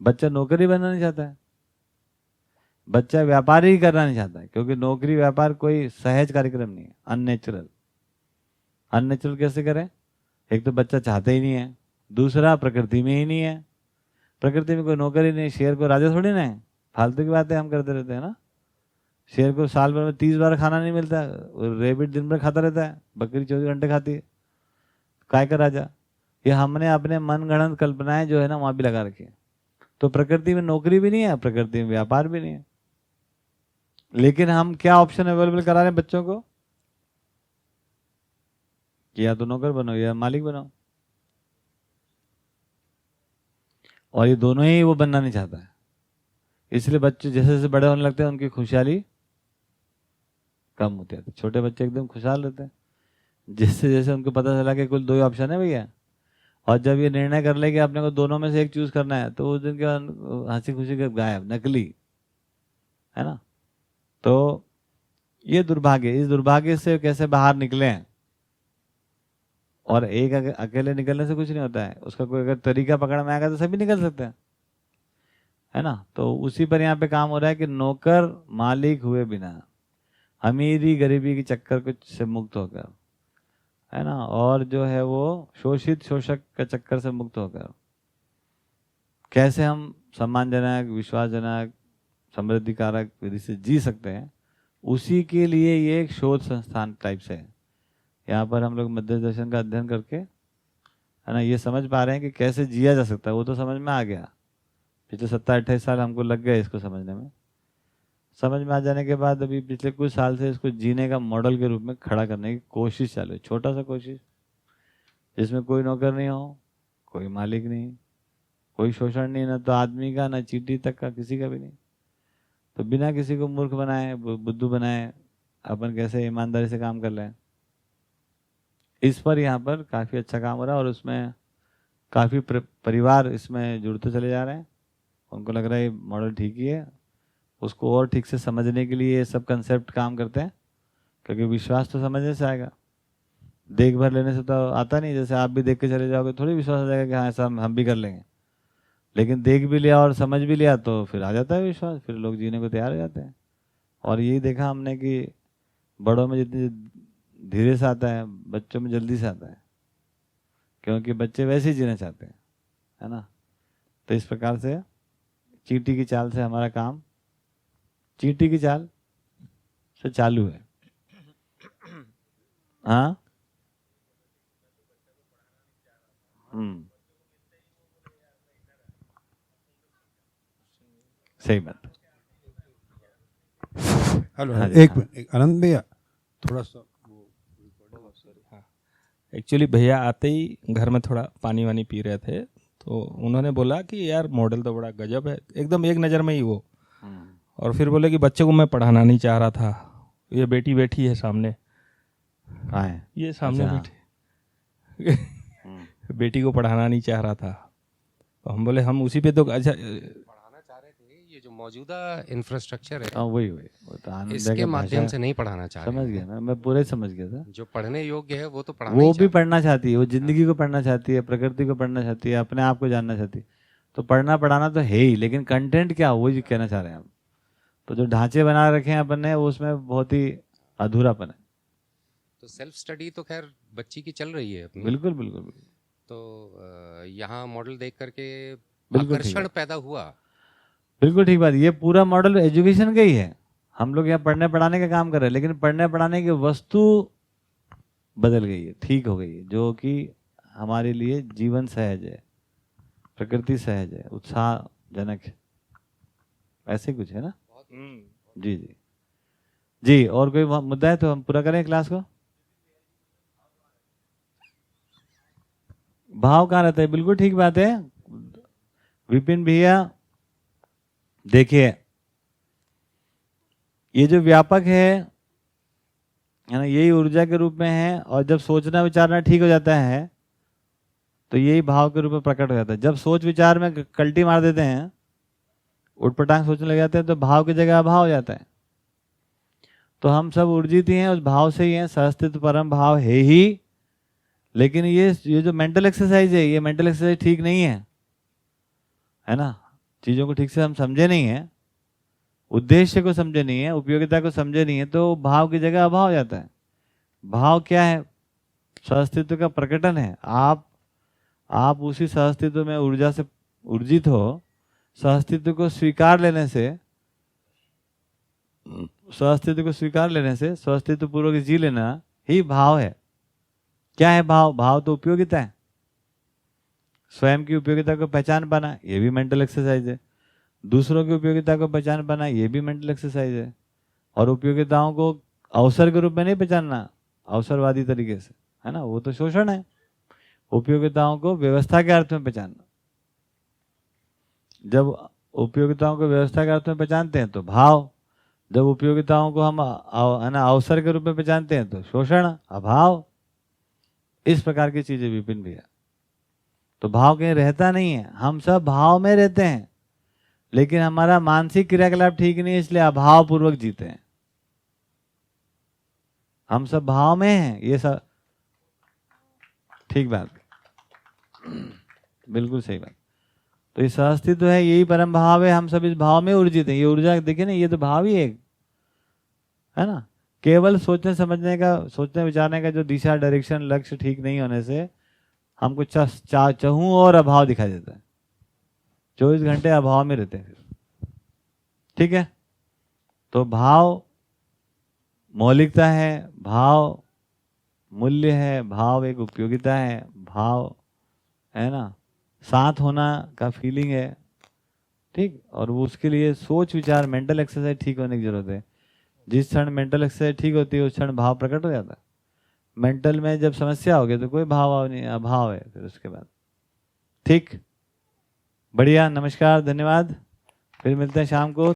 बच्चा नौकरी बनना नहीं चाहता है, बच्चा व्यापार ही करना नहीं चाहता है, क्योंकि नौकरी व्यापार कोई सहज कार्यक्रम नहीं है, अननेचुरल। अननेचुरल कैसे करें? एक तो बच्चा चाहता ही नहीं है, दूसरा प्रकृति में ही नहीं है। प्रकृति में कोई नौकरी नहीं, शेर को राजा थोड़ी ना है। फालतू की बातें हम करते रहते हैं ना। शेर को साल भर में 30 बार खाना नहीं मिलता, रेबिट दिन भर खाता रहता है, बकरी 24 घंटे खाती है, काय का राजा। ये हमने अपने मन गढ़ंत कल्पनाएं जो है ना वहां भी लगा रखी है। तो प्रकृति में नौकरी भी नहीं है, प्रकृति में व्यापार भी नहीं है, लेकिन हम क्या ऑप्शन अवेलेबल करा रहे हैं बच्चों को कि या तो नौकर बनो या मालिक बनो, और ये दोनों ही वो बनना नहीं चाहता है। इसलिए बच्चे जैसे जैसे बड़े होने लगते हैं उनकी खुशहाली कम होती है। छोटे बच्चे एकदम खुशहाल रहते हैं, जैसे जैसे उनको पता चला कि कुल दो ही ऑप्शन है भैया, और जब ये निर्णय कर ले कि अपने को दोनों में से एक चूज करना है, तो उस दिन के हंसी खुशी के गायब, नकली, है ना। तो ये दुर्भाग्य, इस दुर्भाग्य से कैसे बाहर निकले हैं। और एक अकेले निकलने से कुछ नहीं होता है, उसका कोई अगर तरीका पकड़ में आएगा तो सभी निकल सकते हैं, है ना। तो उसी पर यहाँ पे काम हो रहा है कि नौकर मालिक हुए बिना, अमीरी गरीबी के चक्कर कुछ से मुक्त होकर, है ना, और जो है वो शोषित शोषक का चक्कर से मुक्त होकर कैसे हम सम्मानजनक, विश्वासजनक, समृद्धि कारक विधि से जी सकते हैं, उसी के लिए ये एक शोध संस्थान टाइप से है। यहाँ पर हम लोग मध्य दर्शन का अध्ययन करके, है ना, ये समझ पा रहे हैं कि कैसे जिया जा सकता है। वो तो समझ में आ गया, पिछले 27-28 साल हमको लग गए इसको समझने में। समझ में आ जाने के बाद अभी पिछले कुछ साल से इसको जीने का मॉडल के रूप में खड़ा करने की कोशिश चालू है। छोटा सा कोशिश, जिसमें कोई नौकर नहीं हो, कोई मालिक नहीं, कोई शोषण नहीं, ना तो आदमी का, ना चींटी तक का, किसी का भी नहीं। तो बिना किसी को मूर्ख बनाए, बुद्धू बनाए, अपन कैसे ईमानदारी से काम कर लें, इस पर यहाँ पर काफ़ी अच्छा काम हो रहा है। और उसमें काफ़ी परिवार इसमें जुड़ते चले जा रहे हैं। उनको लग रहा है ये मॉडल ठीक ही है। उसको और ठीक से समझने के लिए ये सब कंसेप्ट काम करते हैं, क्योंकि विश्वास तो समझने से आएगा, देख भर लेने से तो आता नहीं। जैसे आप भी देख के चले जाओगे, थोड़ी विश्वास आ जाएगा कि हाँ ऐसा हम भी कर लेंगे। लेकिन देख भी लिया और समझ भी लिया तो फिर आ जाता है विश्वास, फिर लोग जीने को तैयार हो जाते हैं। और यही देखा हमने कि बड़ों में जितनी धीरे से आता है, बच्चों में जल्दी से आता है, क्योंकि बच्चे वैसे ही जीना चाहते हैं। है ना। तो इस प्रकार से चींटी की चाल से हमारा काम, चींटी की चाल से चालू है। हाँ, सही बात। हेलो, हाँ जी, एक हाँ। मिनट, आनंद भैया थोड़ा सा एक्चुअली भैया आते ही घर में थोड़ा पानी वानी पी रहे थे, तो उन्होंने बोला कि यार मॉडल तो बड़ा गजब है, एकदम एक नज़र में ही वो। और फिर बोले कि बच्चे को मैं पढ़ाना नहीं चाह रहा था, ये बेटी बैठी है सामने, कहाँ है? ये सामने अच्छा, बैठी बेटी को पढ़ाना नहीं चाह रहा था। तो हम बोले हम उसी पे तो अच्छा पढ़ाना चाह रहे थे। ये जो मौजूदा इंफ्रास्ट्रक्चर है, हाँ वही वो तो आनंद इसके का माध्यम भाषा- से नहीं पढ़ाना चाह रहे समझ हैं। गया ना, मैं पूरे समझ गया था। जो पढ़ने योग्य है वो तो पढ़ाना वो ही भी चाहते पढ़ना चाहती है, वो जिंदगी को पढ़ना चाहती है, प्रकृति को पढ़ना चाहती है, अपने आप को जानना चाहती है। तो पढ़ना पढ़ाना तो है ही, लेकिन कंटेंट क्या, वो ही कहना चाह रहे हैं हम। तो जो ढांचे बना रखे हैं अपन ने, वो उसमें बहुत ही अधूरापन है। तो सेल्फ स्टडी तो खैर बच्ची की चल रही है अपनी। बिल्कुल बिल्कुल बिल्कुल तो यहाँ मॉडल देख करके बिल्कुल ठीक आकर्षण है। पैदा हुआ। बिल्कुल ठीक बात। ये पूरा मॉडल एजुकेशन का ही है। हम लोग यहाँ पढ़ने पढ़ाने का काम कर रहे हैं, लेकिन पढ़ने पढ़ाने की वस्तु बदल गई है, ठीक हो गई है, जो कि हमारे लिए जीवन सहज है, प्रकृति सहज है, उत्साहजनक है, ऐसे कुछ है ना। जी जी जी। और कोई मुद्दा है तो हम पूरा करें क्लास को। भाव कहाँ रहता है, बिल्कुल ठीक बात है विपिन भैया। देखिए ये जो व्यापक है ना, यही ऊर्जा के रूप में है, और जब सोचना विचारना ठीक हो जाता है तो यही भाव के रूप में प्रकट हो जाता है। जब सोच विचार में कल्टी मार देते हैं, उठपटांग सोचने लग जाते हैं, तो भाव की जगह अभाव हो जाता है। तो हम सब ऊर्जित ही हैं, उस भाव से ही हैं, सहस्तित्व परम भाव है ही। लेकिन ये जो मेंटल एक्सरसाइज है, ये मेंटल एक्सरसाइज ठीक नहीं है ना। चीज़ों को ठीक से हम समझे नहीं है, उद्देश्य को समझे नहीं है, उपयोगिता को समझे नहीं है, तो भाव की जगह अभाव हो जाता है। भाव क्या है? सहस्तित्व का प्रकटन है। आप उसी सहस्तित्व में ऊर्जा से ऊर्जित हो। सहस्तित्व को स्वीकार लेने से, सहस्तित्व पूर्वक जी लेना ही भाव है। क्या है भाव? भाव तो उपयोगिता है, स्वयं की उपयोगिता को पहचान पाना, ये भी मेंटल एक्सरसाइज है। दूसरों की उपयोगिता को पहचान पाना, ये भी मेंटल एक्सरसाइज है। और उपयोगिताओं को अवसर के रूप में नहीं पहचानना, अवसरवादी तरीके से, है ना, वो तो शोषण है। उपयोगिताओं को व्यवस्था के अर्थ में पहचानना। जब उपयोगिताओं को व्यवस्था के अर्थ में पहचानते हैं तो भाव, जब उपयोगिताओं को हम है ना अवसर के रूप में पहचानते हैं तो शोषण, अभाव। इस प्रकार की चीजें विपिन भैया। तो भाव कहीं रहता नहीं है, हम सब भाव में रहते हैं, लेकिन हमारा मानसिक क्रियाकलाप ठीक नहीं है, इसलिए अभाव पूर्वक जीते हैं। हम सब भाव में हैं, ये सब ठीक बात, बिल्कुल सही बात। तो ये सहअस्तित्व है, यही परम भाव है, हम सब इस भाव में ऊर्जित हैं। ये ऊर्जा देखिए ना, ये तो भाव ही है ना। केवल सोचने समझने का, सोचने विचारने का जो दिशा, डायरेक्शन, लक्ष्य ठीक नहीं होने से हमको चाहूं और अभाव दिखाई देता है। 24 घंटे अभाव में रहते हैं फिर। ठीक है, तो भाव मौलिकता है, भाव मूल्य है, भाव एक उपयोगिता है, भाव है ना साथ होना का फीलिंग है। ठीक, और वो उसके लिए सोच विचार, मेंटल एक्सरसाइज ठीक होने की जरूरत है। जिस क्षण मेंटल एक्सरसाइज ठीक होती है, उस क्षण भाव प्रकट हो जाता है। मेंटल में जब समस्या हो गई तो कोई भाव नहीं, अभाव है फिर उसके बाद। ठीक, बढ़िया, नमस्कार, धन्यवाद, फिर मिलते हैं शाम को।